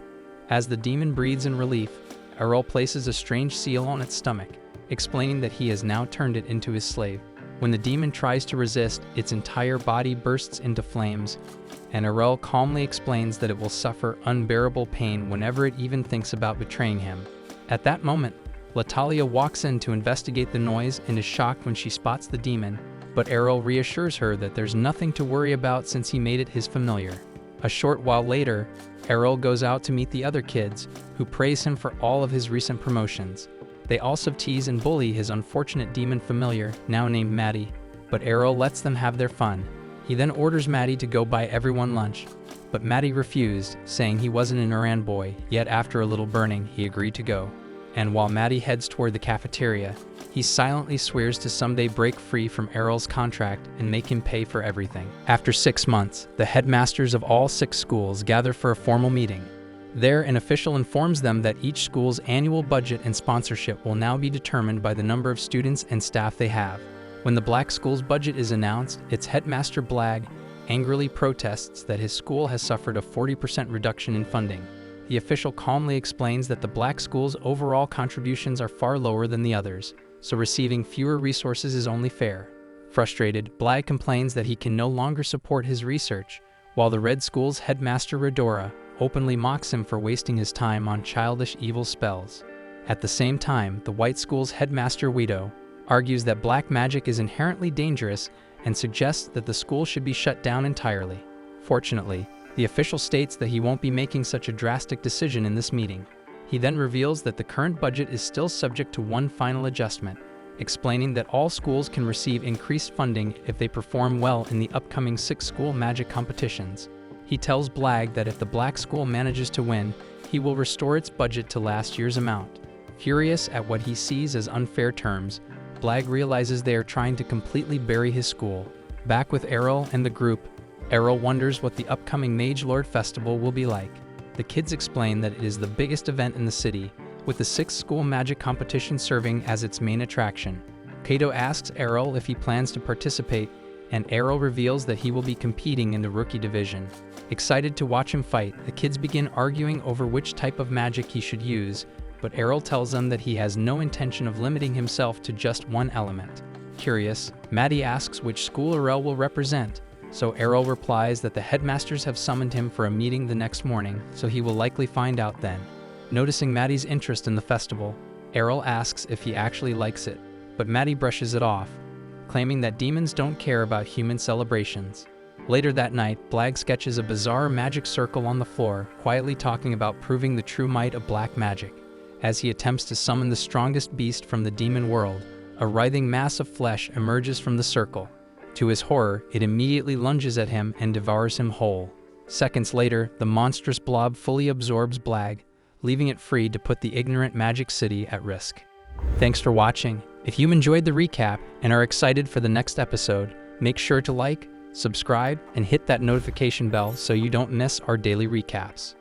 As the demon breathes in relief, Errol places a strange seal on its stomach, explaining that he has now turned it into his slave. When the demon tries to resist, its entire body bursts into flames, and Errol calmly explains that it will suffer unbearable pain whenever it even thinks about betraying him. At that moment, Latalia walks in to investigate the noise and is shocked when she spots the demon, but Errol reassures her that there's nothing to worry about since he made it his familiar. A short while later, Errol goes out to meet the other kids, who praise him for all of his recent promotions. They also tease and bully his unfortunate demon familiar, now named Maddie, but Errol lets them have their fun. He then orders Maddie to go buy everyone lunch, but Maddie refused, saying he wasn't an errand boy, yet after a little burning, he agreed to go. And while Maddie heads toward the cafeteria, he silently swears to someday break free from Errol's contract and make him pay for everything. After 6 months, the headmasters of all 6 schools gather for a formal meeting. There, an official informs them that each school's annual budget and sponsorship will now be determined by the number of students and staff they have. When the Black School's budget is announced, its headmaster Blag angrily protests that his school has suffered a 40% reduction in funding. The official calmly explains that the Black School's overall contributions are far lower than the others, so receiving fewer resources is only fair. Frustrated, Blag complains that he can no longer support his research, while the Red School's headmaster Redora openly mocks him for wasting his time on childish evil spells. At the same time, the White School's headmaster Guido argues that black magic is inherently dangerous and suggests that the school should be shut down entirely. Fortunately, the official states that he won't be making such a drastic decision in this meeting. He then reveals that the current budget is still subject to one final adjustment, explaining that all schools can receive increased funding if they perform well in the upcoming 6 school magic competitions. He tells Blag that if the Black School manages to win, he will restore its budget to last year's amount. Furious at what he sees as unfair terms, Blag realizes they are trying to completely bury his school. Back with Errol and the group, Errol wonders what the upcoming Mage Lord Festival will be like. The kids explain that it is the biggest event in the city, with the 6th school magic competition serving as its main attraction. Kato asks Errol if he plans to participate, and Errol reveals that he will be competing in the rookie division. Excited to watch him fight, the kids begin arguing over which type of magic he should use, but Errol tells them that he has no intention of limiting himself to just one element. Curious, Maddie asks which school Errol will represent, so Errol replies that the headmasters have summoned him for a meeting the next morning, so he will likely find out then. Noticing Maddie's interest in the festival, Errol asks if he actually likes it, but Maddie brushes it off, claiming that demons don't care about human celebrations. Later that night, Blag sketches a bizarre magic circle on the floor, quietly talking about proving the true might of black magic. As he attempts to summon the strongest beast from the demon world, a writhing mass of flesh emerges from the circle. To his horror, it immediately lunges at him and devours him whole. Seconds later, the monstrous blob fully absorbs Blag, leaving it free to put the ignorant Magic City at risk. Thanks for watching. If you enjoyed the recap and are excited for the next episode, make sure to like, subscribe, and hit that notification bell so you don't miss our daily recaps.